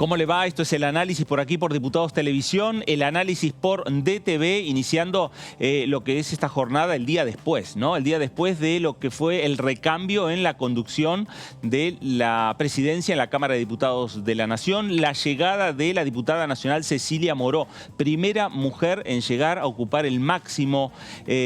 ¿Cómo le va? Esto es el análisis por aquí por Diputados Televisión, el análisis por DTV, iniciando lo que es esta jornada el día después, ¿no? El día después de lo que fue el recambio en la conducción de la presidencia en la Cámara de Diputados de la Nación, la llegada de la diputada nacional Cecilia Moró, primera mujer en llegar a ocupar el máximo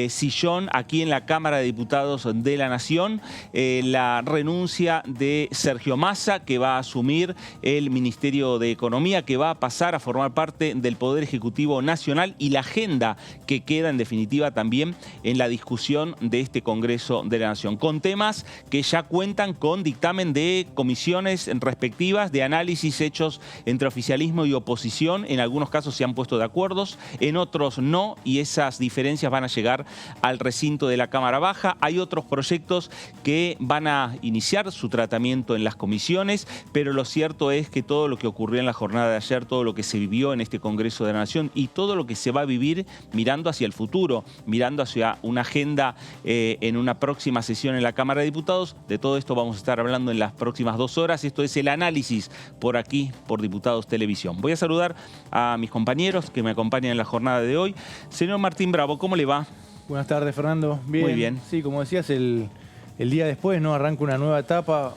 sillón aquí en la Cámara de Diputados de la Nación, la renuncia de Sergio Massa, que va a asumir el Ministerio de Economía, que va a pasar a formar parte del Poder Ejecutivo Nacional, y la agenda que queda en definitiva también en la discusión de este Congreso de la Nación, con temas que ya cuentan con dictamen de comisiones respectivas de análisis hechos entre oficialismo y oposición. En algunos casos se han puesto de acuerdo, en otros no, y esas diferencias van a llegar al recinto de la Cámara Baja. Hay otros proyectos que van a iniciar su tratamiento en las comisiones, pero lo cierto es que todo lo que ocurrió en la jornada de ayer, todo lo que se vivió en este Congreso de la Nación y todo lo que se va a vivir mirando hacia el futuro, mirando hacia una agenda en una próxima sesión en la Cámara de Diputados, de todo esto vamos a estar hablando en las próximas 2 horas. Esto es el análisis por aquí, por Diputados Televisión. Voy a saludar a mis compañeros que me acompañan en la jornada de hoy. Señor Martín Bravo, ¿cómo le va? Buenas tardes, Fernando. Bien. Muy bien. Sí, como decías, el día después, ¿no? Arranca una nueva etapa,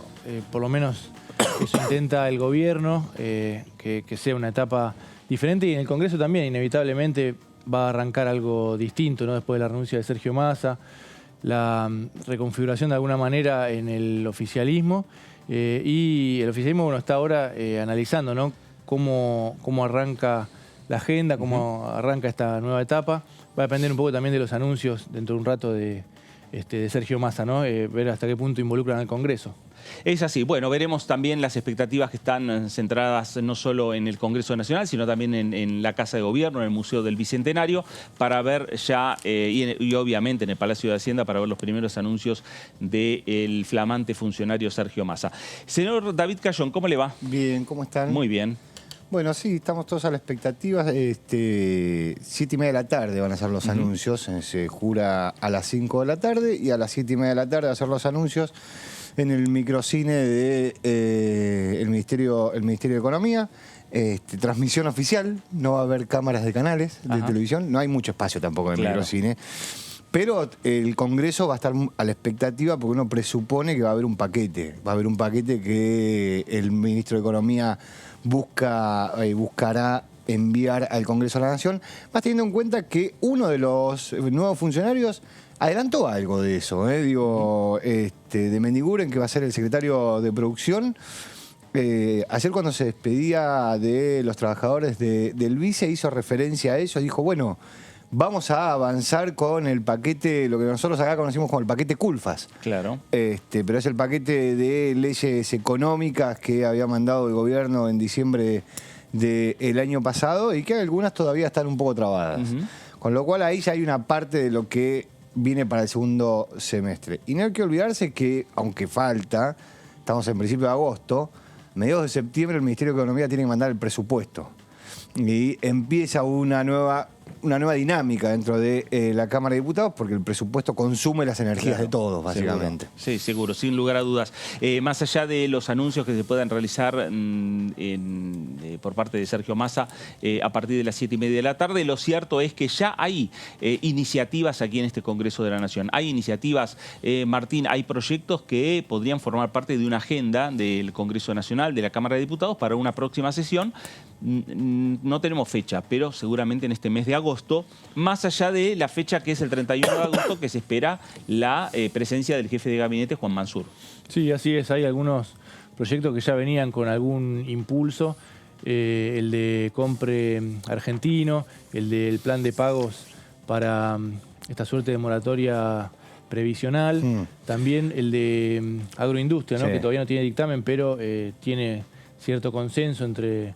por lo menos eso intenta el gobierno, que sea una etapa diferente, y en el Congreso también inevitablemente va a arrancar algo distinto, ¿no? Después de la renuncia de Sergio Massa, la reconfiguración de alguna manera en el oficialismo, y el oficialismo, bueno, está ahora analizando, ¿no? Cómo arranca la agenda, cómo arranca esta nueva etapa. Va a depender un poco también de los anuncios dentro de un rato de Sergio Massa, ¿no? Ver hasta qué punto involucran al Congreso. Es así. Bueno, veremos también las expectativas que están centradas no solo en el Congreso Nacional, sino también en la Casa de Gobierno, en el Museo del Bicentenario, para ver ya, y obviamente en el Palacio de Hacienda, para ver los primeros anuncios del flamante funcionario Sergio Massa. Señor David Cayón, ¿cómo le va? Bien, ¿cómo están? Muy bien. Bueno, sí, estamos todos a la expectativa. 7:30 de la tarde van a ser los anuncios. Se jura a las 5 de la tarde y a las 7:30 de la tarde van a ser los anuncios en el microcine del Ministerio de Economía. Transmisión oficial, no va a haber cámaras de canales de televisión. No hay mucho espacio tampoco en el microcine. Pero el Congreso va a estar a la expectativa porque uno presupone que va a haber un paquete. Va a haber un paquete que el Ministro de Economía buscará enviar al Congreso de la Nación, más teniendo en cuenta que uno de los nuevos funcionarios adelantó algo de eso, de Mendiguren, que va a ser el secretario de Producción. Ayer, cuando se despedía de los trabajadores del Vice, hizo referencia a eso, dijo, bueno, vamos a avanzar con el paquete, lo que nosotros acá conocimos como el paquete Culfas. Claro. Pero es el paquete de leyes económicas que había mandado el gobierno en diciembre del año pasado y que algunas todavía están un poco trabadas. Con lo cual ahí ya hay una parte de lo que viene para el segundo semestre. Y no hay que olvidarse que, aunque falta, estamos en principio de agosto, mediados de septiembre el Ministerio de Economía tiene que mandar el presupuesto. Y empieza una nueva dinámica dentro de la Cámara de Diputados, porque el presupuesto consume las energías de todos, básicamente. Seguro. Sí, seguro, sin lugar a dudas. Más allá de los anuncios que se puedan realizar por parte de Sergio Massa a partir de las 7:30 de la tarde, lo cierto es que ya hay iniciativas aquí en este Congreso de la Nación. Hay iniciativas, Martín, hay proyectos que podrían formar parte de una agenda del Congreso Nacional, de la Cámara de Diputados, para una próxima sesión. No tenemos fecha, pero seguramente en este mes de agosto, más allá de la fecha que es el 31 de agosto, que se espera la presencia del jefe de gabinete, Juan Mansur. Sí, así es. Hay algunos proyectos que ya venían con algún impulso. El de compre argentino, el del plan de pagos para esta suerte de moratoria previsional. También el de agroindustria, ¿no? Que todavía no tiene dictamen, pero tiene cierto consenso entre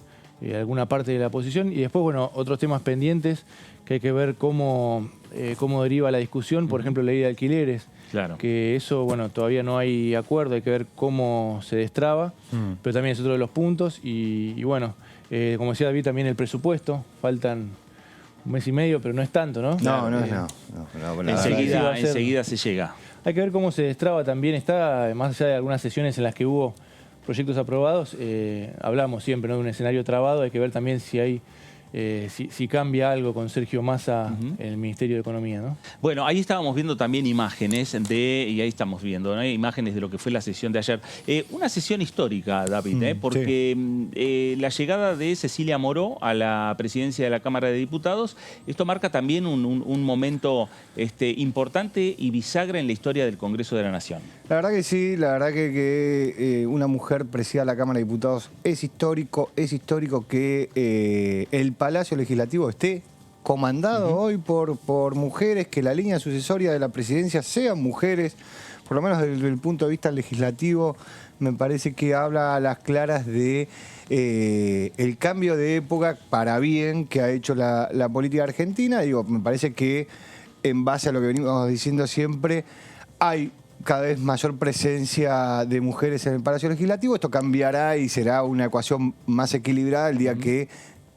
alguna parte de la oposición. Y después, bueno, otros temas pendientes que hay que ver cómo deriva la discusión. Por ejemplo, la ley de alquileres. Claro. Que eso, bueno, todavía no hay acuerdo, hay que ver cómo se destraba, pero también es otro de los puntos. Y bueno, como decía David, también el presupuesto. Faltan 1 mes y medio, pero no es tanto, ¿no? No. Enseguida se llega. Hay que ver cómo se destraba también. Está, más allá de algunas sesiones en las que hubo proyectos aprobados, hablamos siempre, ¿no?, de un escenario trabado. Hay que ver también si hay si cambia algo con Sergio Massa en el Ministerio de Economía, ¿no? Bueno, ahí estábamos viendo también imágenes y ahí estamos viendo, ¿no?, imágenes de lo que fue la sesión de ayer. Una sesión histórica, David, porque la llegada de Cecilia Moró a la presidencia de la Cámara de Diputados, esto marca también un momento importante y bisagra en la historia del Congreso de la Nación. La verdad que sí, la verdad que una mujer presida la Cámara de Diputados es histórico que el Palacio Legislativo esté comandado hoy por mujeres, que la línea sucesoria de la presidencia sean mujeres, por lo menos desde el punto de vista legislativo. Me parece que habla a las claras de el cambio de época para bien que ha hecho la política argentina. Digo, me parece que en base a lo que venimos diciendo siempre, hay cada vez mayor presencia de mujeres en el Palacio Legislativo. Esto cambiará y será una ecuación más equilibrada el día que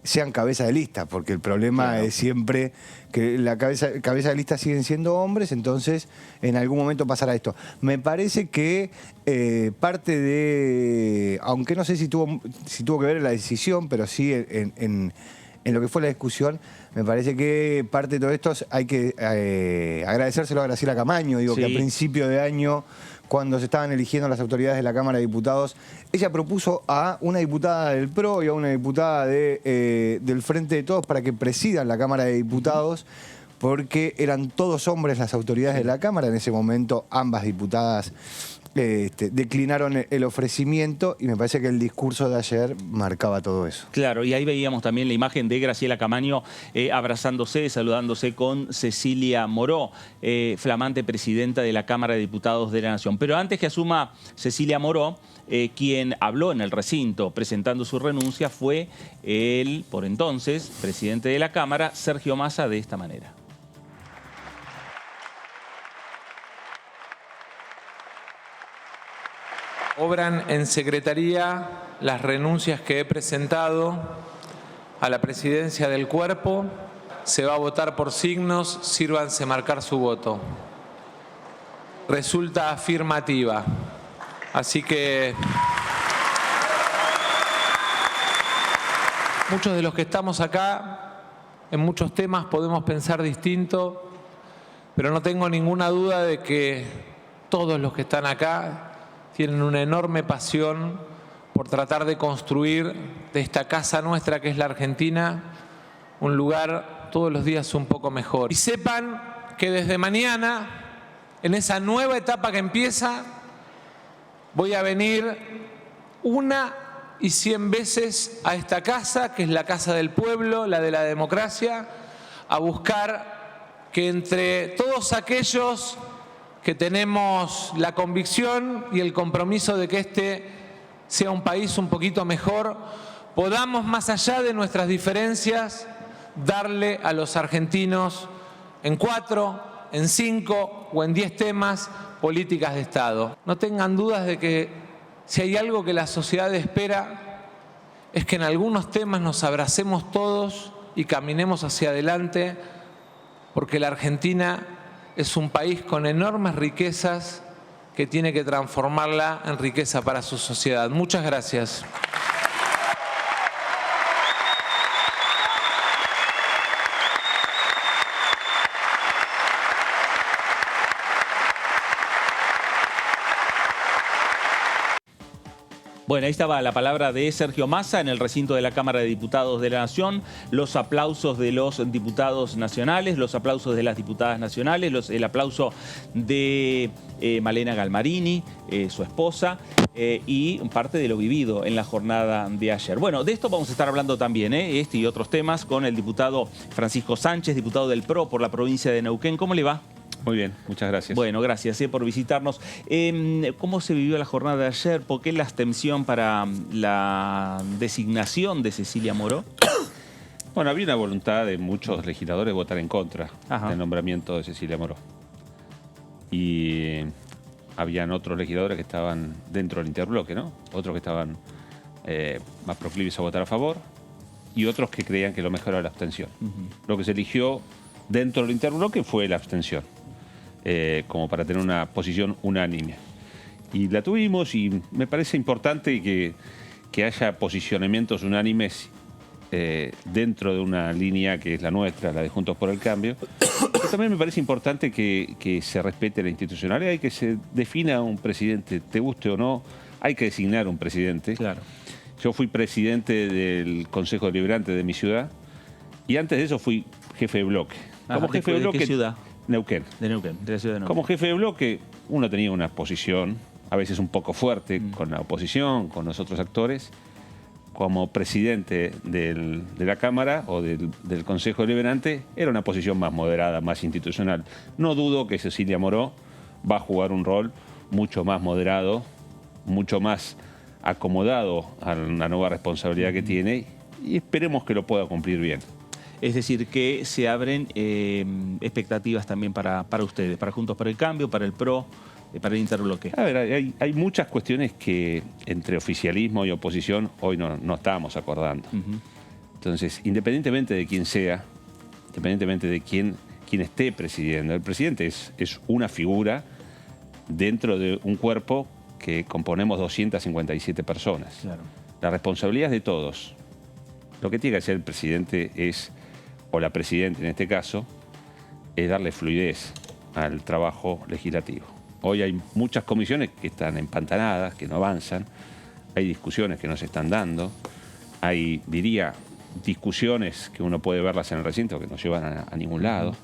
sean cabeza de lista, porque el problema es siempre que la cabeza de lista siguen siendo hombres, entonces en algún momento pasará esto. Me parece que parte de, aunque no sé si tuvo que ver en la decisión, pero sí en lo que fue la discusión, me parece que parte de todo esto hay que agradecérselo a Graciela Camaño. Digo, que a principio de año, cuando se estaban eligiendo las autoridades de la Cámara de Diputados, ella propuso a una diputada del PRO y a una diputada del Frente de Todos para que presidan la Cámara de Diputados, porque eran todos hombres las autoridades de la Cámara. En ese momento ambas diputadas declinaron el ofrecimiento y me parece que el discurso de ayer marcaba todo eso. Claro, y ahí veíamos también la imagen de Graciela Camaño abrazándose, saludándose con Cecilia Moró, flamante presidenta de la Cámara de Diputados de la Nación. Pero antes que asuma Cecilia Moró, quien habló en el recinto presentando su renuncia fue el, por entonces, presidente de la Cámara, Sergio Massa, de esta manera. Obran en secretaría las renuncias que he presentado a la presidencia del cuerpo. Se va a votar por signos, sírvanse marcar su voto. Resulta afirmativa. Así que muchos de los que estamos acá, en muchos temas podemos pensar distinto, pero no tengo ninguna duda de que todos los que están acá tienen una enorme pasión por tratar de construir de esta casa nuestra que es la Argentina un lugar todos los días un poco mejor. Y sepan que desde mañana, en esa nueva etapa que empieza, voy a venir 100 veces a esta casa, que es la casa del pueblo, la de la democracia, a buscar que entre todos aquellos que tenemos la convicción y el compromiso de que este sea un país un poquito mejor, podamos, más allá de nuestras diferencias, darle a los argentinos en 4, en 5 o en 10 temas políticas de Estado. No tengan dudas de que si hay algo que la sociedad espera es que en algunos temas nos abracemos todos y caminemos hacia adelante, porque la Argentina es un país con enormes riquezas que tiene que transformarla en riqueza para su sociedad. Muchas gracias. Bueno, ahí estaba la palabra de Sergio Massa en el recinto de la Cámara de Diputados de la Nación, los aplausos de los diputados nacionales, los aplausos de las diputadas nacionales, el aplauso de Malena Galmarini, su esposa, y parte de lo vivido en la jornada de ayer. Bueno, de esto vamos a estar hablando también, este y otros temas, con el diputado Francisco Sánchez, diputado del PRO por la provincia de Neuquén. ¿Cómo le va? Muy bien, muchas gracias. Bueno, gracias por visitarnos. ¿Cómo se vivió la jornada de ayer? ¿Por qué la abstención para la designación de Cecilia Moró? Bueno, había una voluntad de muchos legisladores de votar en contra del nombramiento de Cecilia Moró. Y habían otros legisladores que estaban dentro del interbloque, ¿no? Otros que estaban más proclives a votar a favor y otros que creían que lo mejor era la abstención. Lo que se eligió dentro del interbloque fue la abstención. Como para tener una posición unánime. Y la tuvimos y me parece importante que haya posicionamientos unánimes dentro de una línea que es la nuestra, la de Juntos por el Cambio. Pero también me parece importante que se respete la institucionalidad y que se defina un presidente, te guste o no, hay que designar un presidente. Claro. Yo fui presidente del Consejo Deliberante de mi ciudad y antes de eso fui jefe de bloque. Como jefe de bloque, ¿de qué ciudad? Neuquén. De Neuquén, de la ciudad de Neuquén. Como jefe de bloque, uno tenía una posición, a veces un poco fuerte, con la oposición, con los otros actores. Como presidente de la Cámara o del Consejo Deliberante, era una posición más moderada, más institucional. No dudo que Cecilia Moró va a jugar un rol mucho más moderado, mucho más acomodado a la nueva responsabilidad que tiene y esperemos que lo pueda cumplir bien. Es decir, que se abren expectativas también para ustedes, para Juntos por el Cambio, para el PRO, para el interbloque. A ver, hay muchas cuestiones que entre oficialismo y oposición hoy no estábamos acordando. Entonces, independientemente de quién sea, independientemente de quién esté presidiendo, el presidente es una figura dentro de un cuerpo que componemos 257 personas. Claro. La responsabilidad es de todos. Lo que tiene que hacer el presidente o la presidenta en este caso, es darle fluidez al trabajo legislativo. Hoy hay muchas comisiones que están empantanadas, que no avanzan, hay discusiones que no se están dando, hay, diría, discusiones que uno puede verlas en el recinto que no llevan a ningún lado.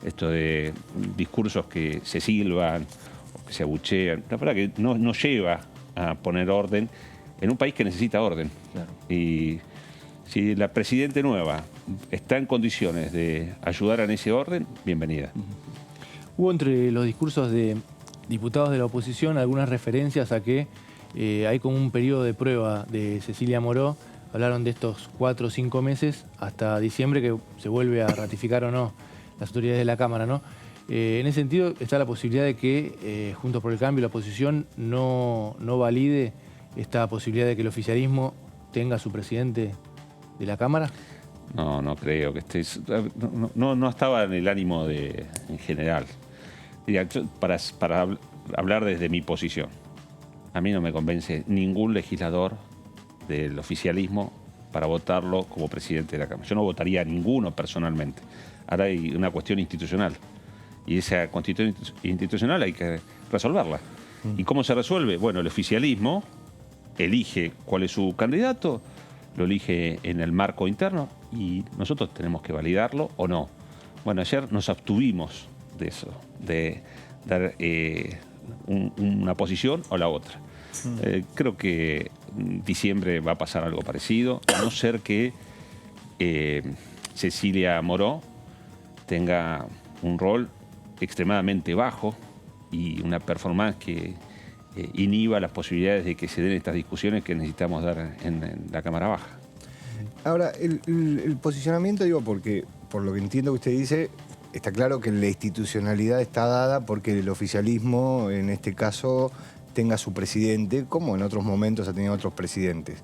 Esto de discursos que se silban o que se abuchean, la verdad que no lleva a poner orden en un país que necesita orden. Claro. Y si la presidenta nueva está en condiciones de ayudar en ese orden, bienvenida. Hubo entre los discursos de diputados de la oposición algunas referencias a que hay como un periodo de prueba de Cecilia Moró. Hablaron de estos 4 o 5 meses hasta diciembre que se vuelve a ratificar o no las autoridades de la Cámara, ¿no? En ese sentido está la posibilidad de que Juntos por el Cambio, la oposición, no valide esta posibilidad de que el oficialismo tenga a su presidente de la Cámara. No creo que estés... No estaba en el ánimo en general. Para hablar desde mi posición, a mí no me convence ningún legislador del oficialismo para votarlo como presidente de la Cámara. Yo no votaría a ninguno personalmente. Ahora hay una cuestión institucional y esa cuestión institucional hay que resolverla. ¿Y cómo se resuelve? Bueno, el oficialismo elige cuál es su candidato, lo elige en el marco interno y nosotros tenemos que validarlo o no. Bueno, ayer nos abstuvimos de eso, de dar una posición o la otra. Creo que en diciembre va a pasar algo parecido, a no ser que Cecilia Moró tenga un rol extremadamente bajo y una performance que inhiba las posibilidades de que se den estas discusiones que necesitamos dar en la Cámara Baja. Ahora, el posicionamiento, digo, porque por lo que entiendo que usted dice, está claro que la institucionalidad está dada porque el oficialismo, en este caso, tenga su presidente, como en otros momentos ha tenido otros presidentes.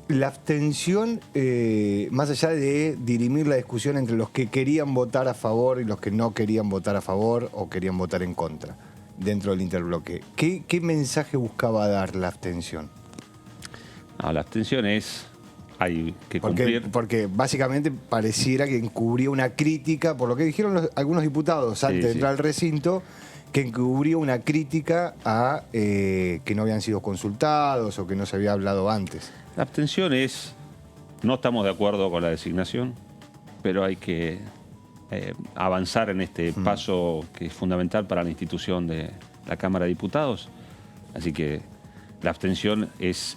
La abstención, más allá de dirimir la discusión entre los que querían votar a favor y los que no querían votar a favor o querían votar en contra, dentro del interbloque, ¿qué mensaje buscaba dar la abstención? No, la abstención es... hay que cumplir. Porque básicamente pareciera que encubría una crítica, por lo que dijeron algunos diputados antes de entrar al recinto, que encubría una crítica a que no habían sido consultados o que no se había hablado antes. La abstención es, no estamos de acuerdo con la designación, pero hay que avanzar en este paso que es fundamental para la institución de la Cámara de Diputados. Así que la abstención es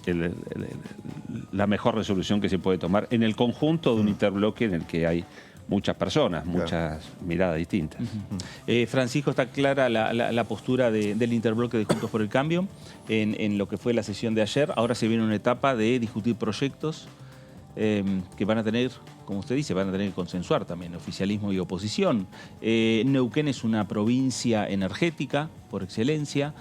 la mejor resolución que se puede tomar en el conjunto de un interbloque en el que hay muchas personas, muchas miradas distintas. Francisco, está clara la postura del interbloque de Juntos por el Cambio en lo que fue la sesión de ayer. Ahora se viene una etapa de discutir proyectos que van a tener, como usted dice, van a tener que consensuar también oficialismo y oposición. Neuquén es una provincia energética por excelencia.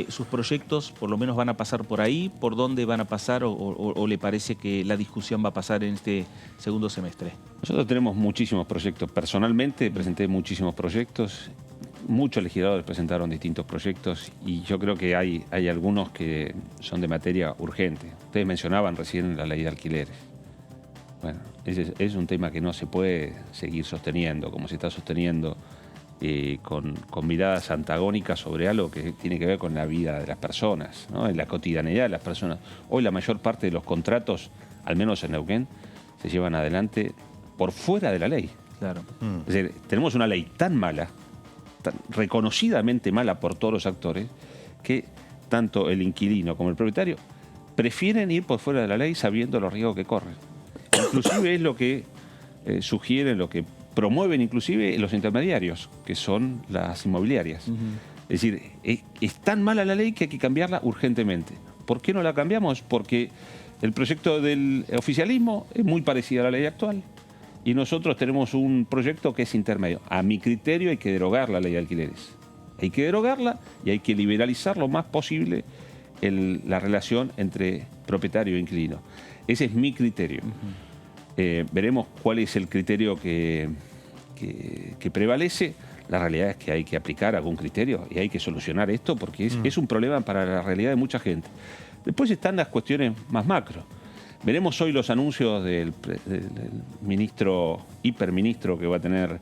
Sus proyectos por lo menos van a pasar por ahí. ¿Por dónde van a pasar o le parece que la discusión va a pasar en este segundo semestre? Nosotros tenemos muchísimos proyectos. Personalmente presenté muchísimos proyectos muchos legisladores presentaron distintos proyectos y yo creo que hay algunos que son de materia urgente. Ustedes mencionaban recién la ley de alquileres. Bueno, ese es un tema que no se puede seguir sosteniendo como se está sosteniendo, con miradas antagónicas sobre algo que tiene que ver con la vida de las personas, ¿no? En la cotidianeidad de las personas. Hoy la mayor parte de los contratos, al menos en Neuquén, se llevan adelante por fuera de la ley. Claro. Es decir, tenemos una ley tan mala, tan reconocidamente mala por todos los actores, que tanto el inquilino como el propietario prefieren ir por fuera de la ley sabiendo los riesgos que corren. Inclusive es lo que sugieren, lo que promueven inclusive los intermediarios, que son las inmobiliarias. Es decir, es tan mala la ley que hay que cambiarla urgentemente. ¿Por qué no la cambiamos? Porque el proyecto del oficialismo es muy parecido a la ley actual y nosotros tenemos un proyecto que es intermedio. A mi criterio hay que derogar la ley de alquileres. Hay que derogarla y hay que liberalizar lo más posible la relación entre propietario e inquilino. Ese es mi criterio. Veremos cuál es el criterio que prevalece. La realidad es que hay que aplicar algún criterio y hay que solucionar esto porque es un problema para la realidad de mucha gente. Después están las cuestiones más macro. Veremos hoy los anuncios del ministro, hiperministro que va a tener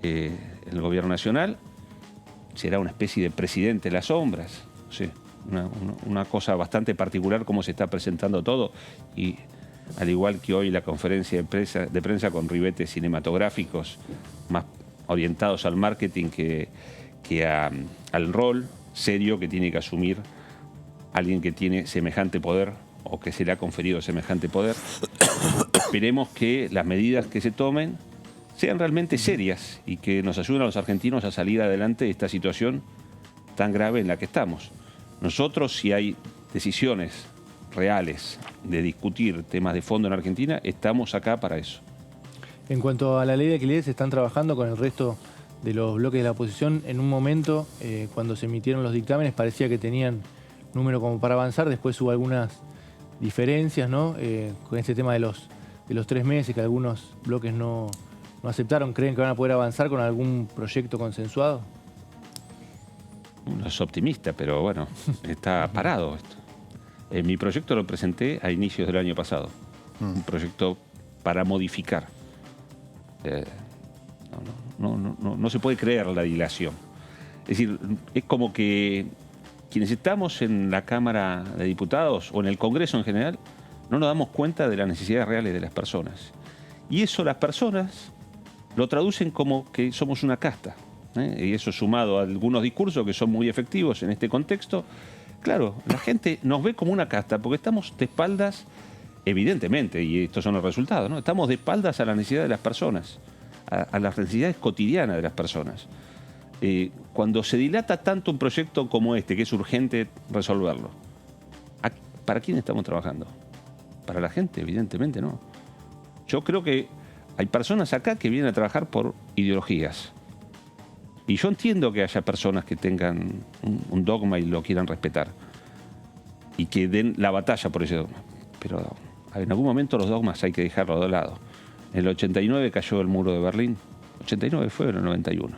el gobierno nacional. Será una especie de presidente de las sombras. Sí, una cosa bastante particular cómo se está presentando todo. Y al igual que hoy la conferencia de prensa con ribetes cinematográficos más orientados al marketing que al rol serio que tiene que asumir alguien que tiene semejante poder o que se le ha conferido semejante poder. Esperemos que las medidas que se tomen sean realmente serias y que nos ayuden a los argentinos a salir adelante de esta situación tan grave en la que estamos. Nosotros, si hay decisiones reales de discutir temas de fondo en Argentina, estamos acá para eso. En cuanto a la ley de alquileres, están trabajando con el resto de los bloques de la oposición. En un momento, cuando se emitieron los dictámenes, parecía que tenían número como para avanzar. Después hubo algunas diferencias, ¿no? Con este tema de los 3 meses, que algunos bloques no aceptaron. ¿Creen que van a poder avanzar con algún proyecto consensuado? Uno es optimista, pero bueno, está parado esto. Mi proyecto lo presenté a inicios del año pasado. Un proyecto para modificar. No se puede creer la dilación. Es decir, es como que quienes estamos en la Cámara de Diputados o en el Congreso en general, no nos damos cuenta de las necesidades reales de las personas. Y eso las personas lo traducen como que somos una casta. Y eso sumado a algunos discursos que son muy efectivos en este contexto, claro, la gente nos ve como una casta porque estamos de espaldas, evidentemente, y estos son los resultados, ¿no? Estamos de espaldas a la necesidad de las personas, a las necesidades cotidianas de las personas. Cuando se dilata tanto un proyecto como este, que es urgente resolverlo, ¿para quién estamos trabajando? ¿Para la gente? Evidentemente no. Yo creo que hay personas acá que vienen a trabajar por ideologías. Y yo entiendo que haya personas que tengan un dogma y lo quieran respetar. Y que den la batalla por ese dogma. Pero en algún momento los dogmas hay que dejarlos de lado. En el 89 cayó el muro de Berlín. ¿89 fue o en el 91?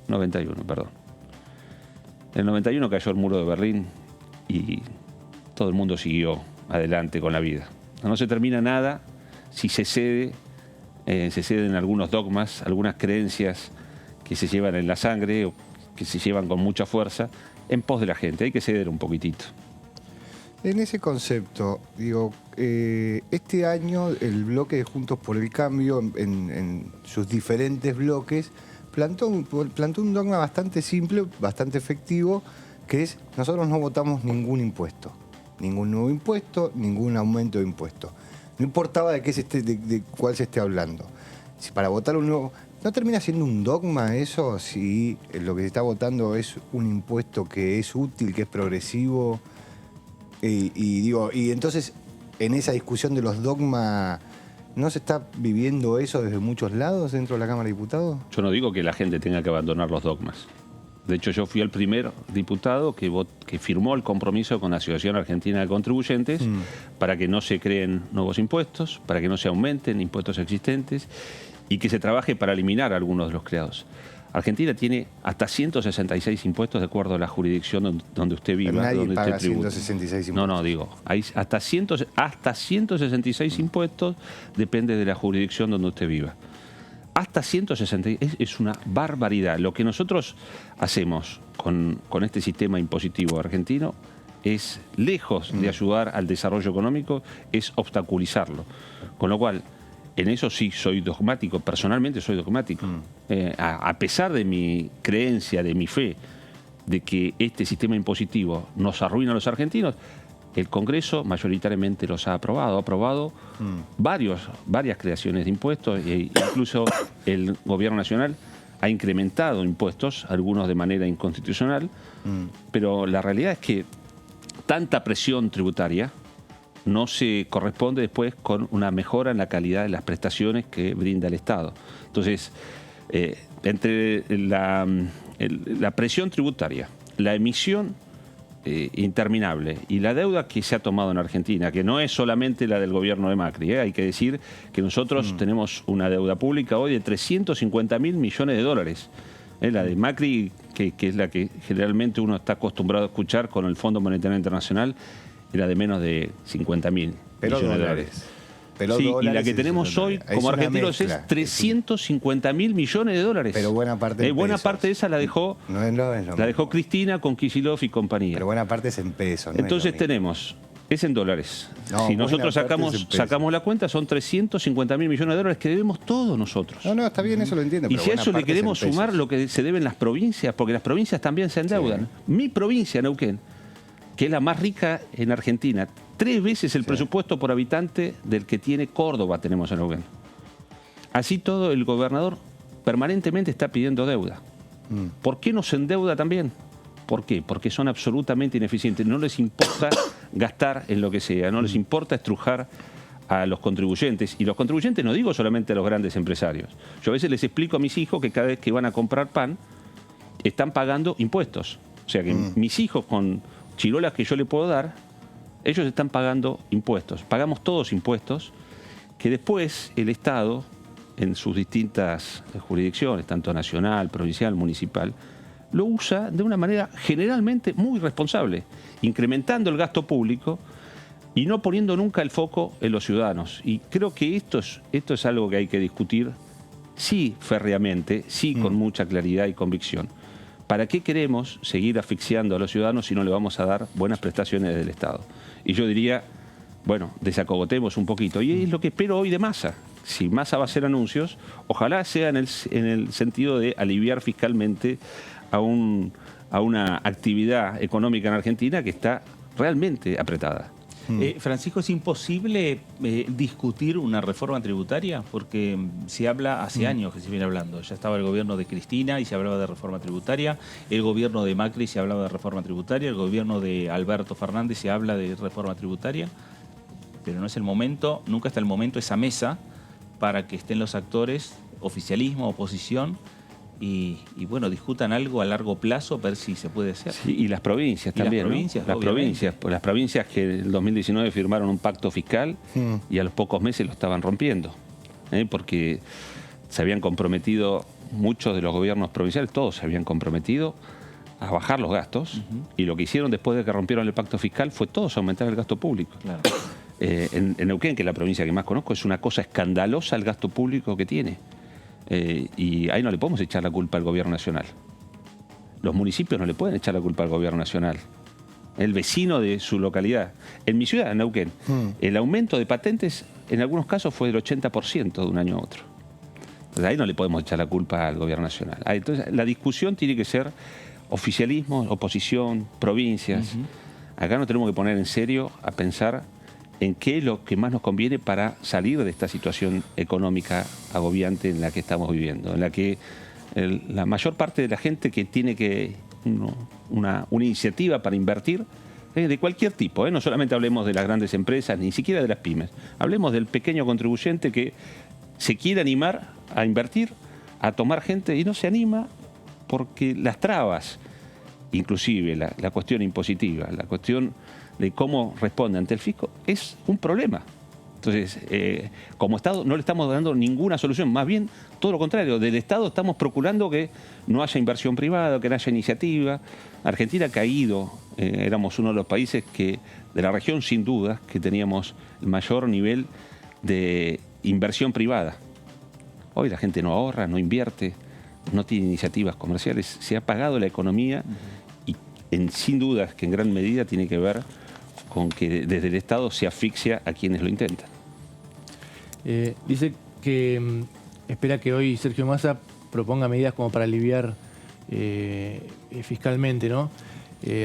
91, perdón. En el 91 cayó el muro de Berlín y todo el mundo siguió adelante con la vida. No se termina nada si se ceden algunos dogmas, algunas creencias que se llevan en la sangre o que se llevan con mucha fuerza en pos de la gente. Hay que ceder un poquitito. En ese concepto, digo, este año el bloque de Juntos por el Cambio, en sus diferentes bloques, plantó un dogma bastante simple, bastante efectivo, que es: nosotros no votamos ningún impuesto. Ningún nuevo impuesto, ningún aumento de impuesto. No importaba de cuál se esté hablando. Si para votar un nuevo... ¿No termina siendo un dogma eso si lo que se está votando es un impuesto que es útil, que es progresivo? Y entonces, en esa discusión de los dogmas, ¿no se está viviendo eso desde muchos lados dentro de la Cámara de Diputados? Yo no digo que la gente tenga que abandonar los dogmas. De hecho, yo fui el primer diputado que firmó el compromiso con la Asociación Argentina de Contribuyentes para que no se creen nuevos impuestos, para que no se aumenten impuestos existentes y que se trabaje para eliminar algunos de los creados. Argentina tiene hasta 166 impuestos de acuerdo a la jurisdicción donde usted viva. Pero nadie donde paga usted tributa. 166 impuestos. No, digo, hay hasta 166 impuestos, depende de la jurisdicción donde usted viva. Hasta 166, es una barbaridad. Lo que nosotros hacemos con este sistema impositivo argentino es, lejos de ayudar al desarrollo económico, es obstaculizarlo. Con lo cual, en eso sí soy dogmático, personalmente soy dogmático. A pesar de mi creencia, de mi fe, de que este sistema impositivo nos arruina a los argentinos, el Congreso mayoritariamente los ha aprobado. Ha aprobado varias creaciones de impuestos e incluso el Gobierno Nacional ha incrementado impuestos, algunos de manera inconstitucional, pero la realidad es que tanta presión tributaria no se corresponde después con una mejora en la calidad de las prestaciones que brinda el Estado. Entonces, entre la presión tributaria, la emisión interminable y la deuda que se ha tomado en Argentina, que no es solamente la del gobierno de Macri, hay que decir que nosotros tenemos una deuda pública hoy de 350.000 millones de dólares. La de Macri, que es la que generalmente uno está acostumbrado a escuchar con el Fondo Monetario Internacional, era de menos de 50.000 millones de dólares. Sí, y la que tenemos hoy como argentinos es 350.000 millones de dólares. Pero buena parte de esa la dejó, la dejó Cristina con Kicillof y compañía. Pero buena parte es en pesos. Entonces tenemos, es en dólares. Si nosotros sacamos la cuenta, son 350.000 millones de dólares que debemos todos nosotros. No, está bien, eso lo entiendo. Y si a eso le queremos sumar lo que se deben las provincias, porque las provincias también se endeudan. Sí. Mi provincia, Neuquén, que es la más rica en Argentina, 3 veces el presupuesto por habitante del que tiene Córdoba tenemos en Neuquén. Así todo, el gobernador permanentemente está pidiendo deuda. ¿Por qué no se endeuda también? ¿Por qué? Porque son absolutamente ineficientes. No les importa gastar en lo que sea, no les importa estrujar a los contribuyentes. Y los contribuyentes no digo solamente a los grandes empresarios. Yo a veces les explico a mis hijos que cada vez que van a comprar pan, están pagando impuestos. O sea que mis hijos con chirolas que yo le puedo dar, ellos están pagando impuestos. Pagamos todos impuestos que después el Estado, en sus distintas jurisdicciones, tanto nacional, provincial, municipal, lo usa de una manera generalmente muy responsable, incrementando el gasto público y no poniendo nunca el foco en los ciudadanos. Y creo que esto es algo que hay que discutir, sí férreamente, sí con mucha claridad y convicción. ¿Para qué queremos seguir asfixiando a los ciudadanos si no le vamos a dar buenas prestaciones del Estado? Y yo diría, bueno, desacogotemos un poquito. Y es lo que espero hoy de Massa. Si Massa va a hacer anuncios, ojalá sea en el sentido de aliviar fiscalmente a una actividad económica en Argentina que está realmente apretada. Francisco, ¿es imposible discutir una reforma tributaria? Porque se habla hace años que se viene hablando. Ya estaba el gobierno de Cristina y se hablaba de reforma tributaria. El gobierno de Macri se hablaba de reforma tributaria. El gobierno de Alberto Fernández se habla de reforma tributaria. Pero no es el momento, nunca está el momento, esa mesa para que estén los actores, oficialismo, oposición, y bueno, discutan algo a largo plazo, ver si se puede hacer. Sí, y las provincias también, las provincias que en el 2019 firmaron un pacto fiscal y a los pocos meses lo estaban rompiendo, porque se habían comprometido, muchos de los gobiernos provinciales, todos se habían comprometido a bajar los gastos, y lo que hicieron después de que rompieron el pacto fiscal fue todos aumentar el gasto público. Claro. En Neuquén, que es la provincia que más conozco, es una cosa escandalosa el gasto público que tiene. Y ahí no le podemos echar la culpa al gobierno nacional. Los municipios no le pueden echar la culpa al gobierno nacional. El vecino de su localidad. En mi ciudad, en Neuquén, el aumento de patentes en algunos casos fue del 80% de un año a otro. Entonces ahí no le podemos echar la culpa al gobierno nacional. Entonces la discusión tiene que ser oficialismo, oposición, provincias. Acá nos tenemos que poner en serio a pensar en qué es lo que más nos conviene para salir de esta situación económica agobiante en la que estamos viviendo, en la que la mayor parte de la gente que tiene una iniciativa para invertir, de cualquier tipo, no solamente hablemos de las grandes empresas, ni siquiera de las pymes, hablemos del pequeño contribuyente que se quiere animar a invertir, a tomar gente y no se anima porque las trabas, inclusive la cuestión impositiva, la cuestión de cómo responde ante el fisco, es un problema. Entonces, como Estado no le estamos dando ninguna solución, más bien todo lo contrario, del Estado estamos procurando que no haya inversión privada, que no haya iniciativa. Argentina ha caído, éramos uno de los países de la región sin duda que teníamos el mayor nivel de inversión privada. Hoy la gente no ahorra, no invierte, no tiene iniciativas comerciales, se ha apagado la economía y sin dudas que en gran medida tiene que ver con que desde el Estado se asfixia a quienes lo intentan. Dice que espera que hoy Sergio Massa proponga medidas como para aliviar fiscalmente, ¿no?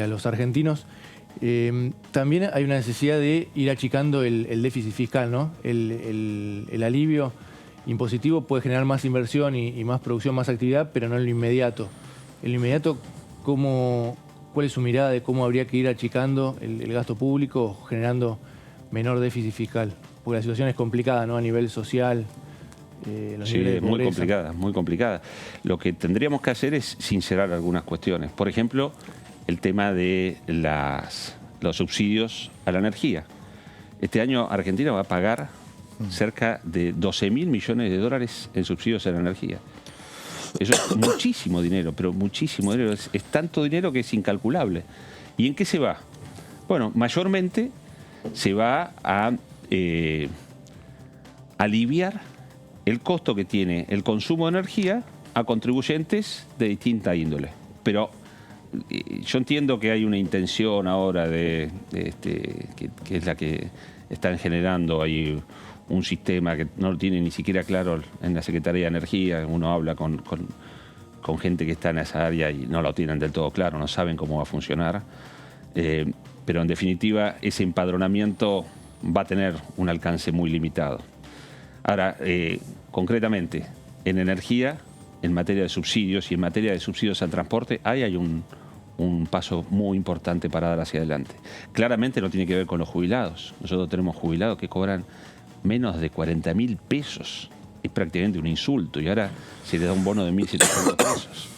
A los argentinos. También hay una necesidad de ir achicando el déficit fiscal, ¿no? El alivio impositivo puede generar más inversión y más producción, más actividad, pero no en lo inmediato. En lo inmediato, ¿cuál es su mirada de cómo habría que ir achicando el gasto público, generando menor déficit fiscal? Porque la situación es complicada, ¿no? A nivel social. Sí, es muy complicada, muy complicada. Lo que tendríamos que hacer es sincerar algunas cuestiones. Por ejemplo, el tema de los subsidios a la energía. Este año Argentina va a pagar cerca de 12.000 millones de dólares en subsidios a la energía. Eso es muchísimo dinero, pero muchísimo dinero. Es tanto dinero que es incalculable. ¿Y en qué se va? Bueno, mayormente se va a aliviar el costo que tiene el consumo de energía a contribuyentes de distinta índole. Pero yo entiendo que hay una intención ahora que es la que están generando ahí un sistema que no lo tiene ni siquiera claro en la Secretaría de Energía. Uno habla con gente que está en esa área y no lo tienen del todo claro, no saben cómo va a funcionar. Pero en definitiva ese empadronamiento va a tener un alcance muy limitado. Ahora, concretamente, en energía, en materia de subsidios y en materia de subsidios al transporte, ahí hay un paso muy importante para dar hacia adelante. Claramente no tiene que ver con los jubilados. Nosotros tenemos jubilados que cobran menos de 40.000 pesos. Es prácticamente un insulto y ahora se les da un bono de 1.700 pesos.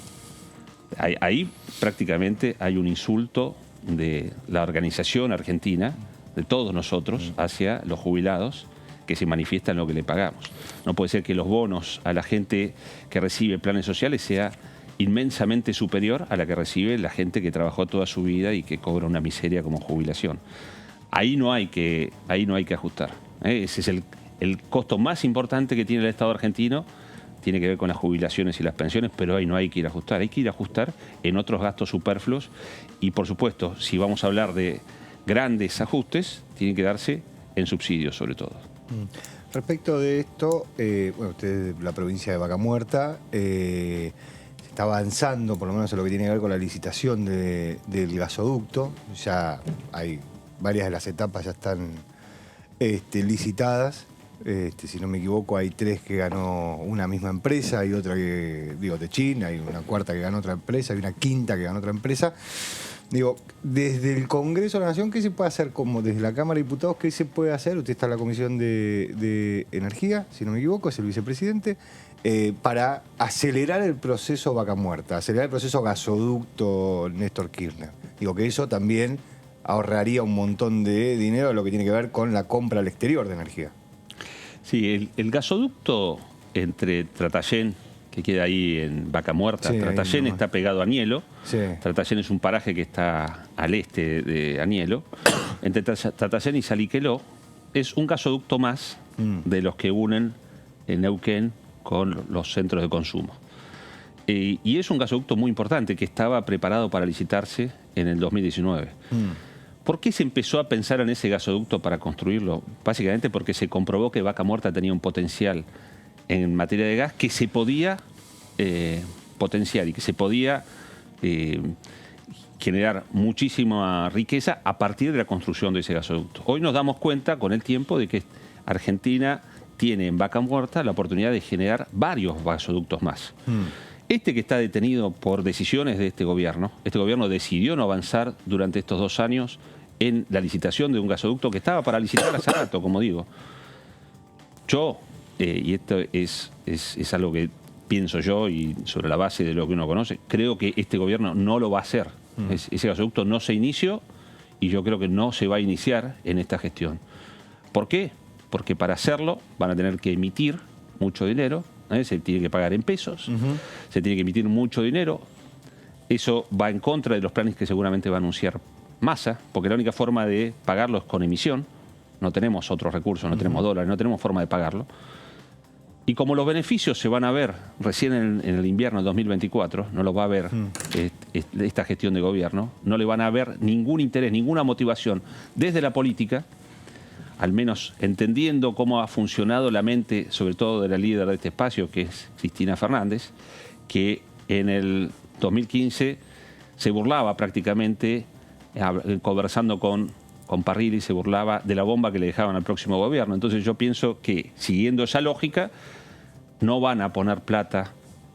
Ahí prácticamente hay un insulto de la organización argentina, de todos nosotros, hacia los jubilados, que se manifiesta en lo que le pagamos. No puede ser que los bonos a la gente que recibe planes sociales sea inmensamente superior a la que recibe la gente que trabajó toda su vida y que cobra una miseria como jubilación. Ahí no hay que ajustar. Ese es el costo más importante que tiene el Estado argentino, tiene que ver con las jubilaciones y las pensiones, pero ahí no hay que ir a ajustar. Hay que ir a ajustar en otros gastos superfluos y, por supuesto, si vamos a hablar de grandes ajustes, tienen que darse en subsidios sobre todo. Respecto de esto, bueno, usted de la provincia de Vaca Muerta, se está avanzando, por lo menos en lo que tiene que ver con la licitación del gasoducto. Ya hay varias de las etapas ya están licitadas. Si no me equivoco, hay 3 que ganó una misma empresa, hay otra que, Techin, hay una cuarta que ganó otra empresa, hay una quinta que ganó otra empresa. Desde el Congreso de la Nación, ¿qué se puede hacer? Como desde la Cámara de Diputados, ¿qué se puede hacer? Usted está en la Comisión de Energía, si no me equivoco, es el vicepresidente, para acelerar el proceso Vaca Muerta, acelerar el proceso gasoducto Néstor Kirchner. Que eso también ahorraría un montón de dinero en lo que tiene que ver con la compra al exterior de energía. Sí, el gasoducto entre Tratayén, que queda ahí en Vaca Muerta, sí, Tratayén está pegado a Anielo. Sí. Tratayén es un paraje que está al este de Anielo. Entre Tratayén y Saliqueló es un gasoducto más de los que unen en Neuquén con los centros de consumo. Y es un gasoducto muy importante que estaba preparado para licitarse en el 2019. ¿Por qué se empezó a pensar en ese gasoducto para construirlo? Básicamente porque se comprobó que Vaca Muerta tenía un potencial en materia de gas que se podía potenciar y que se podía generar muchísima riqueza a partir de la construcción de ese gasoducto. Hoy nos damos cuenta con el tiempo de que Argentina tiene en Vaca Muerta la oportunidad de generar varios gasoductos más. Este que está detenido por decisiones de este gobierno decidió no avanzar durante estos 2 años en la licitación de un gasoducto que estaba para licitar hace rato, como digo. Yo, y esto es algo que pienso yo y sobre la base de lo que uno conoce, creo que este gobierno no lo va a hacer. Ese gasoducto no se inició y yo creo que no se va a iniciar en esta gestión. ¿Por qué? porque para hacerlo van a tener que emitir mucho dinero, se tiene que pagar en pesos, se tiene que emitir mucho dinero. Eso va en contra de los planes que seguramente va a anunciar Massa, porque la única forma de pagarlo es con emisión. No tenemos otros recursos, no tenemos dólares, no tenemos forma de pagarlo. Y como los beneficios se van a ver recién en el invierno del 2024, no los va a ver esta gestión de gobierno, no le van a ver ningún interés, ninguna motivación desde la política, al menos entendiendo cómo ha funcionado la mente, sobre todo de la líder de este espacio, que es Cristina Fernández, que en el 2015 se burlaba prácticamente, conversando con Parrilli, se burlaba de la bomba que le dejaban al próximo gobierno. Entonces yo pienso que, siguiendo esa lógica, no van a poner plata,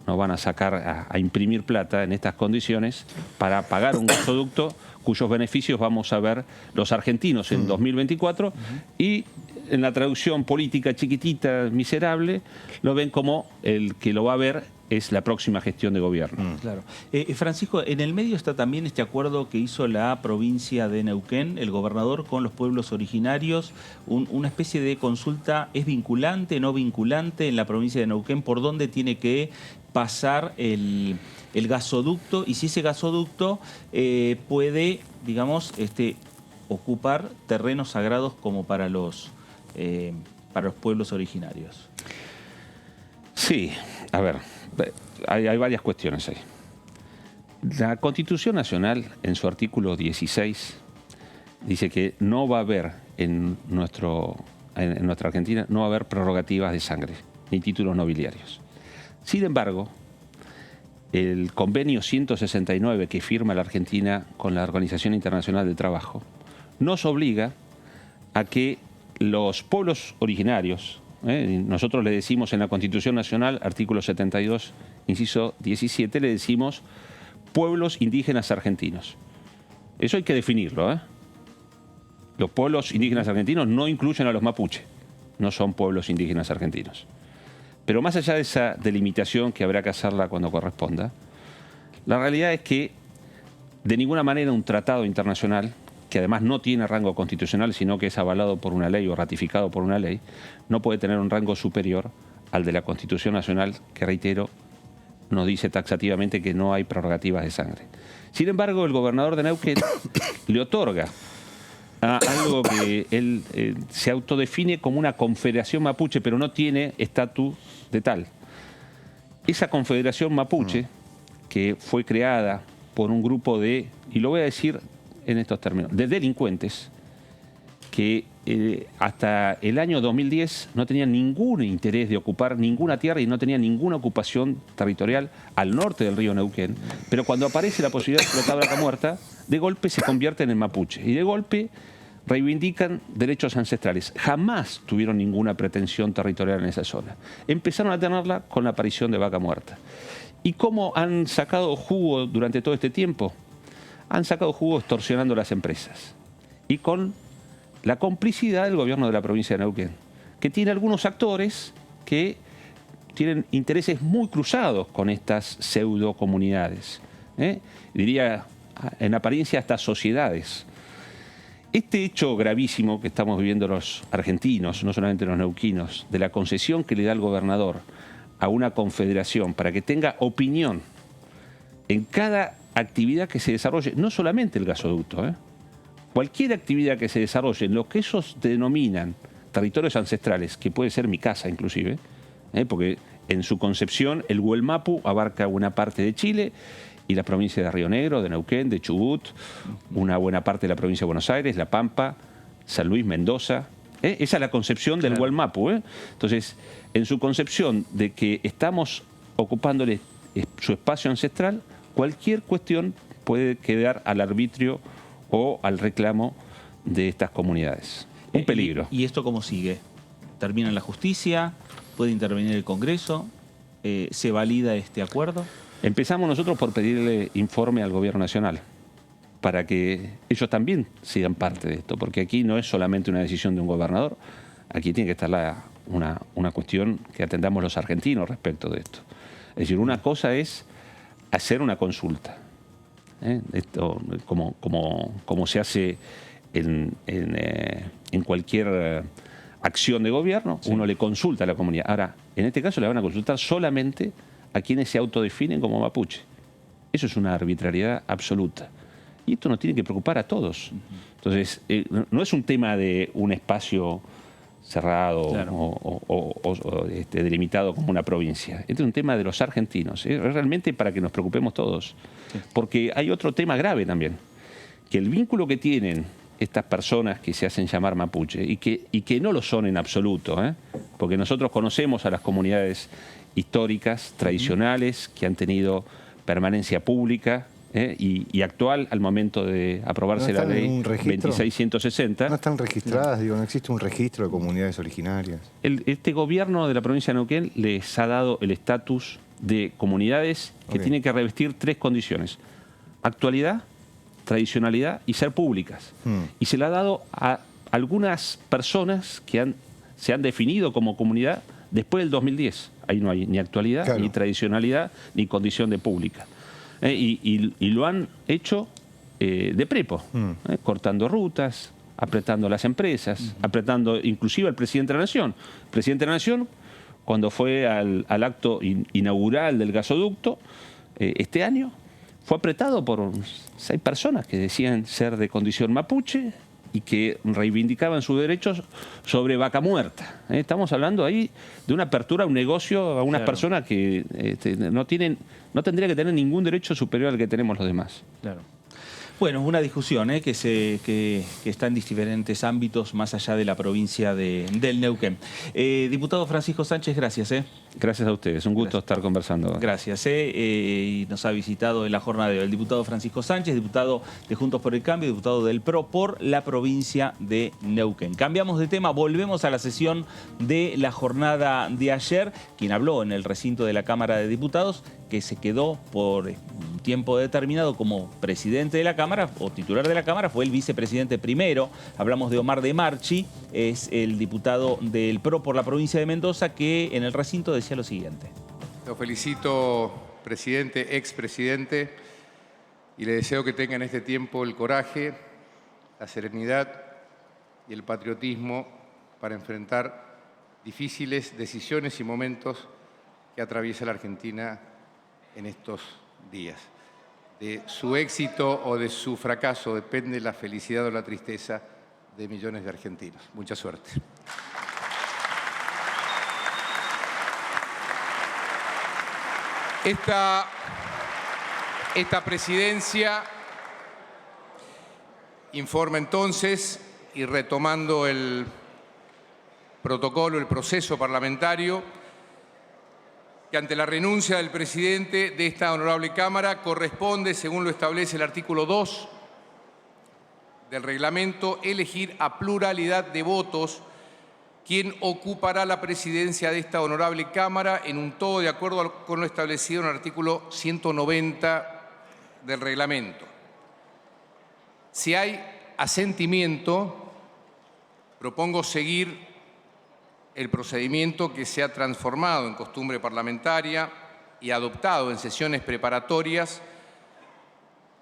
no van a sacar, a imprimir plata en estas condiciones para pagar un gasoducto cuyos beneficios vamos a ver los argentinos en 2024 y en la traducción política chiquitita, miserable, lo ven como el que lo va a ver es la próxima gestión de gobierno. Claro. Francisco, en el medio está también este acuerdo que hizo la provincia de Neuquén, el gobernador, con los pueblos originarios, una especie de consulta, ¿es vinculante, no vinculante en la provincia de Neuquén? ¿Por dónde tiene que pasar el gasoducto? Y si ese gasoducto puede, digamos, ocupar terrenos sagrados como para los pueblos originarios. Sí, a ver, hay varias cuestiones ahí. La Constitución Nacional, en su artículo 16, dice que no va a haber en nuestra Argentina, no va a haber prerrogativas de sangre, ni títulos nobiliarios. Sin embargo, el convenio 169 que firma la Argentina con la Organización Internacional del Trabajo nos obliga a que los pueblos originarios, nosotros le decimos en la Constitución Nacional, artículo 72, inciso 17, le decimos pueblos indígenas argentinos. Eso hay que definirlo. Los pueblos indígenas argentinos no incluyen a los mapuche, no son pueblos indígenas argentinos. Pero más allá de esa delimitación que habrá que hacerla cuando corresponda, la realidad es que de ninguna manera un tratado internacional, que además no tiene rango constitucional, sino que es avalado por una ley o ratificado por una ley, no puede tener un rango superior al de la Constitución Nacional, que, reitero, nos dice taxativamente que no hay prerrogativas de sangre. Sin embargo, el gobernador de Neuquén le otorga a algo que él se autodefine como una confederación mapuche, pero no tiene estatus de tal. Esa confederación mapuche, que fue creada por un grupo de, y lo voy a decir en estos términos, de delincuentes que hasta el año 2010 no tenían ningún interés de ocupar ninguna tierra y no tenían ninguna ocupación territorial al norte del río Neuquén, pero cuando aparece la posibilidad de explotar Vaca Muerta, de golpe se convierten en mapuche y de golpe reivindican derechos ancestrales. Jamás tuvieron ninguna pretensión territorial en esa zona. Empezaron a tenerla con la aparición de Vaca Muerta. ¿Y cómo han sacado jugo durante todo este tiempo? Han sacado jugo extorsionando las empresas y con la complicidad del gobierno de la provincia de Neuquén, que tiene algunos actores que tienen intereses muy cruzados con estas pseudo comunidades. Diría, en apariencia, hasta sociedades. Este hecho gravísimo que estamos viviendo los argentinos, no solamente los neuquinos, de la concesión que le da el gobernador a una confederación para que tenga opinión en cada actividad que se desarrolle, no solamente el gasoducto, cualquier actividad que se desarrolle en lo que ellos denominan territorios ancestrales, que puede ser mi casa inclusive, porque en su concepción el Huelmapu abarca una parte de Chile y la provincia de Río Negro, de Neuquén, de Chubut, una buena parte de la provincia de Buenos Aires, La Pampa, San Luis, Mendoza. Esa es la concepción del Huelmapu. Entonces, en su concepción de que estamos ocupándole su espacio ancestral, cualquier cuestión puede quedar al arbitrio o al reclamo de estas comunidades. Un peligro. ¿Y esto cómo sigue? ¿Termina en la justicia? ¿Puede intervenir el Congreso? ¿Se valida este acuerdo? Empezamos nosotros por pedirle informe al Gobierno Nacional para que ellos también sigan parte de esto, porque aquí no es solamente una decisión de un gobernador, aquí tiene que estar una cuestión que atendamos los argentinos respecto de esto. Es decir, una cosa es hacer una consulta, esto, como se hace en cualquier acción de gobierno, uno le consulta a la comunidad. Ahora, en este caso le van a consultar solamente a quienes se autodefinen como mapuche. Eso es una arbitrariedad absoluta. Y esto nos tiene que preocupar a todos. Entonces, no es un tema de un espacio cerrado o delimitado como una provincia. Este es un tema de los argentinos. Es realmente para que nos preocupemos todos. Porque hay otro tema grave también. Que el vínculo que tienen estas personas que se hacen llamar mapuche y que no lo son en absoluto, porque nosotros conocemos a las comunidades históricas, tradicionales, que han tenido permanencia pública y actual al momento de aprobarse la ley 2660. No están registradas, digo, no existe un registro de comunidades originarias. Este gobierno de la provincia de Neuquén les ha dado el estatus de comunidades que tienen que revestir 3 condiciones: actualidad, tradicionalidad y ser públicas. Y se le ha dado a algunas personas que se han definido como comunidad después del 2010. Ahí no hay ni actualidad, ni tradicionalidad, ni condición de pública. Y lo han hecho de prepo, cortando rutas, apretando las empresas, apretando inclusive al presidente de la Nación. El presidente de la Nación, cuando fue al acto inaugural del gasoducto este año, fue apretado por 6 personas que decían ser de condición mapuche y que reivindicaban sus derechos sobre vaca muerta. Estamos hablando ahí de una apertura a un negocio a unas personas que no tendría que tener ningún derecho superior al que tenemos los demás. Claro. Bueno, una discusión que está en diferentes ámbitos más allá de la provincia del Neuquén. Diputado Francisco Sánchez, gracias. Gracias a ustedes, un gusto estar conversando. Gracias. Y nos ha visitado en la jornada de hoy el diputado Francisco Sánchez, diputado de Juntos por el Cambio, diputado del PRO por la provincia de Neuquén. Cambiamos de tema, volvemos a la sesión de la jornada de ayer. Quien habló en el recinto de la Cámara de Diputados, que se quedó por un tiempo determinado como presidente de la Cámara o titular de la Cámara, fue el vicepresidente primero. Hablamos de Omar de Marchi, es el diputado del PRO por la provincia de Mendoza, que en el recinto decía lo siguiente. Lo felicito, presidente, expresidente, y le deseo que tenga en este tiempo el coraje, la serenidad y el patriotismo para enfrentar difíciles decisiones y momentos que atraviesa la Argentina en estos días. De su éxito o de su fracaso depende la felicidad o la tristeza de millones de argentinos. Mucha suerte. Esta presidencia informa entonces, y retomando el protocolo, el proceso parlamentario, que ante la renuncia del presidente de esta honorable Cámara corresponde, según lo establece el artículo 2 del reglamento, elegir a pluralidad de votos quien ocupará la presidencia de esta honorable Cámara en un todo de acuerdo con lo establecido en el artículo 190 del reglamento. Si hay asentimiento, propongo seguir el procedimiento que se ha transformado en costumbre parlamentaria y adoptado en sesiones preparatorias,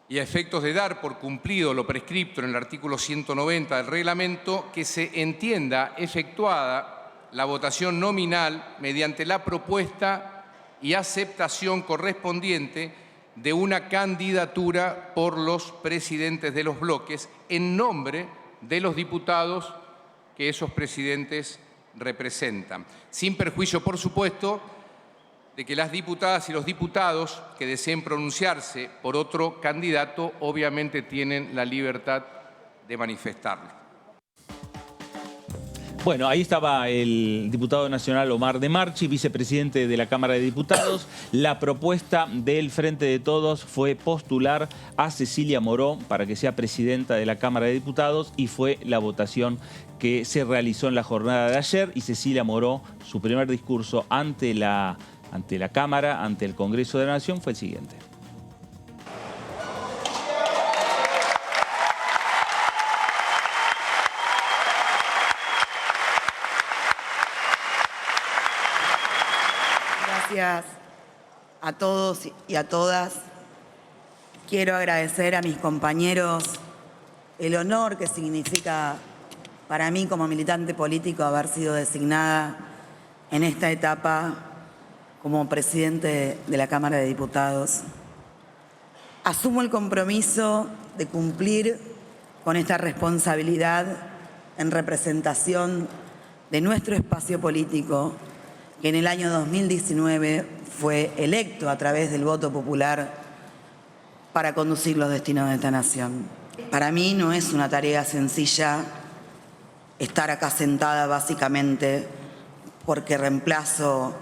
y a efectos de dar por cumplido lo prescripto en el artículo 190 del reglamento, que se entienda efectuada la votación nominal mediante la propuesta y aceptación correspondiente de una candidatura por los presidentes de los bloques en nombre de los diputados que esos presidentes representan, sin perjuicio, por supuesto, de que las diputadas y los diputados que deseen pronunciarse por otro candidato obviamente tienen la libertad de manifestarlo. Bueno, ahí estaba el diputado nacional Omar de Marchi, vicepresidente de la Cámara de Diputados. La propuesta del Frente de Todos fue postular a Cecilia Moró para que sea presidenta de la Cámara de Diputados, y fue la votación que se realizó en la jornada de ayer, y Cecilia Moró, su primer discurso ante la Cámara, ante el Congreso de la Nación, fue el siguiente. Gracias a todos y a todas. Quiero agradecer a mis compañeros el honor que significa para mí como militante político haber sido designada en esta etapa como presidente de la Cámara de Diputados. Asumo el compromiso de cumplir con esta responsabilidad en representación de nuestro espacio político, que en el año 2019 fue electo a través del voto popular para conducir los destinos de esta nación. Para mí no es una tarea sencilla estar acá sentada básicamente porque reemplazo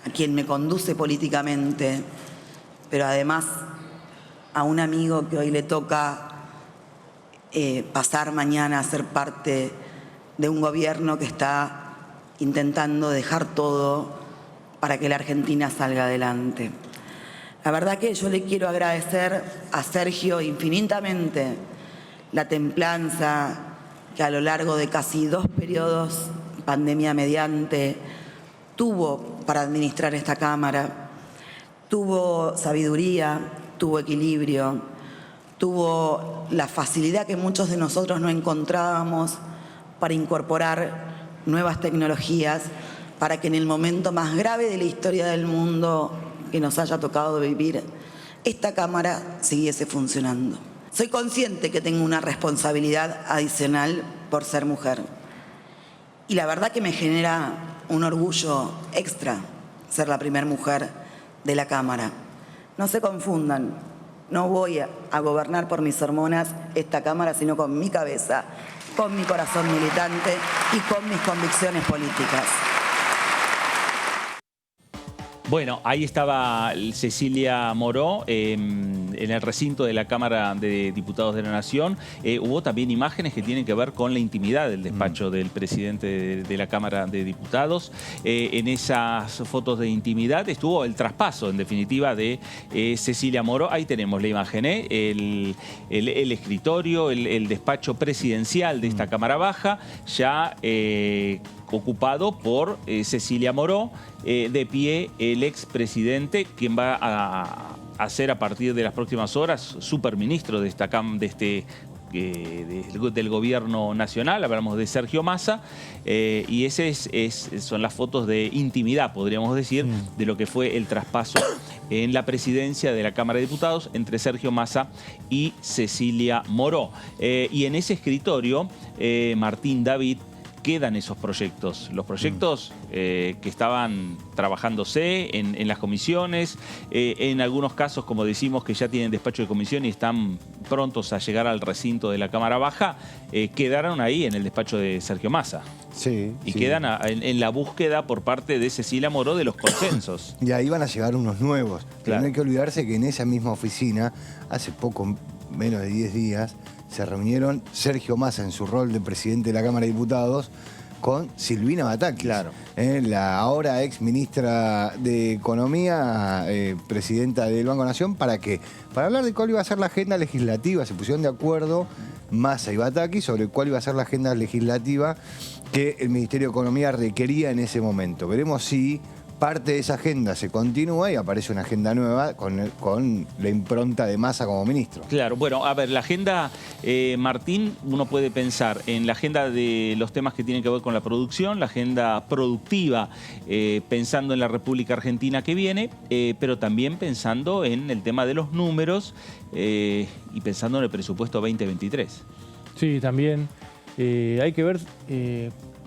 a quien me conduce políticamente, pero además a un amigo que hoy le toca pasar mañana a ser parte de un gobierno que está intentando dejar todo para que la Argentina salga adelante. La verdad que yo le quiero agradecer a Sergio infinitamente la templanza que a lo largo de casi 2 periodos, pandemia mediante, tuvo para administrar esta Cámara. Tuvo sabiduría, tuvo equilibrio, tuvo la facilidad que muchos de nosotros no encontrábamos para incorporar nuevas tecnologías, para que en el momento más grave de la historia del mundo que nos haya tocado vivir, esta Cámara siguiese funcionando. Soy consciente que tengo una responsabilidad adicional por ser mujer. Y la verdad que me genera un orgullo extra ser la primera mujer de la Cámara. No se confundan, no voy a gobernar por mis hormonas esta Cámara, sino con mi cabeza, con mi corazón militante y con mis convicciones políticas. Bueno, ahí estaba Cecilia Moró en el recinto de la Cámara de Diputados de la Nación. Hubo también imágenes que tienen que ver con la intimidad del despacho del presidente de la Cámara de Diputados. En esas fotos de intimidad estuvo el traspaso, en definitiva, de Cecilia Moró. Ahí tenemos la imagen, el escritorio, el despacho presidencial de esta Cámara Baja, ya ocupado por Cecilia Moró, de pie el expresidente, quien va a ser a partir de las próximas horas superministro de del gobierno nacional. Hablamos de Sergio Massa, y son las fotos de intimidad, podríamos decir, de lo que fue el traspaso en la presidencia de la Cámara de Diputados entre Sergio Massa y Cecilia Moró. Y en ese escritorio, Martín David, quedan esos proyectos, los proyectos que estaban trabajándose en las comisiones, en algunos casos, como decimos, que ya tienen despacho de comisión y están prontos a llegar al recinto de la Cámara Baja, quedaron ahí en el despacho de Sergio Massa. Sí. Y quedan en la búsqueda por parte de Cecilia Moró de los consensos. Y ahí van a llegar unos nuevos. Pero Claro. no hay que olvidarse que en esa misma oficina, hace poco, menos de 10 días, se reunieron Sergio Massa en su rol de presidente de la Cámara de Diputados con Silvina Batakis, Claro. La ahora ex ministra de Economía, presidenta del Banco Nación. ¿Para qué? Para hablar de cuál iba a ser la agenda legislativa. Se pusieron de acuerdo Massa y Batakis sobre cuál iba a ser la agenda legislativa que el Ministerio de Economía requería en ese momento. Veremos si parte de esa agenda se continúa y aparece una agenda nueva con la impronta de Massa como ministro. Claro, bueno, a ver, la agenda, Martín, uno puede pensar en la agenda de los temas que tienen que ver con la producción, la agenda productiva, pensando en la República Argentina que viene, pero también pensando en el tema de los números y pensando en el presupuesto 2023. Sí, también hay que ver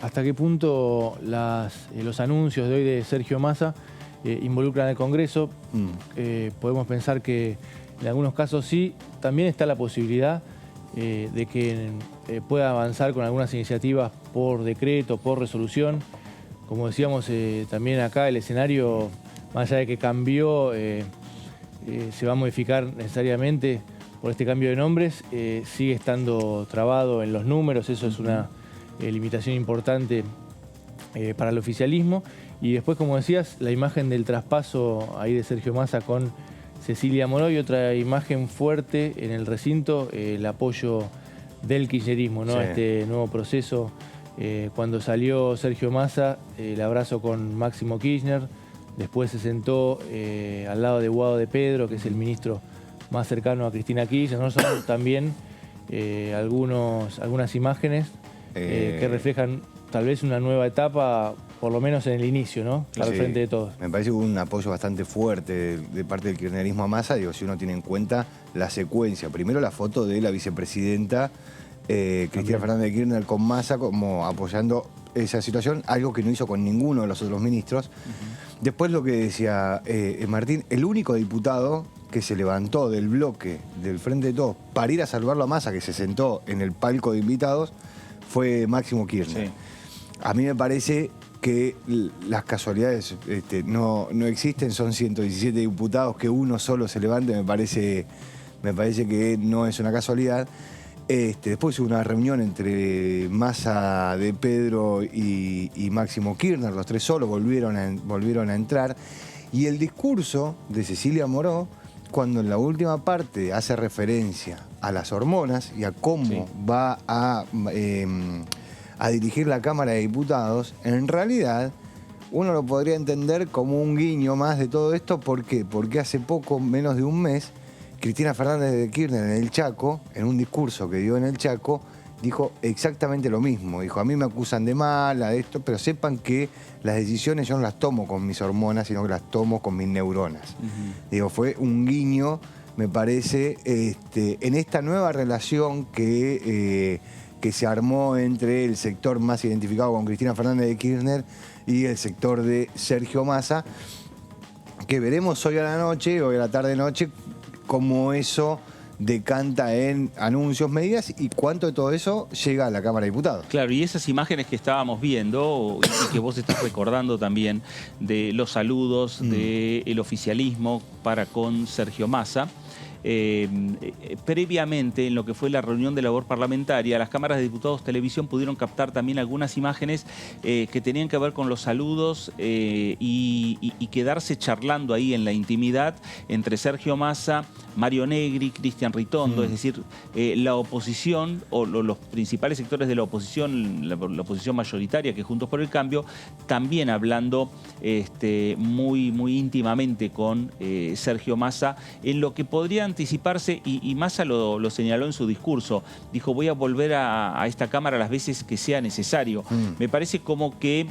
hasta qué punto los anuncios de hoy de Sergio Massa involucran al Congreso. Podemos pensar que en algunos casos sí. También está la posibilidad de que pueda avanzar con algunas iniciativas por decreto, por resolución. Como decíamos, también acá el escenario, más allá de que cambió, se va a modificar necesariamente por este cambio de nombres, sigue estando trabado en los números. Eso es una limitación importante para el oficialismo. Y después, como decías, la imagen del traspaso ahí de Sergio Massa con Cecilia Moró, y otra imagen fuerte en el recinto, el apoyo del kirchnerismo, ¿no? Sí. A este nuevo proceso. Cuando salió Sergio Massa, el abrazo con Máximo Kirchner, después se sentó al lado de Guado de Pedro, que es el ministro más cercano a Cristina Kirchner. ¿No? Son también algunas imágenes que reflejan tal vez una nueva etapa, por lo menos en el inicio, ¿no? Al frente de todos. Me parece que hubo un apoyo bastante fuerte de parte del kirchnerismo a Massa, digo, si uno tiene en cuenta la secuencia. Primero la foto de la vicepresidenta Cristina Fernández de Kirchner con Massa como apoyando esa situación, algo que no hizo con ninguno de los otros ministros. Después lo que decía Martín, el único diputado que se levantó del bloque del Frente de Todos para ir a salvarlo a Massa, que se sentó en el palco de invitados, fue Máximo Kirchner. Sí. A mí me parece que las casualidades no existen, son 117 diputados, que uno solo se levante, me parece que no es una casualidad. Después hubo una reunión entre Massa de Pedro y Máximo Kirchner, los tres solos volvieron a entrar, y el discurso de Cecilia Moró, cuando en la última parte hace referencia a las hormonas y a cómo va a dirigir la Cámara de Diputados, en realidad uno lo podría entender como un guiño más de todo esto. ¿Por qué? Porque hace poco, menos de un mes, Cristina Fernández de Kirchner en el Chaco, en un discurso que dio en el Chaco, dijo exactamente lo mismo. Dijo, a mí me acusan de mala, de esto, pero sepan que las decisiones yo no las tomo con mis hormonas, sino que las tomo con mis neuronas. Digo, fue un guiño, me parece, en esta nueva relación que se armó entre el sector más identificado con Cristina Fernández de Kirchner y el sector de Sergio Massa, que veremos hoy a la tarde-noche, cómo eso decanta en anuncios, medidas, y cuánto de todo eso llega a la Cámara de Diputados. Claro, y esas imágenes que estábamos viendo y que vos estás recordando también, de los saludos del oficialismo para con Sergio Massa, previamente, en lo que fue la reunión de labor parlamentaria, las cámaras de diputados Televisión pudieron captar también algunas imágenes que tenían que ver con los saludos y quedarse charlando ahí en la intimidad entre Sergio Massa, Mario Negri, Cristian Ritondo, es decir, la oposición o los principales sectores de la oposición mayoritaria, que Juntos por el Cambio, también hablando muy íntimamente con Sergio Massa, en lo que podría anticiparse, y Massa lo señaló en su discurso, dijo, voy a volver a esta Cámara las veces que sea necesario. Me parece como que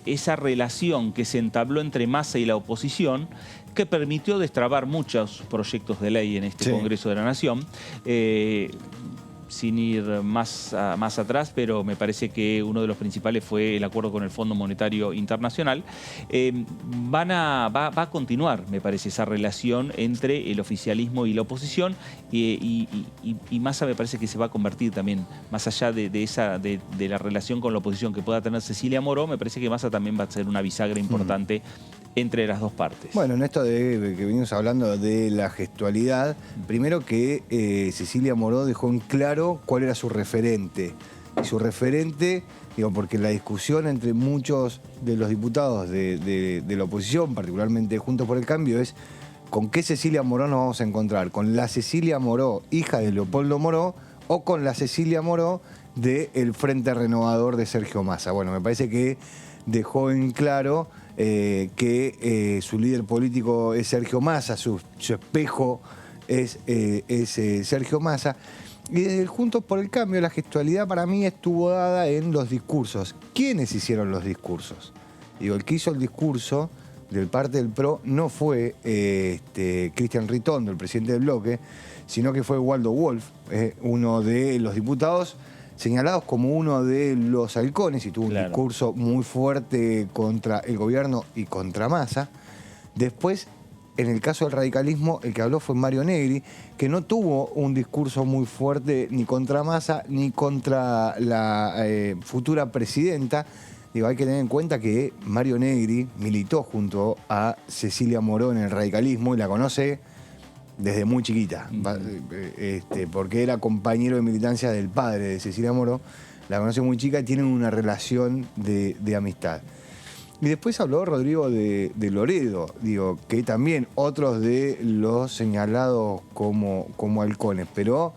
esa relación que se entabló entre Massa y la oposición, que permitió destrabar muchos proyectos de ley en este Congreso de la Nación, sin ir más atrás, pero me parece que uno de los principales fue el acuerdo con el Fondo Monetario Internacional. Va a continuar, me parece, esa relación entre el oficialismo y la oposición, y Massa me parece que se va a convertir también, más allá de la relación con la oposición que pueda tener Cecilia Moró, me parece que Massa también va a ser una bisagra importante entre las dos partes. Bueno, en esto de que venimos hablando de la gestualidad, primero que Cecilia Moró dejó en claro cuál era su referente. Y su referente, digo, porque la discusión entre muchos de los diputados de la oposición, particularmente Juntos por el Cambio, es ¿con qué Cecilia Moró nos vamos a encontrar? ¿Con la Cecilia Moró, hija de Leopoldo Moró, o con la Cecilia Moró del Frente Renovador de Sergio Massa? Bueno, me parece que dejó en claro que su líder político es Sergio Massa, su espejo es Sergio Massa. Y desde el Juntos por el Cambio, la gestualidad para mí estuvo dada en los discursos. ¿Quiénes hicieron los discursos? Digo, el que hizo el discurso del parte del PRO no fue Cristian Ritondo, el presidente del bloque, sino que fue Waldo Wolf, uno de los diputados señalados como uno de los halcones, y tuvo un discurso muy fuerte contra el gobierno y contra Massa. Después, en el caso del radicalismo, el que habló fue Mario Negri, que no tuvo un discurso muy fuerte ni contra Massa ni contra la futura presidenta. Digo, hay que tener en cuenta que Mario Negri militó junto a Cecilia Moró en el radicalismo y la conoce desde muy chiquita, porque era compañero de militancia del padre de Cecilia Moró, la conoce muy chica y tienen una relación de amistad. Y después habló Rodrigo de Loredo, digo, que también otros de los señalados como halcones, pero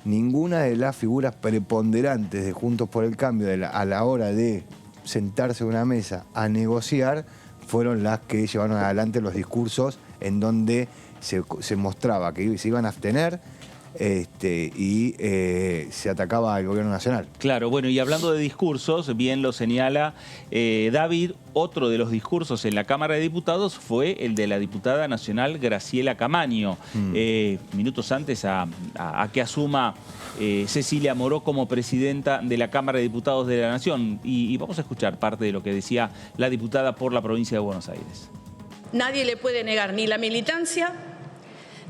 ninguna de las figuras preponderantes de Juntos por el Cambio a la hora de sentarse en una mesa a negociar fueron las que llevaron adelante los discursos en donde se mostraba que se iban a abstener y se atacaba al gobierno nacional. Claro, bueno, y hablando de discursos, bien lo señala David, otro de los discursos en la Cámara de Diputados fue el de la diputada nacional Graciela Camaño. Minutos antes a que asuma Cecilia Moró como presidenta de la Cámara de Diputados de la Nación. Y vamos a escuchar parte de lo que decía la diputada por la provincia de Buenos Aires. Nadie le puede negar ni la militancia,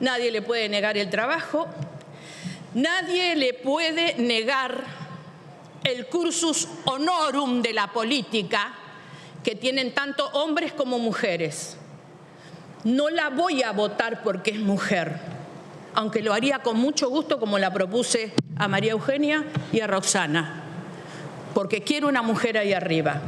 nadie le puede negar el trabajo, nadie le puede negar el cursus honorum de la política que tienen tanto hombres como mujeres. No la voy a votar porque es mujer, aunque lo haría con mucho gusto como la propuse a María Eugenia y a Roxana, porque quiero una mujer ahí arriba.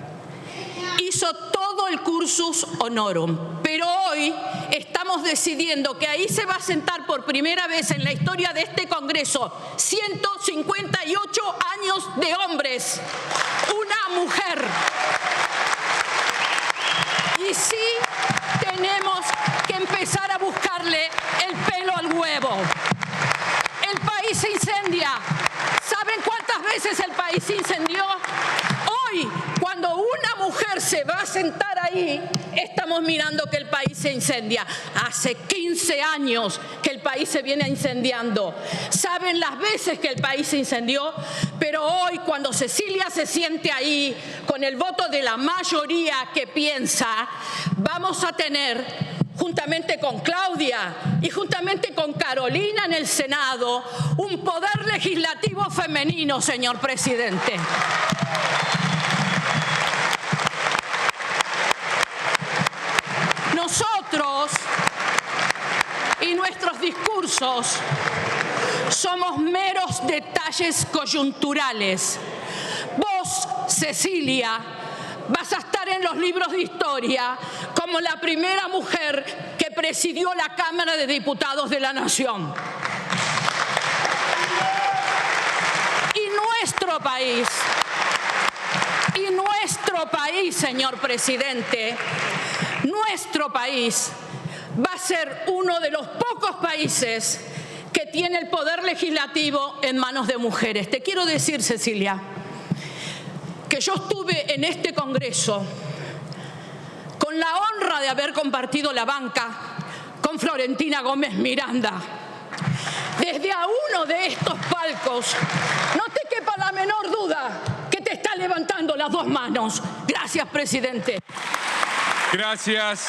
Hizo todo el cursus honorum, pero hoy estamos decidiendo que ahí se va a sentar por primera vez en la historia de este Congreso 158 años de hombres, una mujer. Y sí tenemos que empezar a buscarle el pelo al huevo. El país se incendia. ¿Saben cuántas veces el país se incendió? Hoy, cuando una mujer se va a sentar ahí, estamos mirando que el país se incendia. Hace 15 años que el país se viene incendiando. ¿Saben las veces que el país se incendió? Pero hoy, cuando Cecilia se siente ahí, con el voto de la mayoría que piensa, vamos a tener, juntamente con Claudia y juntamente con Carolina en el Senado, un poder legislativo femenino, señor presidente. Nosotros y nuestros discursos somos meros detalles coyunturales. Vos, Cecilia, vas a estar en los libros de historia como la primera mujer que presidió la Cámara de Diputados de la Nación. Y nuestro país, señor presidente, nuestro país va a ser uno de los pocos países que tiene el poder legislativo en manos de mujeres. Te quiero decir, Cecilia, que yo estuve en este Congreso con la honra de haber compartido la banca con Florentina Gómez Miranda. Desde a uno de estos palcos, no te quepa la menor duda que te está levantando las dos manos. Gracias, presidente. Gracias,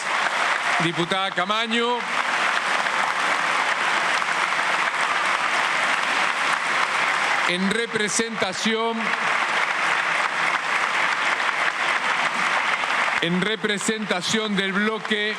diputada Camaño. En representación del bloque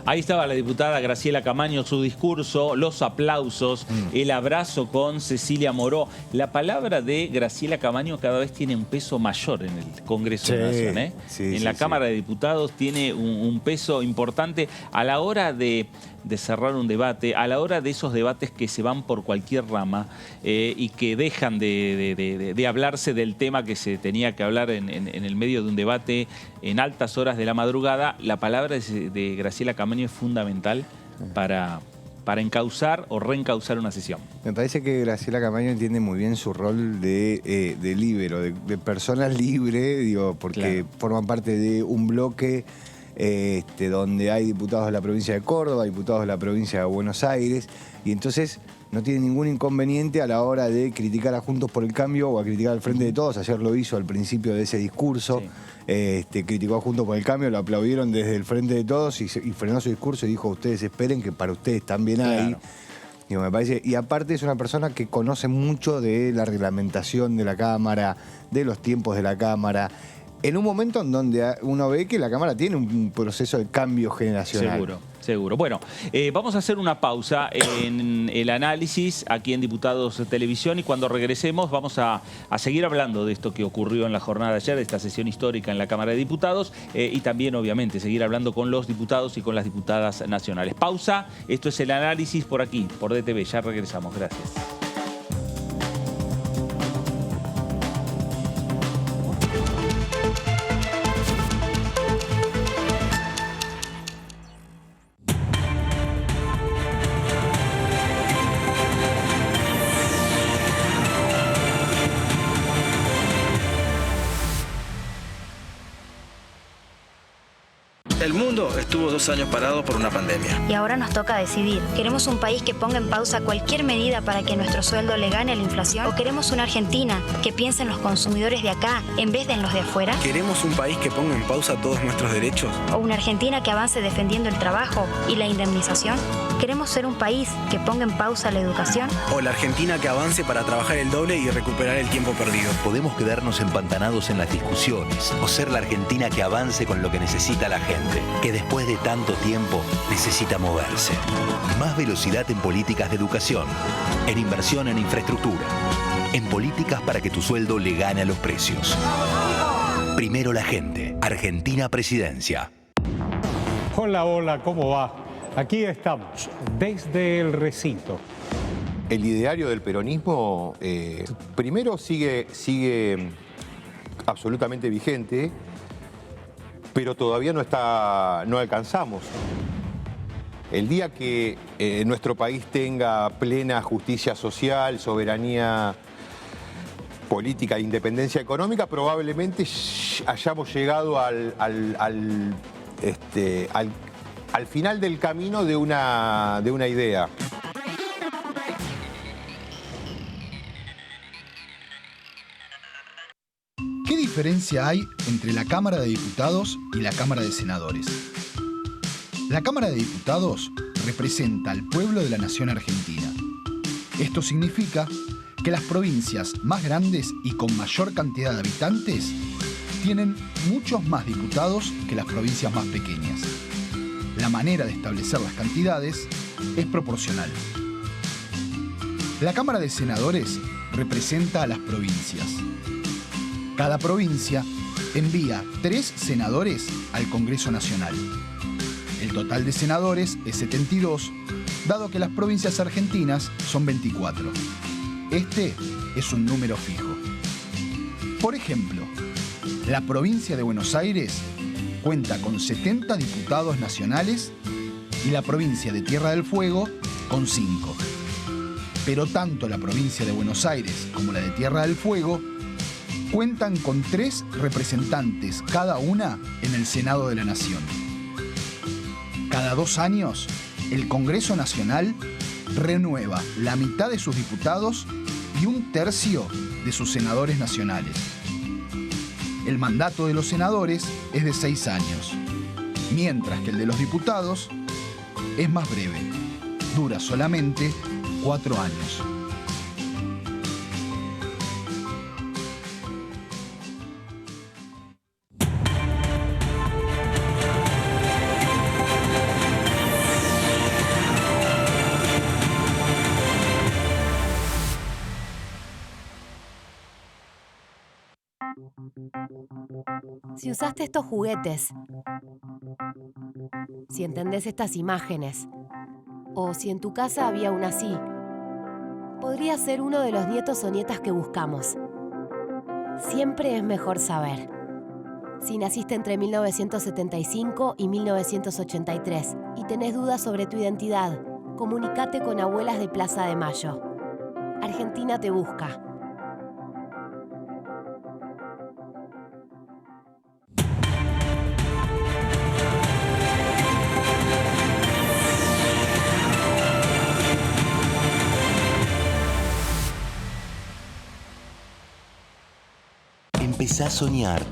Ahí estaba la diputada Graciela Camaño, su discurso, los aplausos, el abrazo con Cecilia Moró. La palabra de Graciela Camaño cada vez tiene un peso mayor en el Congreso de la Nación, ¿eh? En la Cámara de Diputados tiene un peso importante a la hora de cerrar un debate, a la hora de esos debates que se van por cualquier rama y que dejan de hablarse del tema que se tenía que hablar en el medio de un debate en altas horas de la madrugada. La palabra de Graciela Camaño es fundamental para encauzar o reencauzar una sesión. Me parece que Graciela Camaño entiende muy bien su rol de líbero, de persona libre, digo, porque forman parte de un bloque donde hay diputados de la provincia de Córdoba, diputados de la provincia de Buenos Aires, y entonces no tiene ningún inconveniente a la hora de criticar a Juntos por el Cambio o a criticar al Frente de Todos. Ayer lo hizo al principio de ese discurso. Criticó a Juntos por el Cambio, lo aplaudieron desde el Frente de Todos y frenó su discurso y dijo: ustedes esperen que para ustedes también hay. Digo, me parece, y aparte es una persona que conoce mucho de la reglamentación de la Cámara, de los tiempos de la Cámara, en un momento en donde uno ve que la Cámara tiene un proceso de cambio generacional. Seguro. Bueno, vamos a hacer una pausa en el análisis aquí en Diputados Televisión, y cuando regresemos vamos a seguir hablando de esto que ocurrió en la jornada de ayer, de esta sesión histórica en la Cámara de Diputados, y también obviamente seguir hablando con los diputados y con las diputadas nacionales. Pausa, esto es el análisis por aquí, por DTV, ya regresamos, gracias. El mundo estuvo 2 años parado por una pandemia. Y ahora nos toca decidir. ¿Queremos un país que ponga en pausa cualquier medida para que nuestro sueldo le gane a la inflación? ¿O queremos una Argentina que piense en los consumidores de acá en vez de en los de afuera? ¿Queremos un país que ponga en pausa todos nuestros derechos? ¿O una Argentina que avance defendiendo el trabajo y la indemnización? ¿Queremos ser un país que ponga en pausa la educación? ¿O la Argentina que avance para trabajar el doble y recuperar el tiempo perdido? Podemos quedarnos empantanados en las discusiones o ser la Argentina que avance con lo que necesita la gente, que después de tanto tiempo necesita moverse. Más velocidad en políticas de educación, en inversión en infraestructura, en políticas para que tu sueldo le gane a los precios. Primero la gente. Argentina Presidencia. Hola, hola, ¿cómo va? Aquí estamos, desde el recinto. El ideario del peronismo, primero sigue absolutamente vigente, pero todavía no alcanzamos. El día que nuestro país tenga plena justicia social, soberanía política e independencia económica, probablemente hayamos llegado al final del camino de una idea. ¿Qué diferencia hay entre la Cámara de Diputados y la Cámara de Senadores? La Cámara de Diputados representa al pueblo de la nación argentina. Esto significa que las provincias más grandes y con mayor cantidad de habitantes tienen muchos más diputados que las provincias más pequeñas. La manera de establecer las cantidades es proporcional. La Cámara de Senadores representa a las provincias. Cada provincia envía 3 senadores al Congreso Nacional. El total de senadores es 72, dado que las provincias argentinas son 24. Este es un número fijo. Por ejemplo, la provincia de Buenos Aires cuenta con 70 diputados nacionales y la provincia de Tierra del Fuego con 5. Pero tanto la provincia de Buenos Aires como la de Tierra del Fuego cuentan con 3 representantes cada una en el Senado de la Nación. Cada 2 años, el Congreso Nacional renueva la mitad de sus diputados y 1/3 de sus senadores nacionales. El mandato de los senadores es de 6 años, mientras que el de los diputados es más breve, dura solamente 4 años. Si usaste estos juguetes, si entendés estas imágenes, o si en tu casa había una así, podría ser uno de los nietos o nietas que buscamos. Siempre es mejor saber. Si naciste entre 1975 y 1983 y tenés dudas sobre tu identidad, comunícate con Abuelas de Plaza de Mayo. Argentina te busca. Empezá a soñar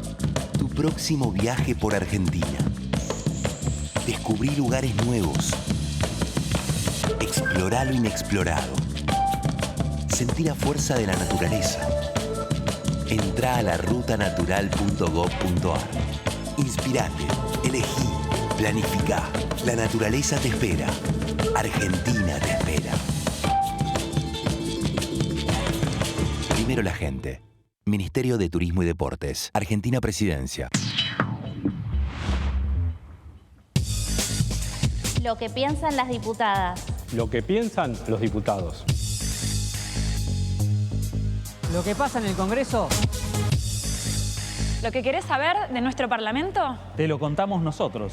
tu próximo viaje por Argentina. Descubrí lugares nuevos. Explorá lo inexplorado. Sentí la fuerza de la naturaleza. Entrá a larutanatural.gov.ar. Inspirate, elegí, planificá. La naturaleza te espera. Argentina te espera. Primero la gente. Ministerio de Turismo y Deportes. Argentina Presidencia. Lo que piensan las diputadas. Lo que piensan los diputados. Lo que pasa en el Congreso. ¿Lo que querés saber de nuestro Parlamento? Te lo contamos nosotros.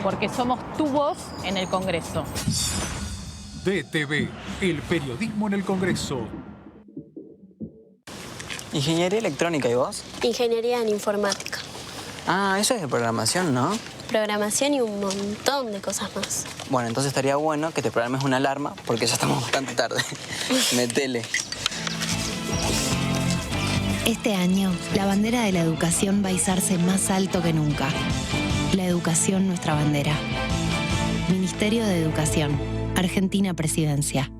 Porque somos tu voz en el Congreso. DTV, el periodismo en el Congreso. Ingeniería electrónica, ¿y vos? Ingeniería en informática. Ah, eso es de programación, ¿no? Programación y un montón de cosas más. Bueno, entonces estaría bueno que te programes una alarma porque ya estamos bastante tarde. Metele. Este año, la bandera de la educación va a izarse más alto que nunca. La educación, nuestra bandera. Ministerio de Educación. Argentina Presidencia.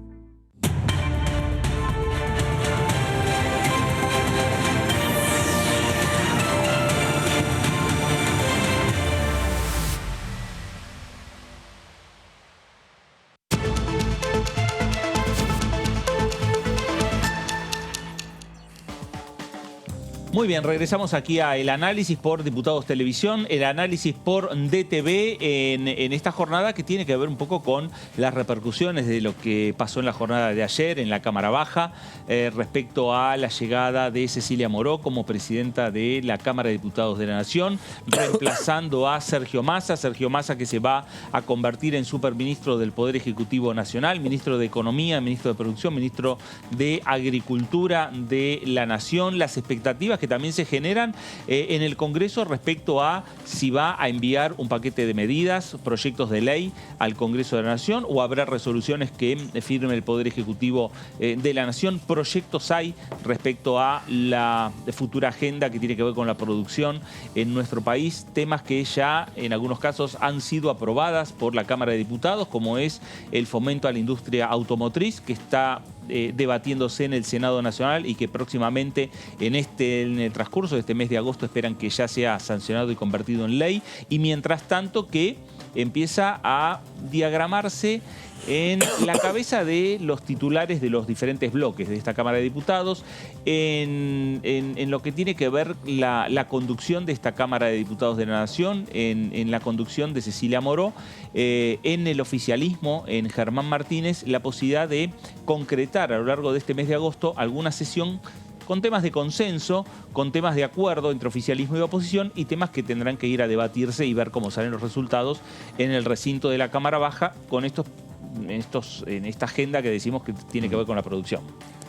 Muy bien, regresamos aquí a el análisis por Diputados Televisión, el análisis por DTV en esta jornada que tiene que ver un poco con las repercusiones de lo que pasó en la jornada de ayer en la Cámara Baja respecto a la llegada de Cecilia Moró como presidenta de la Cámara de Diputados de la Nación, reemplazando a Sergio Massa que se va a convertir en superministro del Poder Ejecutivo Nacional, ministro de Economía, ministro de Producción, ministro de Agricultura de la Nación. Las expectativas que también se generan en el Congreso respecto a si va a enviar un paquete de medidas, proyectos de ley al Congreso de la Nación o habrá resoluciones que firme el Poder Ejecutivo de la Nación. Proyectos hay respecto a la futura agenda que tiene que ver con la producción en nuestro país, temas que ya en algunos casos han sido aprobadas por la Cámara de Diputados, como es el fomento a la industria automotriz, que está debatiéndose en el Senado Nacional y que próximamente en el transcurso de este mes de agosto esperan que ya sea sancionado y convertido en ley. Y mientras tanto que empieza a diagramarse en la cabeza de los titulares de los diferentes bloques de esta Cámara de Diputados, en lo que tiene que ver la conducción de esta Cámara de Diputados de la Nación, en la conducción de Cecilia Moró, en el oficialismo, en Germán Martínez, la posibilidad de concretar a lo largo de este mes de agosto alguna sesión con temas de consenso, con temas de acuerdo entre oficialismo y oposición y temas que tendrán que ir a debatirse y ver cómo salen los resultados en el recinto de la Cámara Baja con en esta agenda que decimos que tiene que ver con la producción.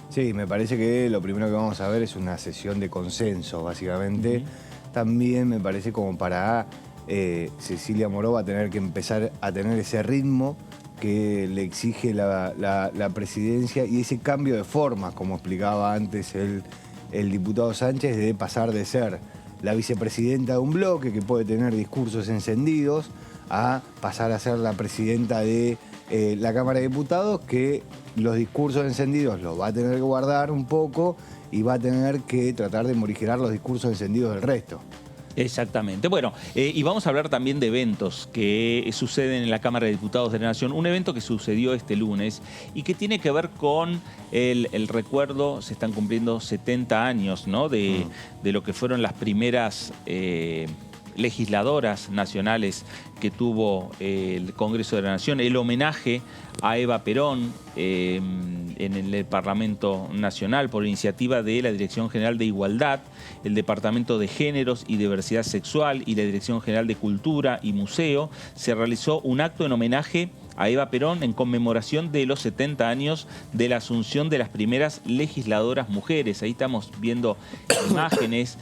Sí, me parece que lo primero que vamos a ver es una sesión de consenso, básicamente. También me parece como para Cecilia Moró va a tener que empezar a tener ese ritmo que le exige la presidencia y ese cambio de forma, como explicaba antes el diputado Sánchez, de pasar de ser la vicepresidenta de un bloque que puede tener discursos encendidos a pasar a ser la presidenta de la Cámara de Diputados, que los discursos encendidos los va a tener que guardar un poco y va a tener que tratar de morigerar los discursos encendidos del resto. Exactamente. Bueno, y vamos a hablar también de eventos que suceden en la Cámara de Diputados de la Nación. Un evento que sucedió este lunes y que tiene que ver con el recuerdo, se están cumpliendo 70 años, ¿no? de lo que fueron las primeras legisladoras nacionales que tuvo el Congreso de la Nación, el homenaje a Eva Perón en el Parlamento Nacional por iniciativa de la Dirección General de Igualdad, el Departamento de Géneros y Diversidad Sexual y la Dirección General de Cultura y Museo. Se realizó un acto en homenaje a Eva Perón en conmemoración de los 70 años de la asunción de las primeras legisladoras mujeres. Ahí estamos viendo imágenes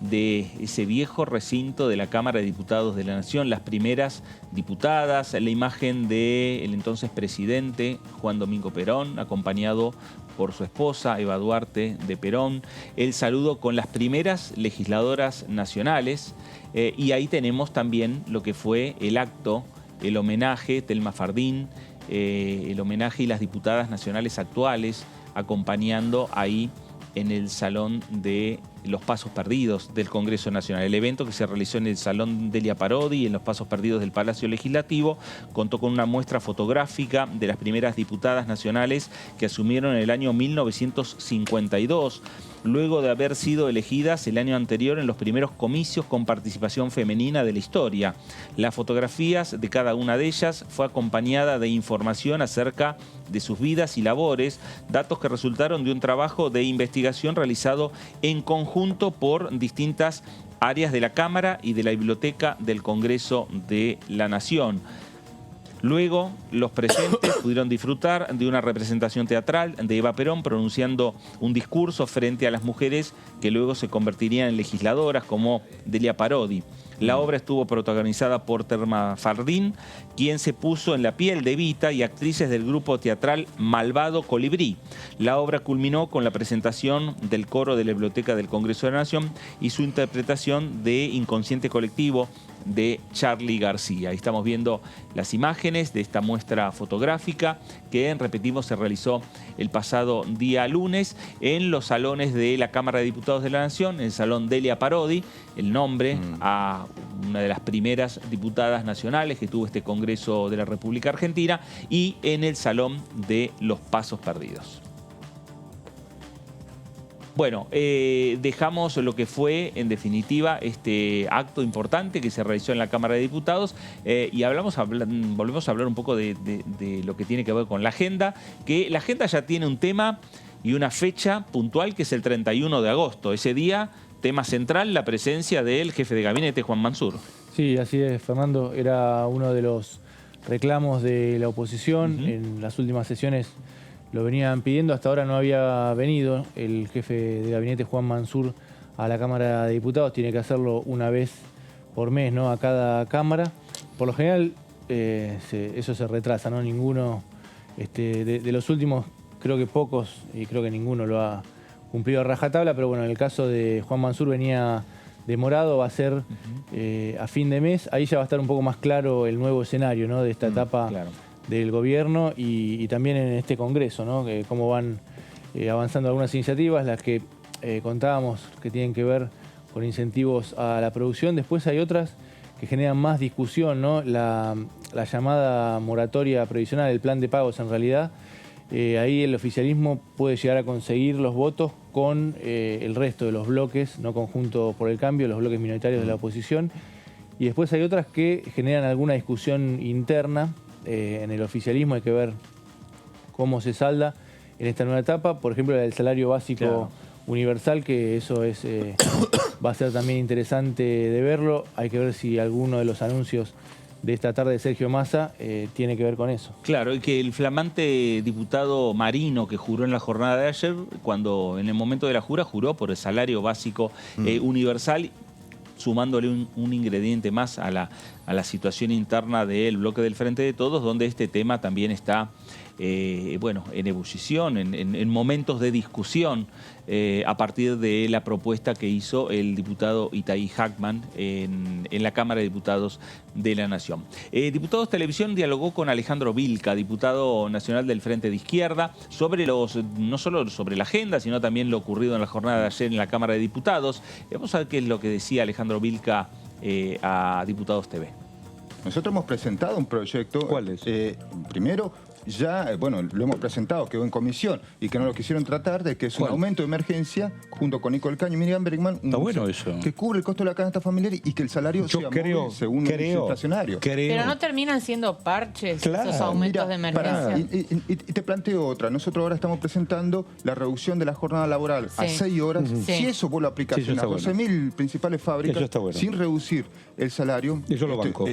de ese viejo recinto de la Cámara de Diputados de la Nación, las primeras diputadas, la imagen del entonces presidente Juan Domingo Perón, acompañado por su esposa Eva Duarte de Perón, el saludo con las primeras legisladoras nacionales, y ahí tenemos también lo que fue el acto, el homenaje, Telma Fardín, el homenaje y las diputadas nacionales actuales acompañando ahí en el Salón de los Pasos Perdidos del Congreso Nacional. El evento, que se realizó en el Salón Delia Parodi, en los Pasos Perdidos del Palacio Legislativo, contó con una muestra fotográfica de las primeras diputadas nacionales que asumieron en el año 1952, luego de haber sido elegidas el año anterior en los primeros comicios con participación femenina de la historia. Las fotografías de cada una de ellas fue acompañada de información acerca de sus vidas y labores, datos que resultaron de un trabajo de investigación realizado en conjunto por distintas áreas de la Cámara y de la Biblioteca del Congreso de la Nación. Luego, los presentes pudieron disfrutar de una representación teatral de Eva Perón pronunciando un discurso frente a las mujeres que luego se convertirían en legisladoras, como Delia Parodi. La obra estuvo protagonizada por Terma Fardín, quien se puso en la piel de Evita, y actrices del grupo teatral Malvado Colibrí. La obra culminó con la presentación del coro de la Biblioteca del Congreso de la Nación y su interpretación de Inconsciente Colectivo de Charly García. Ahí estamos viendo las imágenes de esta muestra fotográfica que, repetimos, se realizó el pasado día lunes en los salones de la Cámara de Diputados de la Nación, en el Salón Delia Parodi, el nombre a una de las primeras diputadas nacionales que tuvo este Congreso de la República Argentina, y en el Salón de los Pasos Perdidos. Bueno, dejamos lo que fue, en definitiva, este acto importante que se realizó en la Cámara de Diputados y volvemos a hablar un poco de lo que tiene que ver con la agenda, que la agenda ya tiene un tema y una fecha puntual, que es el 31 de agosto. Ese día, tema central, la presencia del jefe de gabinete, Juan Mansur. Sí, así es, Fernando. Era uno de los reclamos de la oposición. En las últimas sesiones lo venían pidiendo, hasta ahora no había venido el jefe de gabinete, Juan Mansur, a la Cámara de Diputados. Tiene que hacerlo una vez por mes, ¿no?, a cada Cámara. Por lo general eso se retrasa, ¿no? Ninguno, de los últimos, creo que pocos, y creo que ninguno lo ha cumplido a rajatabla, pero bueno, en el caso de Juan Mansur venía demorado, va a ser a fin de mes. Ahí ya va a estar un poco más claro el nuevo escenario, ¿no?, de esta etapa del gobierno y también en este Congreso, ¿no?, que cómo van avanzando algunas iniciativas, las que contábamos que tienen que ver con incentivos a la producción. Después hay otras que generan más discusión, ¿no? La llamada moratoria previsional, el plan de pagos, en realidad, ahí el oficialismo puede llegar a conseguir los votos con el resto de los bloques, no Conjunto por el Cambio, los bloques minoritarios de la oposición. Y después hay otras que generan alguna discusión interna en el oficialismo. Hay que ver cómo se salda en esta nueva etapa. Por ejemplo, el salario básico universal, que eso es va a ser también interesante de verlo. Hay que ver si alguno de los anuncios de esta tarde de Sergio Massa tiene que ver con eso. Claro, y que el flamante diputado Marino, que juró en la jornada de ayer, cuando en el momento de la jura juró por el salario básico universal, sumándole un ingrediente más a la situación interna del bloque del Frente de Todos, donde este tema también está en ebullición, en momentos de discusión, a partir de la propuesta que hizo el diputado Itaí Hackman en la Cámara de Diputados de la Nación. Diputados Televisión dialogó con Alejandro Vilca, diputado nacional del Frente de Izquierda, sobre no solo sobre la agenda, sino también lo ocurrido en la jornada de ayer en la Cámara de Diputados. Vamos a ver qué es lo que decía Alejandro Vilca a Diputados TV. Nosotros hemos presentado un proyecto. ¿Cuál es? Primero, ya, lo hemos presentado, quedó en comisión y que no lo quisieron tratar, de que es un aumento de emergencia junto con Nicole Caño y Miriam Bergman. Está bueno eso. Que cubre el costo de la canasta familiar y que el salario sea móvil según el inflacionario. Pero no terminan siendo parches esos aumentos de emergencia. Y te planteo otra. Nosotros ahora estamos presentando la reducción de la jornada laboral a 6 horas. Si eso vos lo aplicás en las 12.000 principales fábricas, sin reducir el salario... Eso lo banco.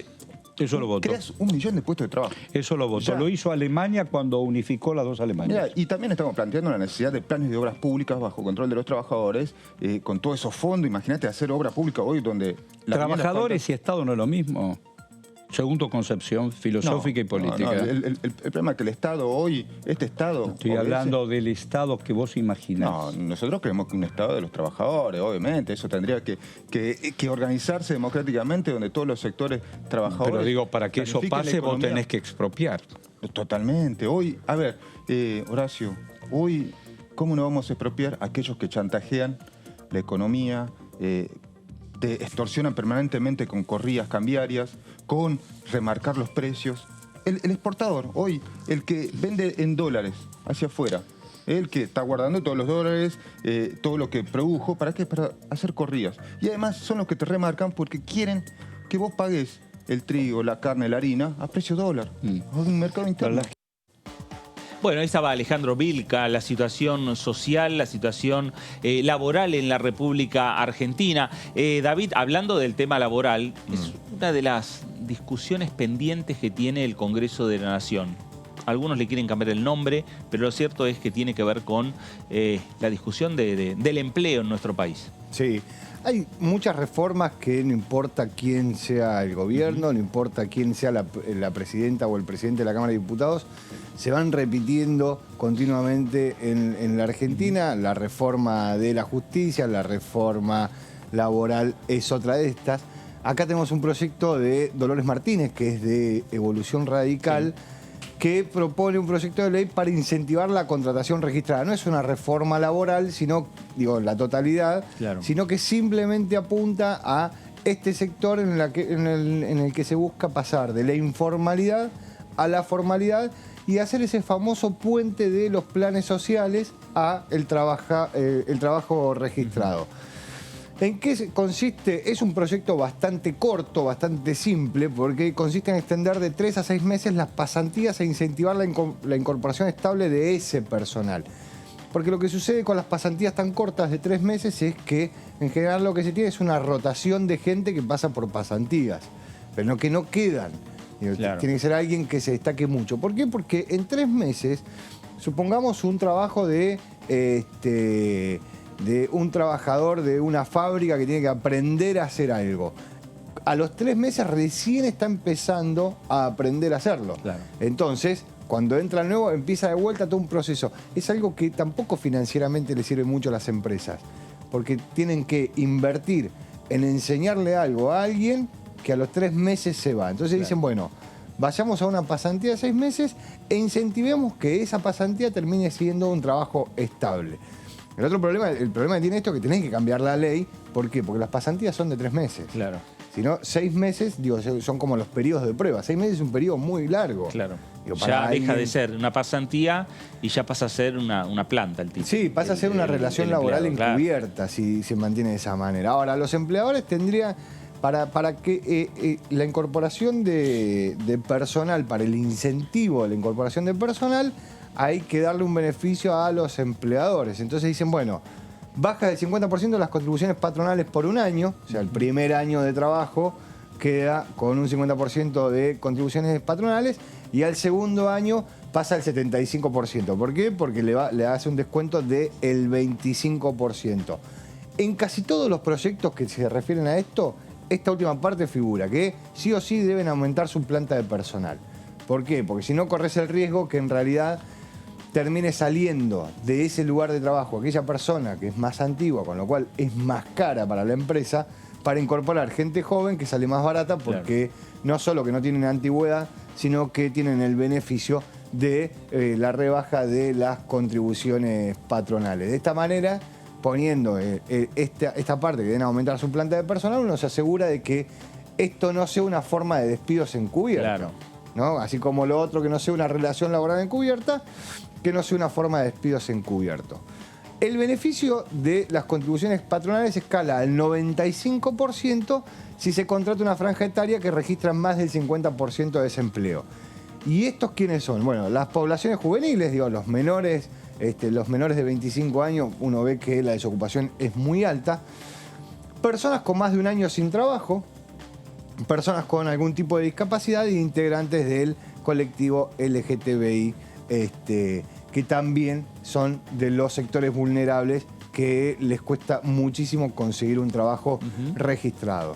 Eso lo votó. Creas 1 millón de puestos de trabajo. Eso lo votó. Lo hizo Alemania cuando unificó las dos Alemanias. Y también estamos planteando la necesidad de planes de obras públicas bajo control de los trabajadores, con todos esos fondos. Imagínate hacer obra pública hoy donde... Trabajadores y Estado no es lo mismo. Según tu concepción filosófica y política. El problema es que el Estado hoy, este Estado... Estoy hablando del Estado que vos imaginás. No, nosotros creemos que un Estado de los trabajadores, obviamente. Eso tendría que organizarse democráticamente, donde todos los sectores trabajadores... Pero digo, para que eso pase vos tenés que expropiar. Totalmente. Hoy, a ver, Horacio, hoy, ¿cómo no vamos a expropiar a aquellos que chantajean la economía, te extorsionan permanentemente con corridas cambiarias, con remarcar los precios? El exportador, hoy, el que vende en dólares hacia afuera, el que está guardando todos los dólares, todo lo que produjo, ¿para qué? Para hacer corridas. Y además son los que te remarcan porque quieren que vos pagues el trigo, la carne, la harina a precio dólar. Un mercado interno. Bueno, ahí estaba Alejandro Vilca, la situación social, la situación laboral en la República Argentina. David, hablando del tema laboral, es una de las discusiones pendientes que tiene el Congreso de la Nación. Algunos le quieren cambiar el nombre, pero lo cierto es que tiene que ver con la discusión del empleo en nuestro país. Sí, hay muchas reformas que no importa quién sea el gobierno, no importa quién sea la presidenta o el presidente de la Cámara de Diputados, se van repitiendo continuamente en la Argentina. La reforma de la justicia, la reforma laboral es otra de estas. Acá tenemos un proyecto de Dolores Martínez, que es de Evolución Radical, que propone un proyecto de ley para incentivar la contratación registrada. No es una reforma laboral, sino, digo, la totalidad, sino que simplemente apunta a este sector en el que se busca pasar de la informalidad a la formalidad y hacer ese famoso puente de los planes sociales a el trabajo registrado. ¿En qué consiste? Es un proyecto bastante corto, bastante simple, porque consiste en extender de 3 a 6 meses las pasantías e incentivar la incorporación estable de ese personal. Porque lo que sucede con las pasantías tan cortas de 3 meses es que en general lo que se tiene es una rotación de gente que pasa por pasantías, pero no que no quedan. Claro. Tiene que ser alguien que se destaque mucho. ¿Por qué? Porque en 3 meses, supongamos un trabajo de un trabajador de una fábrica que tiene que aprender a hacer algo. A los 3 meses recién está empezando a aprender a hacerlo. Claro. Entonces, cuando entra el nuevo, empieza de vuelta todo un proceso. Es algo que tampoco financieramente le sirve mucho a las empresas, porque tienen que invertir en enseñarle algo a alguien que a los 3 meses se va. Entonces dicen, bueno, vayamos a una pasantía de 6 meses e incentivemos que esa pasantía termine siendo un trabajo estable. El problema que tiene esto es que tenés que cambiar la ley. ¿Por qué? Porque las pasantías son de 3 meses. Claro. Si no, 6 meses, digo, son como los periodos de prueba. 6 meses es un periodo muy largo. Claro. Digo, ya deja de ser una pasantía y ya pasa a ser una planta el tipo. Sí, pasa a ser una relación laboral encubierta, si se mantiene de esa manera. Ahora, los empleadores tendrían, para que la incorporación de personal, para el incentivo de la incorporación de personal, hay que darle un beneficio a los empleadores. Entonces dicen, bueno, baja del 50% las contribuciones patronales por un año, o sea, el primer año de trabajo queda con un 50% de contribuciones patronales y al segundo año pasa al 75%. ¿Por qué? Porque le hace un descuento del 25%. En casi todos los proyectos que se refieren a esto, esta última parte figura que sí o sí deben aumentar su planta de personal. ¿Por qué? Porque si no corres el riesgo que en realidad termine saliendo de ese lugar de trabajo aquella persona que es más antigua, con lo cual es más cara para la empresa, para incorporar gente joven que sale más barata porque no solo que no tienen antigüedad, sino que tienen el beneficio de la rebaja de las contribuciones patronales. De esta manera, poniendo esta parte que deben aumentar su planta de personal, uno se asegura de que esto no sea una forma de despidos encubiertos. ¿No? Así como lo otro, que no sea una relación laboral encubierta, que no sea una forma de despidos encubierto. El beneficio de las contribuciones patronales escala al 95% si se contrata una franja etaria que registra más del 50% de desempleo. ¿Y estos quiénes son? Bueno, las poblaciones juveniles, digo, los menores de 25 años, uno ve que la desocupación es muy alta. Personas con más de un año sin trabajo, personas con algún tipo de discapacidad e integrantes del colectivo LGTBI, que también son de los sectores vulnerables que les cuesta muchísimo conseguir un trabajo registrado.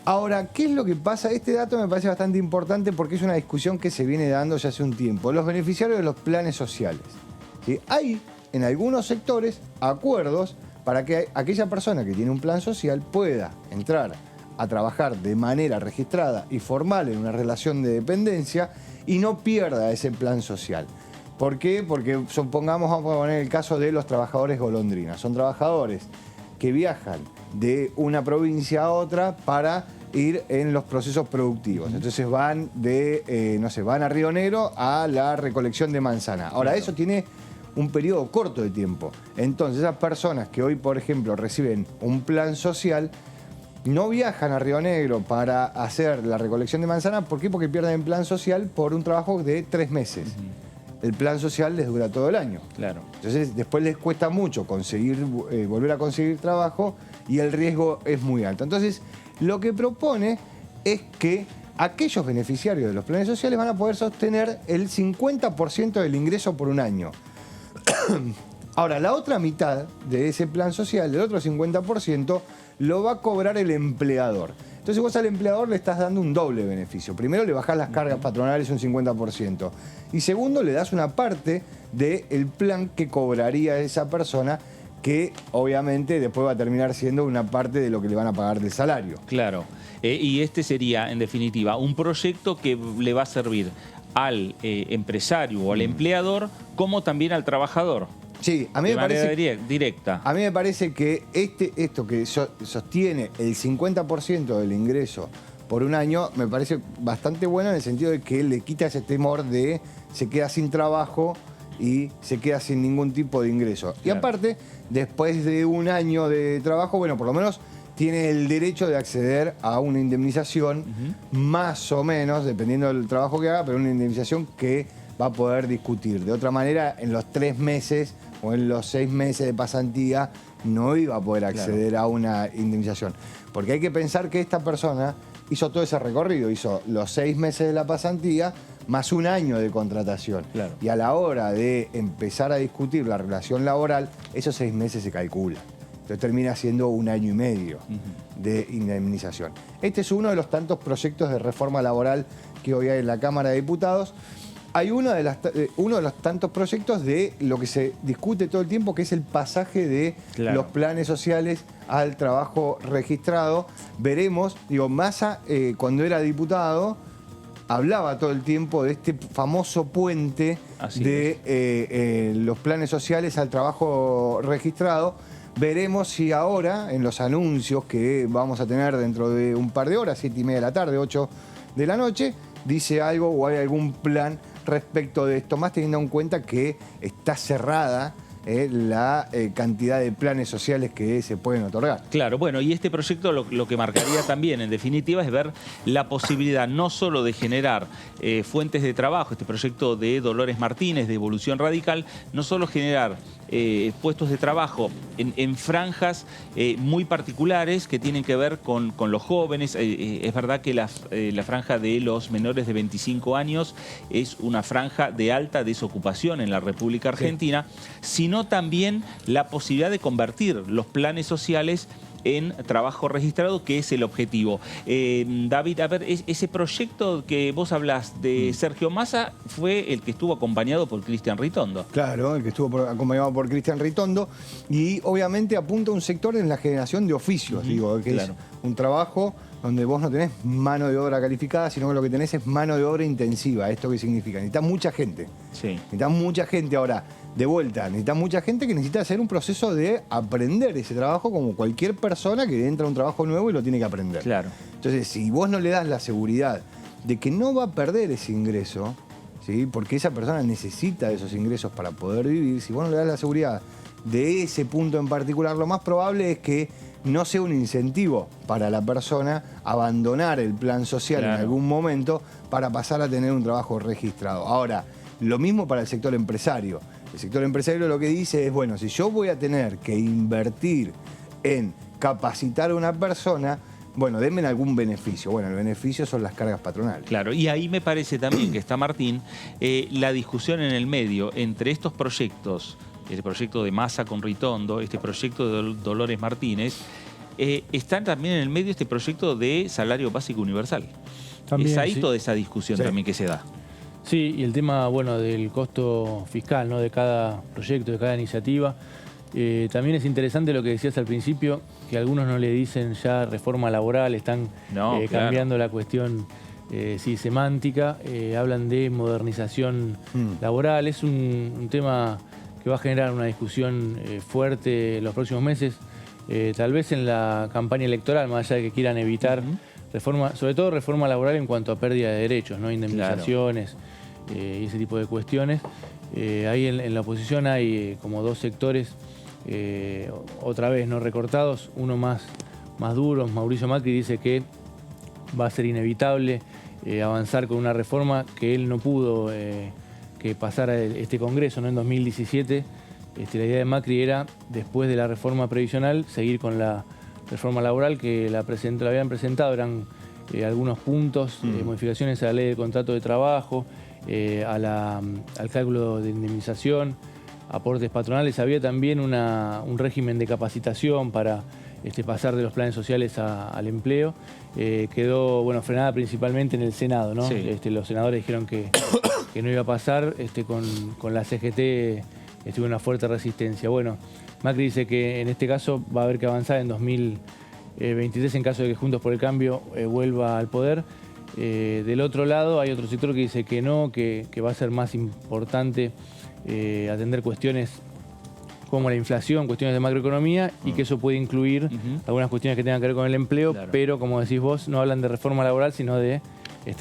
Ahora, ¿qué es lo que pasa? Este dato me parece bastante importante porque es una discusión que se viene dando ya hace un tiempo. Los beneficiarios de los planes sociales. ¿Sí? Hay en algunos sectores acuerdos para que aquella persona que tiene un plan social pueda entrar a trabajar de manera registrada y formal en una relación de dependencia y no pierda ese plan social. ¿Por qué? Porque supongamos, vamos a poner el caso de los trabajadores golondrinas. Son trabajadores que viajan de una provincia a otra para ir en los procesos productivos. Entonces van van a Río Negro a la recolección de manzana. Ahora, eso tiene un periodo corto de tiempo. Entonces, esas personas que hoy, por ejemplo, reciben un plan social, no viajan a Río Negro para hacer la recolección de manzana. ¿Por qué? Porque pierden el plan social por un trabajo de 3 meses. El plan social les dura todo el año. Claro. Entonces, después les cuesta mucho volver a conseguir trabajo y el riesgo es muy alto. Entonces, lo que propone es que aquellos beneficiarios de los planes sociales van a poder sostener el 50% del ingreso por un año. Ahora, la otra mitad de ese plan social, del otro 50%, lo va a cobrar el empleador. Entonces vos al empleador le estás dando un doble beneficio. Primero le bajás las cargas patronales un 50%. Y segundo, le das una parte del plan que cobraría esa persona, que obviamente después va a terminar siendo una parte de lo que le van a pagar del salario. Claro. Y este sería, en definitiva, un proyecto que le va a servir al empresario o al empleador, como también al trabajador. Sí, a mí me parece directa. A mí me parece que esto que sostiene el 50% del ingreso por un año, me parece bastante bueno en el sentido de que le quita ese temor de se queda sin trabajo y se queda sin ningún tipo de ingreso. Claro. Y aparte, después de un año de trabajo, bueno, por lo menos tiene el derecho de acceder a una indemnización, más o menos, dependiendo del trabajo que haga, pero una indemnización que va a poder discutir. De otra manera, en los 3 meses o en los 6 meses de pasantía no iba a poder acceder a una indemnización. Porque hay que pensar que esta persona hizo todo ese recorrido, hizo los 6 meses de la pasantía más un año de contratación. Claro. Y a la hora de empezar a discutir la relación laboral, esos 6 meses se calculan. Entonces termina siendo 1 año y medio de indemnización. Este es uno de los tantos proyectos de reforma laboral que hoy hay en la Cámara de Diputados. Hay uno de los tantos proyectos de lo que se discute todo el tiempo, que es el pasaje de los planes sociales al trabajo registrado. Veremos, digo, Massa cuando era diputado hablaba todo el tiempo de este famoso puente de los planes sociales al trabajo registrado. Veremos si ahora, en los anuncios que vamos a tener dentro de un par de horas, 7:30 de la tarde, 8 de la noche, dice algo o hay algún plan respecto de esto, más teniendo en cuenta que está cerrada la cantidad de planes sociales que se pueden otorgar. Claro, bueno, y este proyecto lo que marcaría también, en definitiva, es ver la posibilidad no solo de generar fuentes de trabajo, este proyecto de Dolores Martínez, de Evolución Radical, no solo generar puestos de trabajo en franjas muy particulares que tienen que ver con los jóvenes. Es verdad que la franja de los menores de 25 años es una franja de alta desocupación en la República Argentina, sino también la posibilidad de convertir los planes sociales en trabajo registrado, que es el objetivo. David, a ver, ese proyecto que vos hablás de Sergio Massa fue el que estuvo acompañado por Cristian Ritondo. Claro, el que estuvo acompañado por Cristian Ritondo, y obviamente apunta a un sector en la generación de oficios, digo, que es un trabajo donde vos no tenés mano de obra calificada, sino que lo que tenés es mano de obra intensiva. ¿Esto qué significa? Necesitas mucha gente. Necesitas mucha gente. Ahora, de vuelta, necesitas mucha gente que necesita hacer un proceso de aprender ese trabajo, como cualquier persona que entra a un trabajo nuevo y lo tiene que aprender. Claro. Entonces, si vos no le das la seguridad de que no va a perder ese ingreso, ¿sí? Porque esa persona necesita esos ingresos para poder vivir, si vos no le das la seguridad de ese punto en particular, lo más probable es que no sea un incentivo para la persona abandonar el plan social en algún momento para pasar a tener un trabajo registrado. Ahora, lo mismo para el sector empresario. El sector empresario lo que dice es, bueno, si yo voy a tener que invertir en capacitar a una persona, bueno, denme algún beneficio. Bueno, el beneficio son las cargas patronales. Claro, y ahí me parece también que está, Martín, la discusión en el medio entre estos proyectos, el proyecto de Massa con Ritondo, este proyecto de Dolores Martínez, está también en el medio este proyecto de salario básico universal. También, es ahí toda esa discusión también que se da. Sí, y el tema, bueno, del costo fiscal, ¿no?, de cada proyecto, de cada iniciativa. También es interesante lo que decías al principio, que algunos no le dicen ya reforma laboral, están cambiando la cuestión semántica, hablan de modernización laboral. Es un tema que va a generar una discusión fuerte en los próximos meses, tal vez en la campaña electoral, más allá de que quieran evitar reforma, sobre todo reforma laboral en cuanto a pérdida de derechos, ¿no?, indemnizaciones y ese tipo de cuestiones. Ahí en la oposición hay como dos sectores, otra vez no recortados, uno más duro. Mauricio Macri dice que va a ser inevitable avanzar con una reforma que él no pudo que pasara este Congreso, ¿no?, en 2017. La idea de Macri era, después de la reforma previsional, seguir con la reforma laboral que la habían presentado. Eran algunos puntos, modificaciones a la ley del contrato de trabajo, al cálculo de indemnización, aportes patronales. Había también un régimen de capacitación para pasar de los planes sociales al empleo. Quedó frenada principalmente en el Senado, ¿no? Sí. Los senadores dijeron que no iba a pasar, con la CGT estuvo una fuerte resistencia. Bueno, Macri dice que en este caso va a haber que avanzar en 2023 en caso de que Juntos por el Cambio vuelva al poder. Del otro lado hay otro sector que dice que no, que va a ser más importante atender cuestiones como la inflación, cuestiones de macroeconomía, y que eso puede incluir algunas cuestiones que tengan que ver con el empleo, pero como decís vos, no hablan de reforma laboral, sino de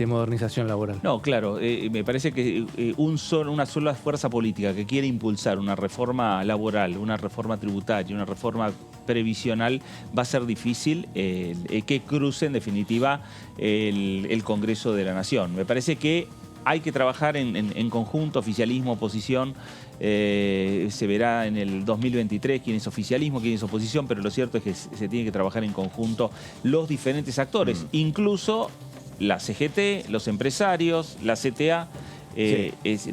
modernización laboral. No, claro, me parece que una sola fuerza política que quiere impulsar una reforma laboral, una reforma tributaria, una reforma previsional, va a ser difícil que cruce en definitiva el Congreso de la Nación. Me parece que hay que trabajar en conjunto, oficialismo, oposición. Se verá en el 2023 quién es oficialismo, quién es oposición, pero lo cierto es que se tiene que trabajar en conjunto los diferentes actores, incluso la CGT, los empresarios, la CTA.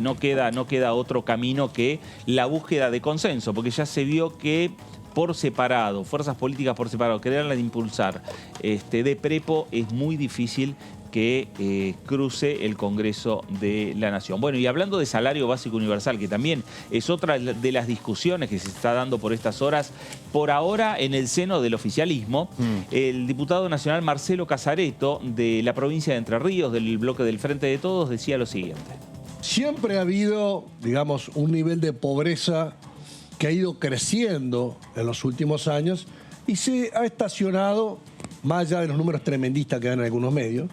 No queda otro camino que la búsqueda de consenso, porque ya se vio que por separado, fuerzas políticas por separado, quererlas impulsar de prepo es muy difícil que cruce el Congreso de la Nación. Bueno, y hablando de salario básico universal, que también es otra de las discusiones que se está dando por estas horas, por ahora en el seno del oficialismo, el diputado nacional Marcelo Casareto, de la provincia de Entre Ríos, del bloque del Frente de Todos, decía lo siguiente. Siempre ha habido, digamos, un nivel de pobreza que ha ido creciendo en los últimos años y se ha estacionado, más allá de los números tremendistas que dan en algunos medios,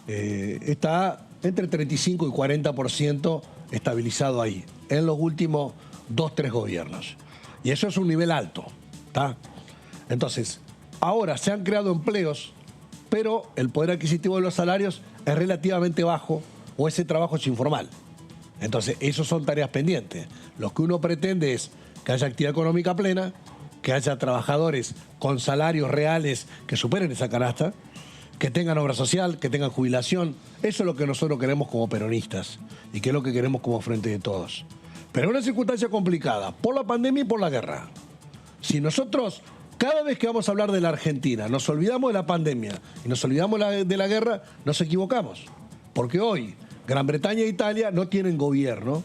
está entre 35 y 40% estabilizado ahí, en los últimos 2-3 gobiernos. Y eso es un nivel alto, ¿está? Entonces, ahora se han creado empleos, pero el poder adquisitivo de los salarios es relativamente bajo o ese trabajo es informal. Entonces, eso son tareas pendientes. Lo que uno pretende es que haya actividad económica plena, que haya trabajadores con salarios reales que superen esa canasta, que tengan obra social, que tengan jubilación. Eso es lo que nosotros queremos como peronistas y que es lo que queremos como Frente de Todos. Pero es una circunstancia complicada, por la pandemia y por la guerra. Si nosotros, cada vez que vamos a hablar de la Argentina, nos olvidamos de la pandemia y nos olvidamos de la guerra, nos equivocamos. Porque hoy Gran Bretaña e Italia no tienen gobierno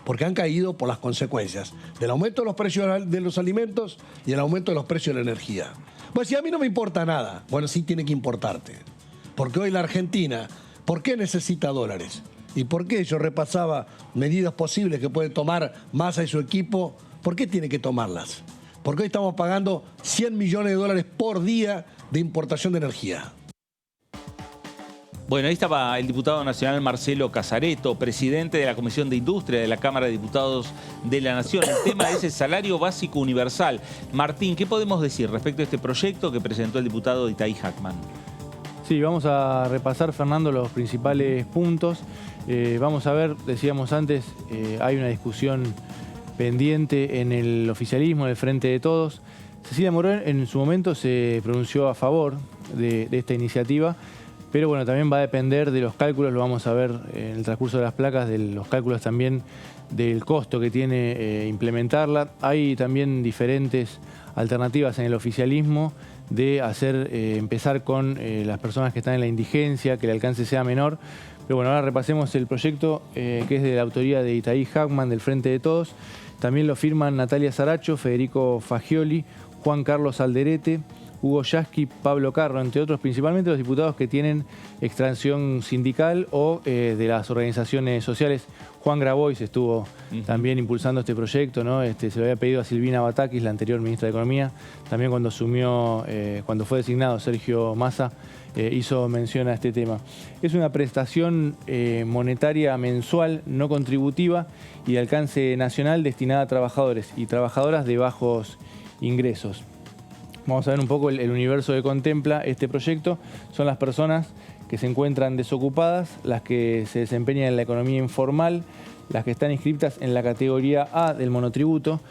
porque han caído por las consecuencias del aumento de los precios de los alimentos y el aumento de los precios de la energía. Pues si a mí no me importa nada, bueno, sí tiene que importarte. Porque hoy la Argentina, ¿por qué necesita dólares? ¿Y por qué? Yo repasaba medidas posibles que puede tomar Massa y su equipo. ¿Por qué tiene que tomarlas? Porque hoy estamos pagando 100 millones de dólares por día de importación de energía. Bueno, ahí estaba el diputado nacional Marcelo Casareto, presidente de la Comisión de Industria de la Cámara de Diputados de la Nación. El tema es el salario básico universal. Martín, ¿qué podemos decir respecto a este proyecto que presentó el diputado Itaí Hackman? Sí, vamos a repasar, Fernando, los principales puntos. Vamos a ver, decíamos antes, hay una discusión pendiente en el oficialismo, en el Frente de Todos. Cecilia Morón en su momento se pronunció a favor de esta iniciativa, pero bueno, también va a depender de los cálculos, lo vamos a ver en el transcurso de las placas, de los cálculos también del costo que tiene implementarla. Hay también diferentes alternativas en el oficialismo de empezar con las personas que están en la indigencia, que el alcance sea menor. Pero bueno, ahora repasemos el proyecto que es de la autoría de Itaí Hackman, del Frente de Todos. También lo firman Natalia Saracho, Federico Fagioli, Juan Carlos Alderete, Hugo Yasky, Pablo Carro, entre otros, principalmente los diputados que tienen extracción sindical o de las organizaciones sociales. Juan Grabois estuvo también impulsando este proyecto, ¿no? Se lo había pedido a Silvina Batakis, la anterior ministra de Economía. También cuando fue designado Sergio Massa, hizo mención a este tema. Es una prestación monetaria mensual no contributiva y de alcance nacional destinada a trabajadores y trabajadoras de bajos ingresos. Vamos a ver un poco el universo que contempla este proyecto. Son las personas que se encuentran desocupadas, las que se desempeñan en la economía informal, las que están inscritas en la categoría A del monotributo.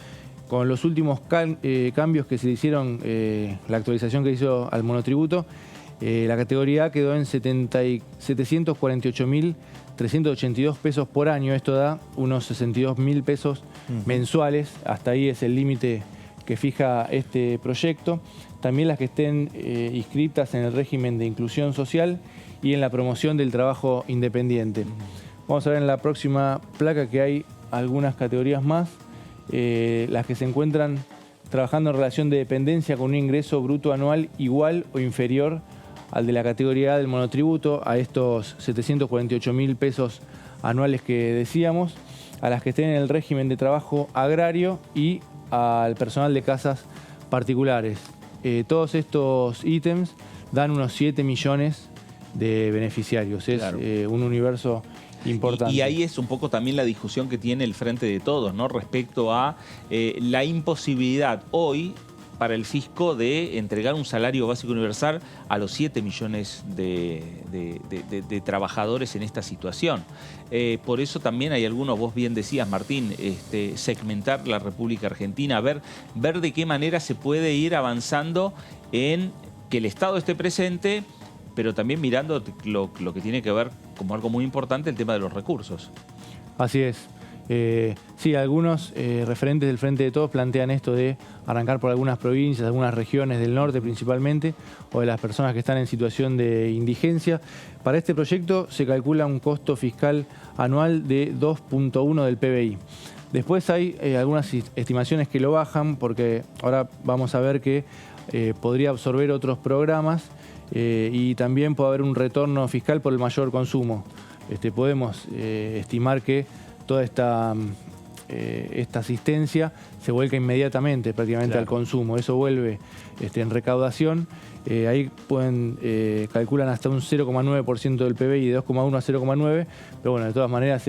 Con los últimos cambios que se le hicieron, la actualización que hizo al monotributo, La categoría A quedó en 748.382 pesos por año. Esto da unos 62.000 pesos mensuales. Hasta ahí es el límite que fija este proyecto. También las que estén inscritas en el régimen de inclusión social y en la promoción del trabajo independiente. Vamos a ver en la próxima placa que hay algunas categorías más. Las que se encuentran trabajando en relación de dependencia con un ingreso bruto anual igual o inferior al de la categoría A del monotributo, a estos 748.000 pesos anuales que decíamos, a las que estén en el régimen de trabajo agrario y al personal de casas particulares. Todos estos ítems dan unos 7 millones de beneficiarios. Es un universo importante. Y ahí es un poco también la discusión que tiene el Frente de Todos, ¿no? Respecto a la imposibilidad hoy para el fisco de entregar un salario básico universal a los 7 millones de trabajadores en esta situación. Por eso también hay algunos, vos bien decías, Martín, segmentar la República Argentina, ver de qué manera se puede ir avanzando en que el Estado esté presente, pero también mirando lo que tiene que ver como algo muy importante, el tema de los recursos. Así es. Sí, algunos referentes del Frente de Todos plantean esto de arrancar por algunas provincias, algunas regiones del norte principalmente, o de las personas que están en situación de indigencia. Para este proyecto se calcula un costo fiscal anual de 2.1 del PBI. Después hay algunas estimaciones que lo bajan, porque ahora vamos a ver que podría absorber otros programas y también puede haber un retorno fiscal por el mayor consumo. Podemos estimar que toda esta asistencia se vuelca inmediatamente prácticamente al consumo. Eso vuelve en recaudación. Ahí calculan hasta un 0,9% del PBI, de 2,1 a 0,9, pero bueno, de todas maneras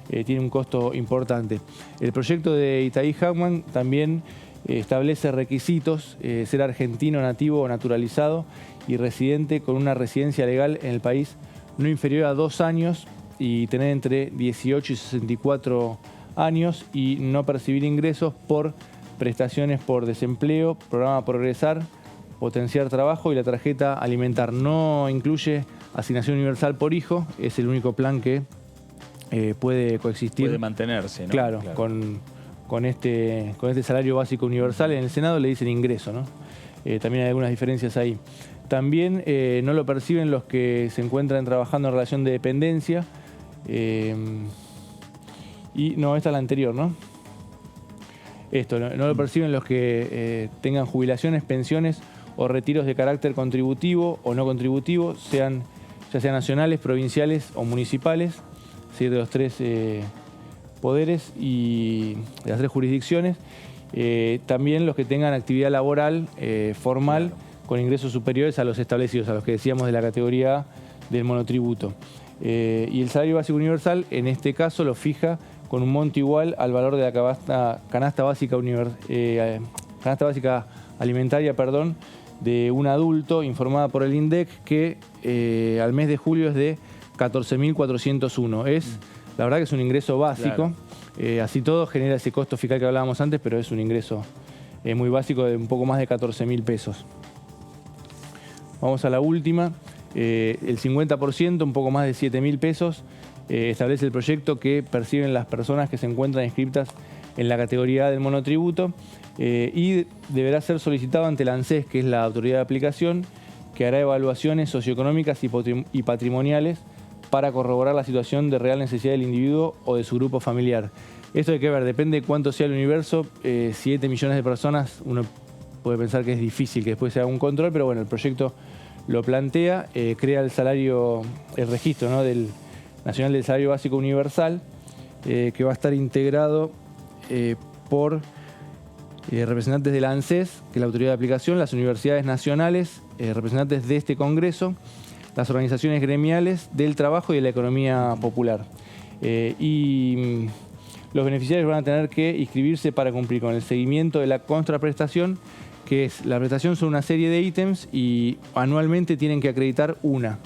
tiene un costo importante. El proyecto de Itaí Hackman también establece requisitos: ser argentino, nativo o naturalizado y residente con una residencia legal en el país no inferior a 2 años y tener entre 18 y 64 años y no percibir ingresos por prestaciones por desempleo, programa Progresar, Potenciar Trabajo y la tarjeta alimentar. No incluye asignación universal por hijo, es el único plan que puede coexistir. Puede mantenerse, ¿no? Claro. Con este salario básico universal. En el Senado le dicen ingreso, ¿no? También hay algunas diferencias ahí. También no lo perciben los que se encuentran trabajando en relación de dependencia. Y no, esta es la anterior, ¿no? Esto, no lo perciben los que tengan jubilaciones, pensiones o retiros de carácter contributivo o no contributivo, ya sean nacionales, provinciales o municipales, ¿sí? De los 3 poderes y de las 3 jurisdicciones. También los que tengan actividad laboral formal con ingresos superiores a los establecidos, a los que decíamos de la categoría A del monotributo. Y el salario básico universal, en este caso, lo fija con un monto igual al valor de la canasta básica alimentaria, de un adulto, informada por el INDEC, que al mes de julio es de 14.401. La verdad que es un ingreso básico. Así todo genera ese costo fiscal que hablábamos antes, pero es un ingreso muy básico de un poco más de 14.000 pesos. Vamos a la última. El 50%, un poco más de 7.000 pesos, establece el proyecto que perciben las personas que se encuentran inscritas en la categoría A del monotributo y deberá ser solicitado ante la ANSES, que es la autoridad de aplicación, que hará evaluaciones socioeconómicas y patrimoniales para corroborar la situación de real necesidad del individuo o de su grupo familiar. Esto hay que ver, depende de cuánto sea el universo. 7 millones de personas, uno puede pensar que es difícil que después se haga un control, pero bueno, el proyecto lo plantea, crea el registro, ¿no?, del Nacional del Salario Básico Universal, que va a estar integrado por representantes de la ANSES, que es la autoridad de aplicación, las universidades nacionales, representantes de este Congreso, las organizaciones gremiales del trabajo y de la economía popular. Y los beneficiarios van a tener que inscribirse para cumplir con el seguimiento de la contraprestación, que es la prestación son una serie de ítems y anualmente tienen que acreditar una.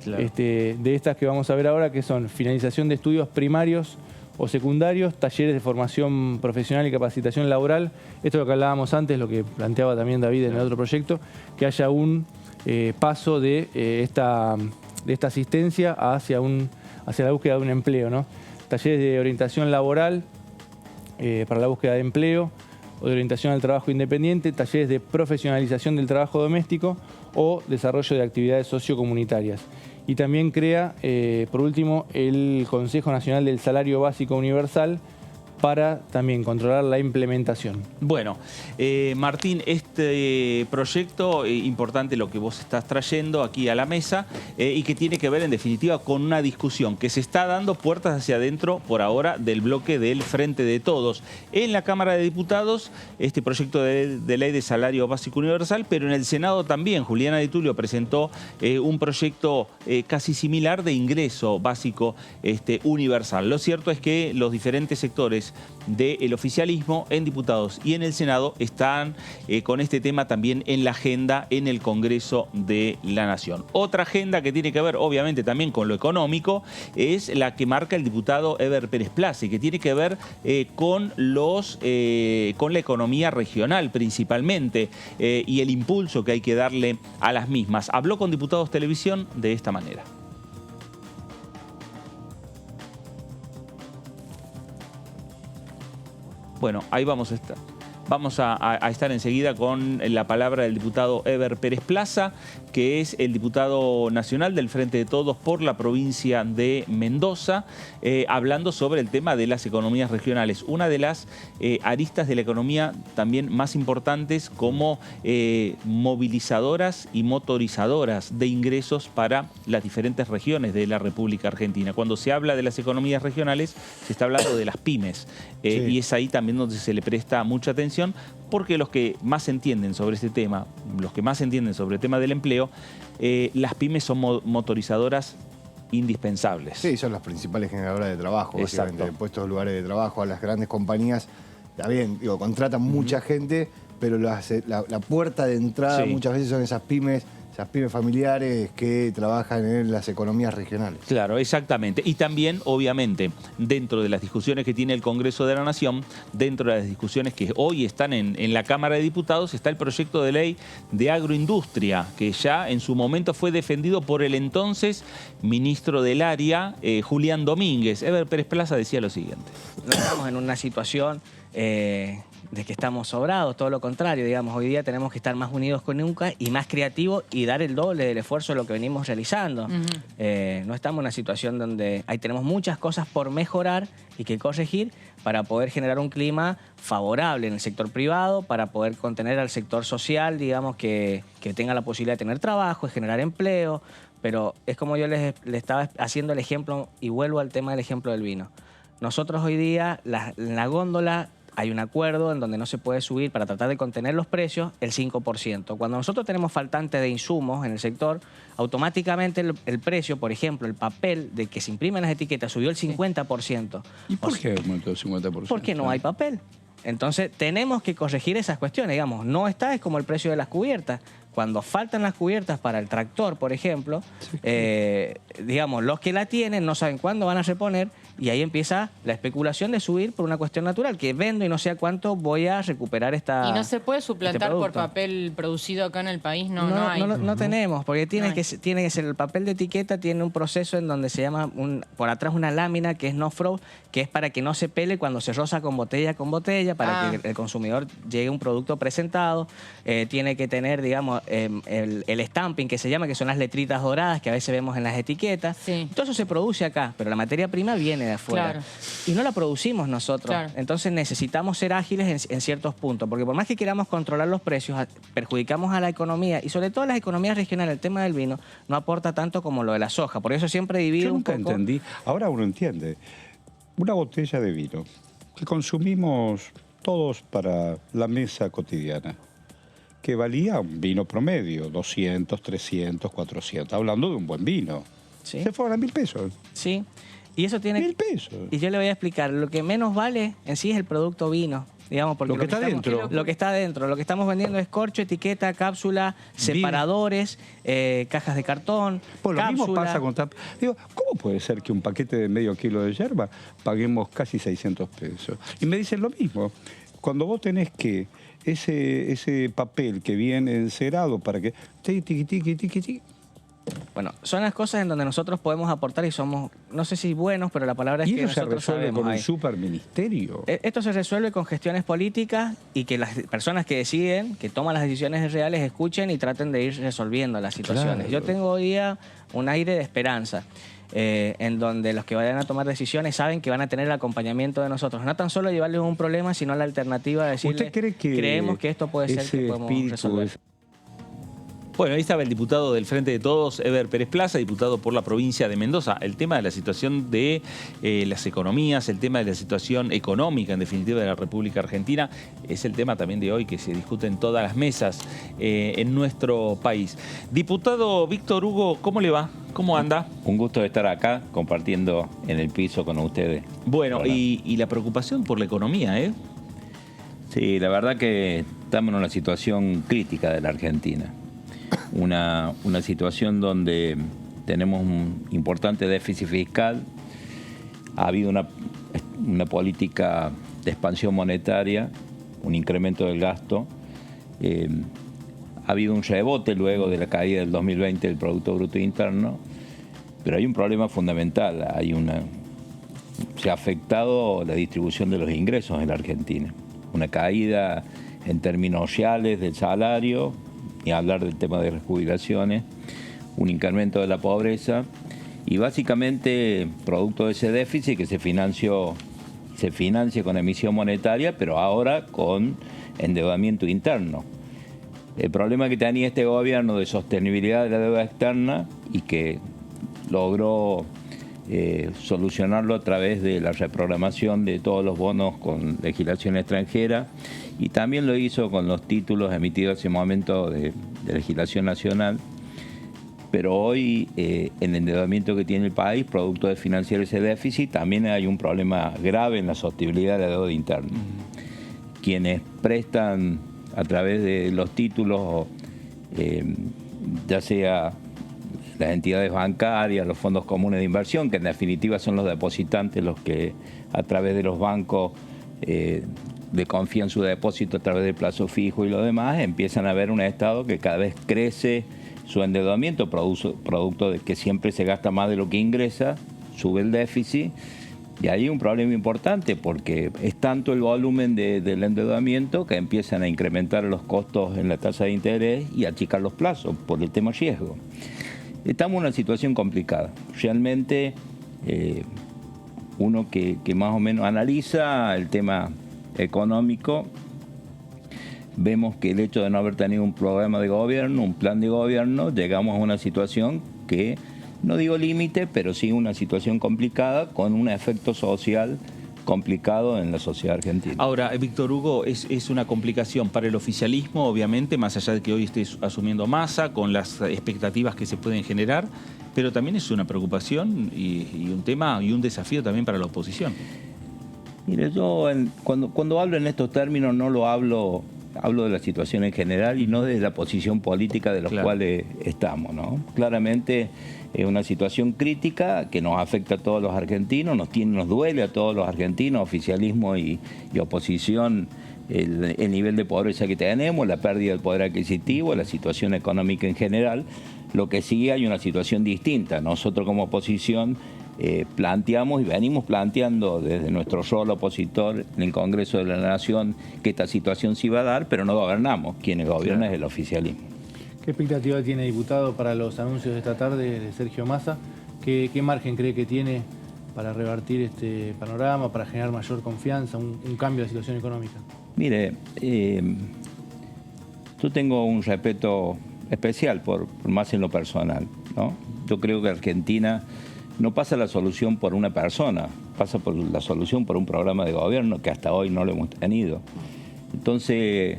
De estas que vamos a ver ahora, que son finalización de estudios primarios o secundarios, talleres de formación profesional y capacitación laboral. Esto es lo que hablábamos antes, lo que planteaba también David en el otro proyecto, que haya un paso de esta asistencia hacia la búsqueda de un empleo, ¿no? Talleres de orientación laboral para la búsqueda de empleo, o de orientación al trabajo independiente, talleres de profesionalización del trabajo doméstico o desarrollo de actividades sociocomunitarias. Y también crea, por último, el Consejo Nacional del Salario Básico Universal para también controlar la implementación. Bueno, Martín, este proyecto, importante lo que vos estás trayendo aquí a la mesa y que tiene que ver en definitiva con una discusión que se está dando puertas hacia adentro por ahora del bloque del Frente de Todos. En la Cámara de Diputados, este proyecto de ley de salario básico universal, pero en el Senado también. Juliana Di Tulio presentó un proyecto casi similar de ingreso básico universal. Lo cierto es que los diferentes sectores del oficialismo en diputados y en el Senado están con este tema también en la agenda en el Congreso de la Nación. Otra agenda que tiene que ver obviamente también con lo económico es la que marca el diputado Eber Pérez Plaza y que tiene que ver con la economía regional principalmente y el impulso que hay que darle a las mismas. Habló con Diputados Televisión de esta manera. Bueno, ahí vamos a estar. Vamos a estar enseguida con la palabra del diputado Eber Pérez Plaza, que es el diputado nacional del Frente de Todos por la provincia de Mendoza, hablando sobre el tema de las economías regionales. Una de las aristas de la economía también más importantes como movilizadoras y motorizadoras de ingresos para las diferentes regiones de la República Argentina. Cuando se habla de las economías regionales, se está hablando de las pymes. Y es ahí también donde se le presta mucha atención, porque los que más entienden sobre este tema, los que más entienden sobre el tema del empleo, las pymes son motorizadoras indispensables. Sí, son las principales generadoras de trabajo, básicamente, de puestos, lugares de trabajo. A las grandes compañías, está bien, digo, contratan mucha gente, pero la puerta de entrada muchas veces son esas pymes familiares que trabajan en las economías regionales. Claro, exactamente. Y también, obviamente, dentro de las discusiones que tiene el Congreso de la Nación, dentro de las discusiones que hoy están en la Cámara de Diputados, está el proyecto de ley de agroindustria, que ya en su momento fue defendido por el entonces ministro del área, Julián Domínguez. Eber Pérez Plaza decía lo siguiente. No estamos en una situación de que estamos sobrados, todo lo contrario, digamos, hoy día tenemos que estar más unidos que nunca y más creativos y dar el doble del esfuerzo de lo que venimos realizando. No estamos en una situación donde tenemos muchas cosas por mejorar y que corregir para poder generar un clima favorable en el sector privado, para poder contener al sector social, digamos, que tenga la posibilidad de tener trabajo, de generar empleo, pero es como yo les estaba haciendo el ejemplo y vuelvo al tema del ejemplo del vino. Nosotros hoy día, en la góndola, hay un acuerdo en donde no se puede subir para tratar de contener los precios el 5%. Cuando nosotros tenemos faltante de insumos en el sector, automáticamente el precio, por ejemplo, el papel de que se imprimen las etiquetas subió el 50%. ¿Y por qué aumentó el 50%? Porque no hay papel. Entonces tenemos que corregir esas cuestiones. Digamos, no está, es como el precio de las cubiertas. Cuando faltan las cubiertas para el tractor, por ejemplo, digamos, los que la tienen no saben cuándo van a reponer y ahí empieza la especulación de subir por una cuestión natural, que vendo y no sé a cuánto voy a recuperar esta. Y no se puede suplantar por papel producido acá en el país, no hay. No tenemos, porque tiene que ser el papel de etiqueta, tiene un proceso en donde se llama por atrás una lámina que es no frost, que es para que no se pele cuando se roza con botella, para que el consumidor llegue a un producto presentado. Tiene que tener, digamos, el stamping que se llama, que son las letritas doradas que a veces vemos en las etiquetas. Todo eso se produce acá, pero la materia prima viene de afuera. Claro. Y no la producimos nosotros. Claro. Entonces necesitamos ser ágiles en ciertos puntos, porque por más que queramos controlar los precios, perjudicamos a la economía y sobre todo las economías regionales. El tema del vino no aporta tanto como lo de la soja. Por eso siempre divido un poco. Yo nunca entendí. Ahora uno entiende. Una botella de vino que consumimos todos para la mesa cotidiana, que valía un vino promedio, 200, 300, 400, hablando de un buen vino. ¿Sí? Se fueron a 1.000 pesos. Sí, y eso tiene... 1.000 pesos. Y yo le voy a explicar, lo que menos vale en sí es el producto vino. Digamos, porque lo que está dentro. Lo que está dentro. Lo que estamos vendiendo es corcho, etiqueta, cápsula, separadores, cajas de cartón, pues lo mismo pasa con... Digo, ¿cómo puede ser que un paquete de medio kilo de yerba paguemos casi 600 pesos? Y me dicen lo mismo. cuando vos tenés que ese papel que viene encerado para que... Bueno, son las cosas en donde nosotros podemos aportar y somos, no sé si buenos, pero la palabra es ¿Y que eso se nosotros resuelve sabemos con un ahí. superministerio? Esto se resuelve con gestiones políticas y que las personas que deciden, que toman las decisiones reales, escuchen y traten de ir resolviendo las situaciones. Claro. Yo tengo hoy día un aire de esperanza. En donde los que vayan a tomar decisiones saben que van a tener el acompañamiento de nosotros. No tan solo llevarles un problema, sino la alternativa de decirles, ¿Usted cree que creemos que esto puede ser que podemos resolver? Bueno, ahí estaba el diputado del Frente de Todos, Eber Pérez Plaza, diputado por la provincia de Mendoza. El tema de la situación de las economías, el tema de la situación económica, en definitiva, de la República Argentina, es el tema también de hoy que se discute en todas las mesas en nuestro país. Diputado Víctor Hugo, ¿cómo le va? ¿Cómo anda? Un gusto de estar acá compartiendo en el piso con ustedes. Bueno, y la preocupación por la economía, ¿eh? Sí, la verdad que estamos en una situación crítica de la Argentina. Una situación donde tenemos un importante déficit fiscal, ha habido una política de expansión monetaria, un incremento del gasto, ha habido un rebote luego de la caída del 2020 del Producto Bruto Interno, pero hay un problema fundamental, se ha afectado la distribución de los ingresos en la Argentina, una caída en términos reales del salario, ni hablar del tema de las jubilaciones, un incremento de la pobreza y básicamente producto de ese déficit que se financia con emisión monetaria, pero ahora con endeudamiento interno. El problema que tenía este gobierno de sostenibilidad de la deuda externa y que logró solucionarlo a través de la reprogramación de todos los bonos con legislación extranjera y también lo hizo con los títulos emitidos en ese momento de legislación nacional. Pero hoy el endeudamiento que tiene el país, producto de financiar ese déficit, también hay un problema grave en la sostenibilidad de la deuda interna. Quienes prestan a través de los títulos, ya sea las entidades bancarias, los fondos comunes de inversión, que en definitiva son los depositantes los que a través de los bancos le confían su depósito a través del plazo fijo y lo demás, empiezan a ver un Estado que cada vez crece su endeudamiento, producto de que siempre se gasta más de lo que ingresa, sube el déficit, y hay un problema importante porque es tanto el volumen del endeudamiento que empiezan a incrementar los costos en la tasa de interés y achicar los plazos por el tema riesgo. Estamos en una situación complicada. Realmente uno que más o menos analiza el tema económico, vemos que el hecho de no haber tenido un programa de gobierno, un plan de gobierno, llegamos a una situación que, no digo límite, pero sí una situación complicada con un efecto social complicado en la sociedad argentina. Ahora, Víctor Hugo, es una complicación para el oficialismo, obviamente, más allá de que hoy esté asumiendo Massa, con las expectativas que se pueden generar, pero también es una preocupación y un tema y un desafío también para la oposición. Mire, yo cuando hablo en estos términos no lo hablo de la situación en general y no de la posición política de los cuales estamos, ¿no? Claramente es una situación crítica que nos afecta a todos los argentinos, nos duele a todos los argentinos, oficialismo y oposición, el nivel de pobreza que tenemos, la pérdida del poder adquisitivo, la situación económica en general. Lo que sí hay una situación distinta. Nosotros como oposición planteamos y venimos planteando desde nuestro rol opositor en el Congreso de la Nación que esta situación se iba a dar, pero no gobernamos. Quienes gobiernan es el oficialismo. ¿Qué expectativa tiene, diputado, para los anuncios de esta tarde de Sergio Massa? ¿Qué margen cree que tiene para revertir este panorama, para generar mayor confianza, un cambio de situación económica? Mire, yo tengo un respeto especial por Massa en lo personal, ¿no? Yo creo que Argentina no pasa la solución por una persona, pasa por la solución por un programa de gobierno que hasta hoy no lo hemos tenido. Entonces,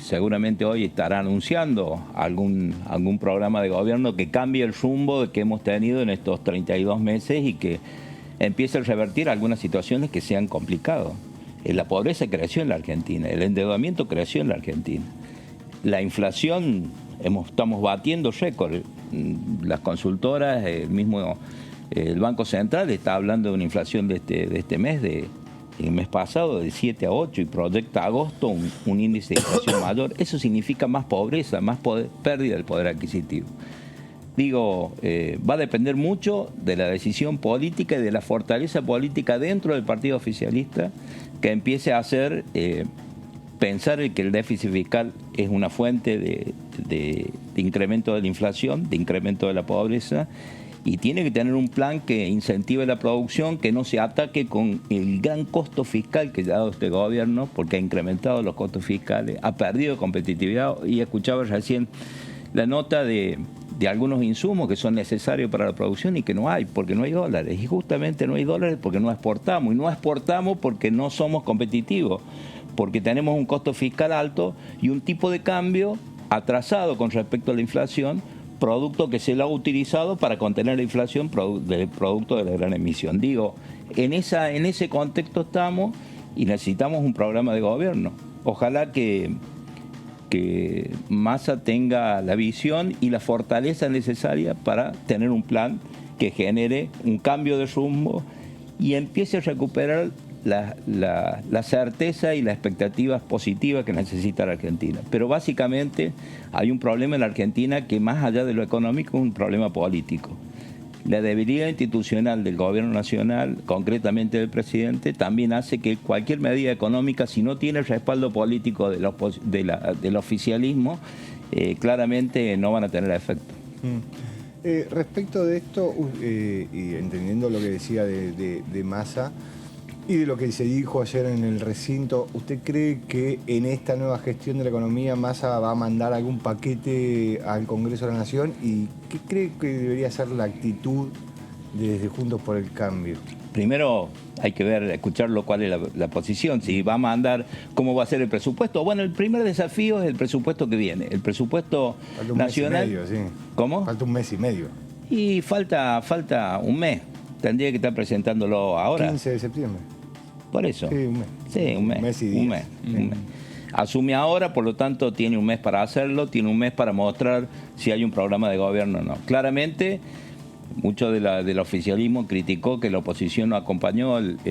seguramente hoy estará anunciando algún programa de gobierno que cambie el rumbo que hemos tenido en estos 32 meses y que empiece a revertir algunas situaciones que se han complicado. La pobreza creció en la Argentina, el endeudamiento creció en la Argentina. La inflación, estamos batiendo récord. Las consultoras, el Banco Central está hablando de una inflación de este mes de el mes pasado de 7 a 8 y proyecta a agosto un índice de inflación mayor. Eso significa más pobreza, más pérdida del poder adquisitivo. Digo, va a depender mucho de la decisión política y de la fortaleza política dentro del partido oficialista que empiece a hacer pensar que el déficit fiscal es una fuente de incremento de la inflación, de incremento de la pobreza, y tiene que tener un plan que incentive la producción, que no se ataque con el gran costo fiscal que ha dado este gobierno, porque ha incrementado los costos fiscales, ha perdido competitividad, y escuchaba recién la nota de algunos insumos que son necesarios para la producción y que no hay, porque no hay dólares. Y justamente no hay dólares porque no exportamos. Y no exportamos porque no somos competitivos, porque tenemos un costo fiscal alto y un tipo de cambio atrasado con respecto a la inflación, producto que se lo ha utilizado para contener la inflación producto de la gran emisión. Digo, en ese contexto estamos y necesitamos un programa de gobierno. Ojalá que Massa tenga la visión y la fortaleza necesaria para tener un plan que genere un cambio de rumbo y empiece a recuperar la certeza y las expectativas positivas que necesita la Argentina. Pero básicamente hay un problema en la Argentina que más allá de lo económico es un problema político. La debilidad institucional del gobierno nacional, concretamente del presidente, también hace que cualquier medida económica, si no tiene el respaldo político del oficialismo, claramente no van a tener efecto. Respecto de esto, y entendiendo lo que decía de Massa y de lo que se dijo ayer en el recinto, ¿usted cree que en esta nueva gestión de la economía Massa va a mandar algún paquete al Congreso de la Nación? ¿Y qué cree que debería ser la actitud desde Juntos por el Cambio? Primero hay que escucharlo cuál es la posición, si va a mandar, cómo va a ser el presupuesto. Bueno, el primer desafío es el presupuesto que viene, el presupuesto nacional. Falta un mes y medio, sí. ¿Cómo? Falta un mes y medio. Y falta un mes. Tendría que estar presentándolo ahora. 15 de septiembre. Por eso. Sí, un mes. Sí, un mes. Un mes y días. Un mes. Asume ahora, por lo tanto, tiene un mes para hacerlo, tiene un mes para mostrar si hay un programa de gobierno o no. Claramente, mucho del oficialismo criticó que la oposición no acompañó el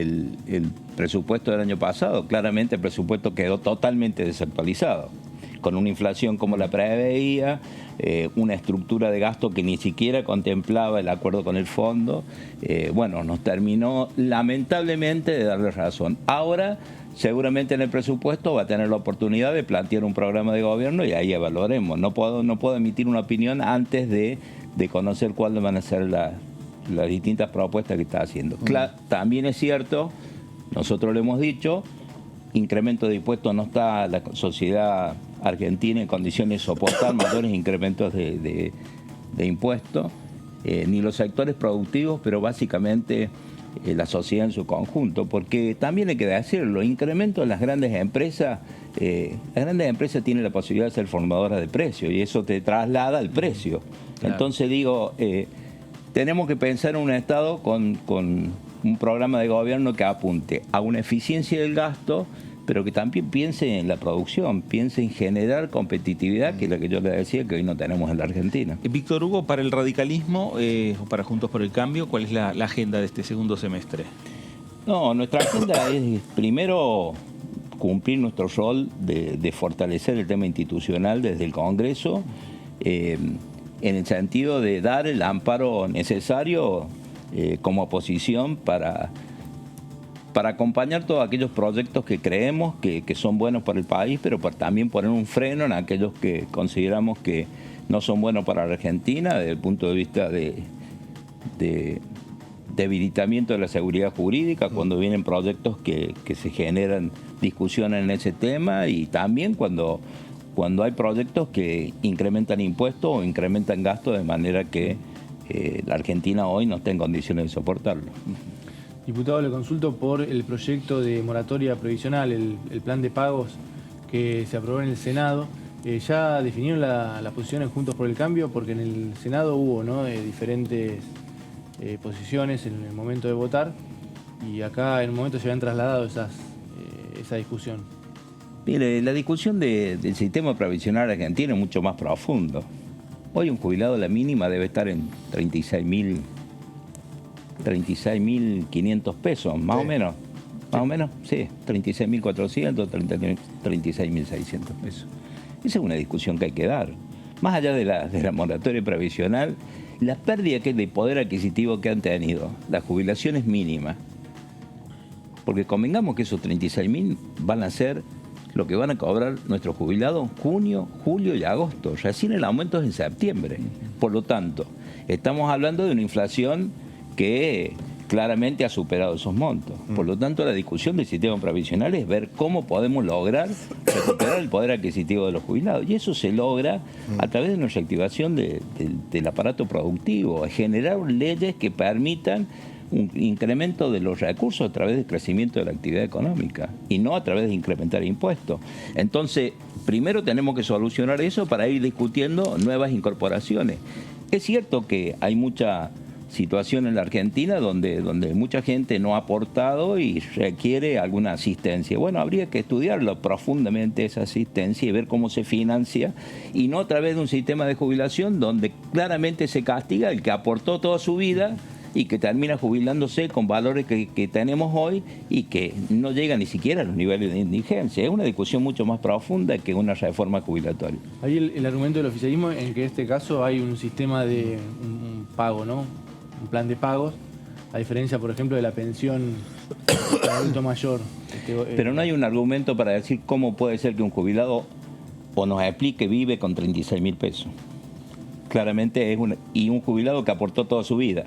presupuesto del año pasado. Claramente el presupuesto quedó totalmente desactualizado, con una inflación como la preveía, una estructura de gasto que ni siquiera contemplaba el acuerdo con el fondo. Bueno, nos terminó lamentablemente de darle razón. Ahora, seguramente en el presupuesto va a tener la oportunidad de plantear un programa de gobierno y ahí evaluaremos. No puedo emitir una opinión antes de conocer cuáles van a ser las distintas propuestas que está haciendo. También es cierto, nosotros lo hemos dicho, incremento de impuestos no está la sociedad argentina en condiciones de soportar mayores incrementos de impuestos, ni los sectores productivos, pero básicamente la sociedad en su conjunto, porque también hay que decirlo, incremento en las grandes empresas tienen la posibilidad de ser formadoras de precios y eso te traslada al precio. Claro. Entonces digo, tenemos que pensar en un Estado con un programa de gobierno que apunte a una eficiencia del gasto, pero que también piense en la producción, piense en generar competitividad, que es lo que yo le decía que hoy no tenemos en la Argentina. Víctor Hugo, para el radicalismo o para Juntos por el Cambio, ¿cuál es la agenda de este segundo semestre? No, nuestra agenda es primero cumplir nuestro rol de fortalecer el tema institucional desde el Congreso, en el sentido de dar el amparo necesario como oposición para acompañar todos aquellos proyectos que creemos que son buenos para el país, pero también poner un freno en aquellos que consideramos que no son buenos para la Argentina desde el punto de vista de debilitamiento de la seguridad jurídica, cuando vienen proyectos que se generan discusiones en ese tema, y también cuando hay proyectos que incrementan impuestos o incrementan gastos de manera que la Argentina hoy no está en condiciones de soportarlo. Diputado, le consulto por el proyecto de moratoria provisional, el plan de pagos que se aprobó en el Senado. ¿Ya definieron la posición en Juntos por el Cambio? Porque en el Senado hubo diferentes posiciones en el momento de votar y acá en un momento se habían trasladado esa discusión. Mire, la discusión del sistema previsional argentino es mucho más profundo. Hoy un jubilado, la mínima debe estar en 36.500 pesos, más o menos. Más o menos, sí, 36.400, 36.600 pesos. Esa es una discusión que hay que dar. Más allá de la moratoria previsional, la pérdida de poder adquisitivo que han tenido, las jubilaciones mínimas, porque convengamos que esos 36.000 van a ser lo que van a cobrar nuestros jubilados en junio, julio y agosto. Recién el aumento es en septiembre. Por lo tanto, estamos hablando de una inflación que claramente ha superado esos montos. Por lo tanto, la discusión del sistema previsional es ver cómo podemos lograr recuperar el poder adquisitivo de los jubilados. Y eso se logra a través de una reactivación del aparato productivo, generar leyes que permitan un incremento de los recursos a través del crecimiento de la actividad económica y no a través de incrementar impuestos. Entonces, primero tenemos que solucionar eso para ir discutiendo nuevas incorporaciones. Es cierto que hay mucha situación en la Argentina donde mucha gente no ha aportado y requiere alguna asistencia. Bueno, habría que estudiarlo profundamente esa asistencia y ver cómo se financia y no a través de un sistema de jubilación donde claramente se castiga el que aportó toda su vida y que termina jubilándose con valores que tenemos hoy y que no llega ni siquiera a los niveles de indigencia. Es una discusión mucho más profunda que una reforma jubilatoria. Hay el argumento del oficialismo en que en este caso hay un sistema de un pago, ¿no? Un plan de pagos, a diferencia, por ejemplo, de la pensión del adulto mayor. Pero no hay un argumento para decir cómo puede ser que un jubilado o nos explique vive con 36.000 pesos. Claramente es y un jubilado que aportó toda su vida.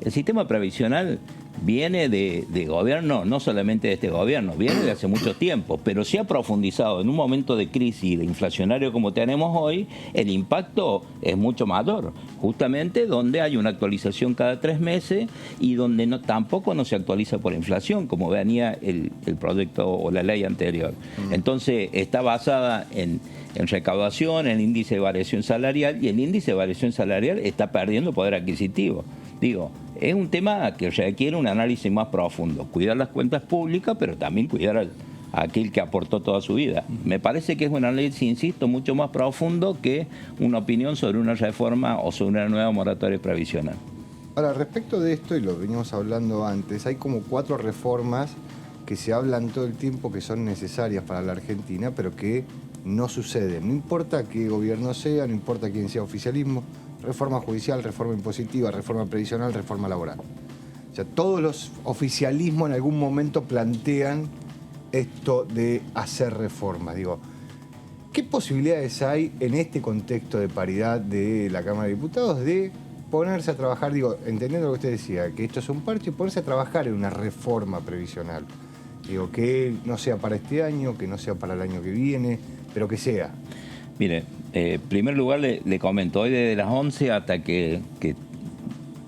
El sistema previsional viene de gobierno, no solamente de este gobierno, viene de hace mucho tiempo, pero se ha profundizado en un momento de crisis inflacionario como tenemos hoy, el impacto es mucho mayor, justamente donde hay una actualización cada 3 meses y donde tampoco no se actualiza por inflación, como venía el proyecto o la ley anterior. Entonces está basada en recaudación, en índice de variación salarial, y el índice de variación salarial está perdiendo poder adquisitivo. Digo, es un tema que requiere un análisis más profundo. Cuidar las cuentas públicas, pero también cuidar a aquel que aportó toda su vida. Me parece que es un análisis, insisto, mucho más profundo que una opinión sobre una reforma o sobre una nueva moratoria previsional. Ahora, respecto de esto, y lo venimos hablando antes, hay como 4 reformas que se hablan todo el tiempo que son necesarias para la Argentina, pero que no suceden. No importa qué gobierno sea, no importa quién sea oficialismo, reforma judicial, reforma impositiva, reforma previsional, reforma laboral. O sea, todos los oficialismos en algún momento plantean esto de hacer reformas. Digo, ¿qué posibilidades hay en este contexto de paridad de la Cámara de Diputados de ponerse a trabajar, digo, entendiendo lo que usted decía, que esto es un parche, ponerse a trabajar en una reforma previsional? Digo, que no sea para este año, que no sea para el año que viene, pero que sea. Mire, en primer lugar le comento, hoy desde las 11 hasta que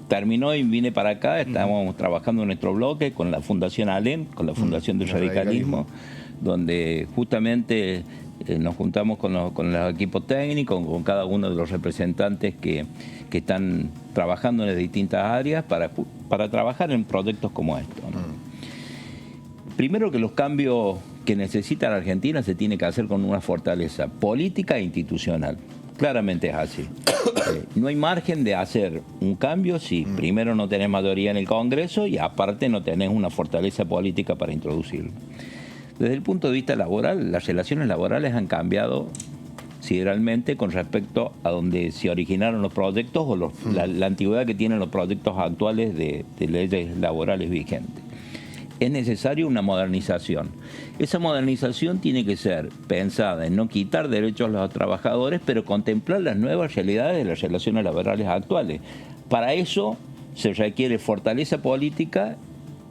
terminó y vine para acá, estábamos trabajando en nuestro bloque con la Fundación ALEN, con la Fundación del Radicalismo, donde justamente nos juntamos con los equipos técnicos, con cada uno de los representantes que están trabajando en las distintas áreas para trabajar en proyectos como estos, ¿no? Primero, que los cambios que necesita la Argentina se tiene que hacer con una fortaleza política e institucional. Claramente es así. No hay margen de hacer un cambio si primero no tenés mayoría en el Congreso y aparte no tenés una fortaleza política para introducirlo. Desde el punto de vista laboral, las relaciones laborales han cambiado sideralmente con respecto a donde se originaron los proyectos o la antigüedad que tienen los proyectos actuales de leyes laborales vigentes. Es necesaria una modernización. Esa modernización tiene que ser pensada en no quitar derechos a los trabajadores, pero contemplar las nuevas realidades de las relaciones laborales actuales. Para eso se requiere fortaleza política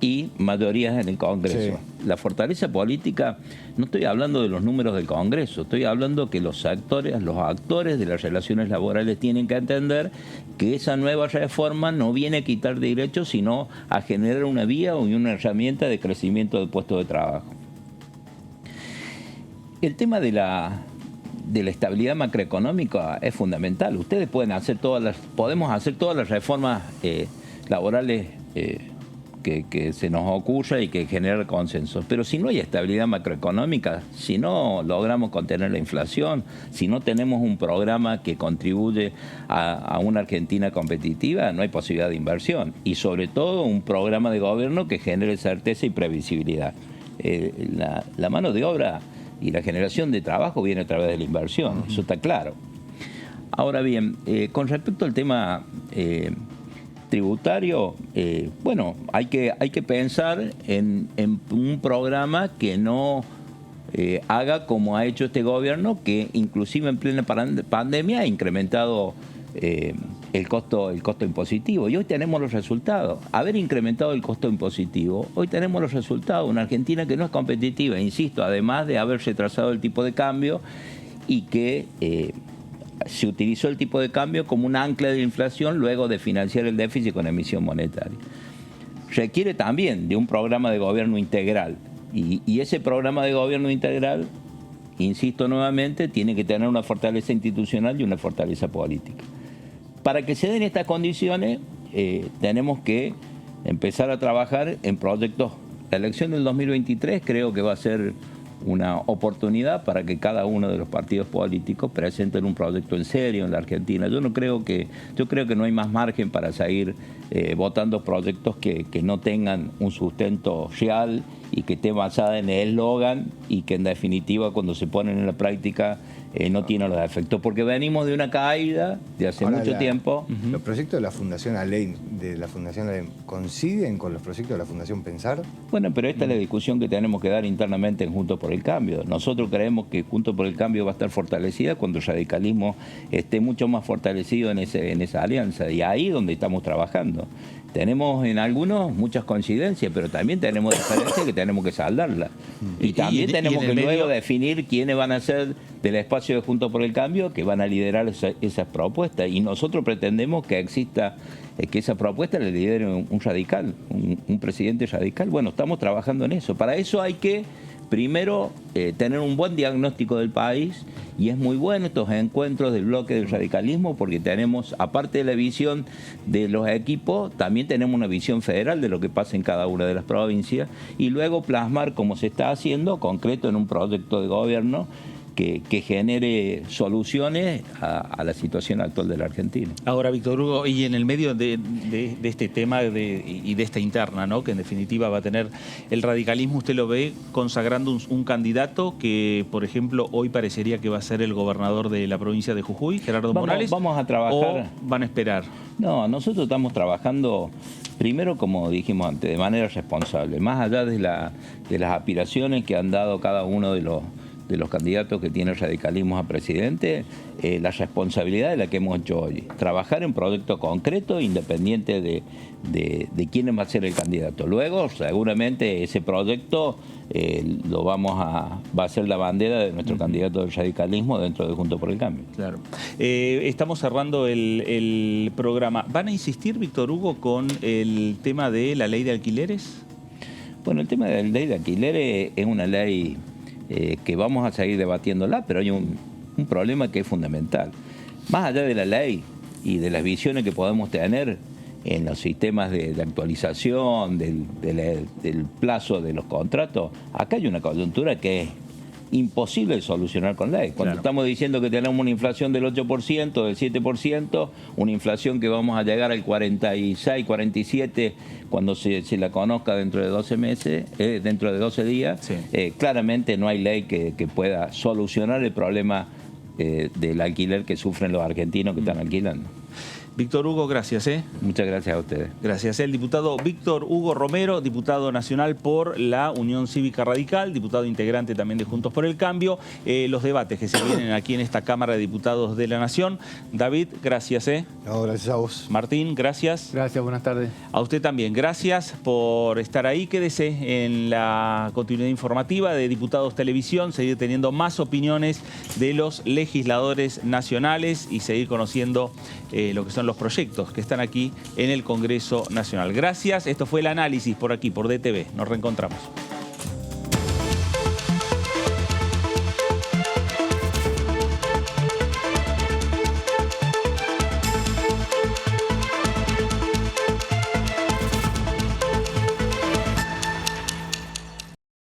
y mayorías en el Congreso. Sí. La fortaleza política, no estoy hablando de los números del Congreso, estoy hablando que los actores de las relaciones laborales tienen que entender que esa nueva reforma no viene a quitar derechos, sino a generar una vía y una herramienta de crecimiento de puestos de trabajo. El tema de la estabilidad macroeconómica es fundamental. Ustedes podemos hacer todas las reformas laborales que se nos ocurra y que genere consensos. Pero si no hay estabilidad macroeconómica, si no logramos contener la inflación, si no tenemos un programa que contribuye a una Argentina competitiva, no hay posibilidad de inversión. Y sobre todo un programa de gobierno que genere certeza y previsibilidad. La mano de obra y la generación de trabajo viene a través de la inversión, eso está claro. Ahora bien, con respecto al tema tributario, bueno, hay que pensar en un programa que no haga como ha hecho este gobierno, que inclusive en plena pandemia ha incrementado el costo impositivo. Y hoy tenemos los resultados. Haber incrementado el costo impositivo, hoy tenemos los resultados. Una Argentina que no es competitiva, insisto, además de haber retrasado el tipo de cambio y que se utilizó el tipo de cambio como un ancla de inflación luego de financiar el déficit con emisión monetaria. Requiere también de un programa de gobierno integral. Y ese programa de gobierno integral, insisto nuevamente, tiene que tener una fortaleza institucional y una fortaleza política. Para que se den estas condiciones, tenemos que empezar a trabajar en proyectos. La elección del 2023 creo que va a ser una oportunidad para que cada uno de los partidos políticos presenten un proyecto en serio en la Argentina. Yo creo que no hay más margen para seguir votando proyectos que no tengan un sustento real y que esté basada en el eslogan y que en definitiva cuando se ponen en la práctica no tienen los efectos, porque venimos de una caída de hace mucho tiempo. ¿Los proyectos de la Fundación Alem coinciden con los proyectos de la Fundación Pensar? Bueno, pero esta es la discusión que tenemos que dar internamente en Juntos por el Cambio. Nosotros creemos que Juntos por el Cambio va a estar fortalecida cuando el radicalismo esté mucho más fortalecido en esa alianza, y ahí es donde estamos trabajando. Tenemos en algunos muchas coincidencias, pero también tenemos diferencias que tenemos que saldarlas. Y también tenemos que luego definir quiénes van a ser del espacio de Juntos por el Cambio que van a liderar esas propuestas. Y nosotros pretendemos que exista, que esa propuesta la lidere un radical, un presidente radical. Bueno, estamos trabajando en eso. Para eso hay que, primero, tener un buen diagnóstico del país, y es muy bueno estos encuentros del bloque del radicalismo porque tenemos, aparte de la visión de los equipos, también tenemos una visión federal de lo que pasa en cada una de las provincias, y luego plasmar, como se está haciendo, concreto en un proyecto de gobierno que genere soluciones a la situación actual de la Argentina. Ahora, Víctor Hugo, y en el medio de este tema y de esta interna, ¿no?, que en definitiva va a tener el radicalismo, ¿usted lo ve consagrando un candidato que, por ejemplo, hoy parecería que va a ser el gobernador de la provincia de Jujuy, Gerardo Morales? Vamos a trabajar. ¿O van a esperar? No, nosotros estamos trabajando, primero, como dijimos antes, de manera responsable, más allá de las aspiraciones que han dado cada uno de los candidatos que tiene el radicalismo a presidente, la responsabilidad de la que hemos hecho hoy. Trabajar en proyectos concretos, independiente de quién va a ser el candidato. Luego, seguramente, ese proyecto va a ser la bandera de nuestro candidato del radicalismo dentro de Juntos por el Cambio. Claro. Estamos cerrando el programa. ¿Van a insistir, Víctor Hugo, con el tema de la ley de alquileres? Bueno, el tema de la ley de alquileres es una ley que vamos a seguir debatiéndola, pero hay un problema que es fundamental. Más allá de la ley y de las visiones que podemos tener en los sistemas de actualización, del plazo de los contratos, acá hay una coyuntura que es imposible de solucionar con ley. Cuando estamos diciendo que tenemos una inflación del 8%, del 7%, una inflación que vamos a llegar al 46, 47 cuando se la conozca dentro de 12 meses, dentro de 12 días, claramente no hay ley que pueda solucionar el problema del alquiler que sufren los argentinos que están alquilando. Víctor Hugo, gracias. Muchas gracias a ustedes. Gracias. El diputado Víctor Hugo Romero, diputado nacional por la Unión Cívica Radical, diputado integrante también de Juntos por el Cambio. Los debates que se vienen aquí en esta Cámara de Diputados de la Nación. David, gracias. No, gracias a vos. Martín, gracias. Gracias, buenas tardes. A usted también, gracias por estar ahí. Quédese en la continuidad informativa de Diputados Televisión, seguir teniendo más opiniones de los legisladores nacionales y seguir conociendo lo que son los proyectos que están aquí en el Congreso Nacional. Gracias, esto fue el análisis por aquí, por DTV. Nos reencontramos.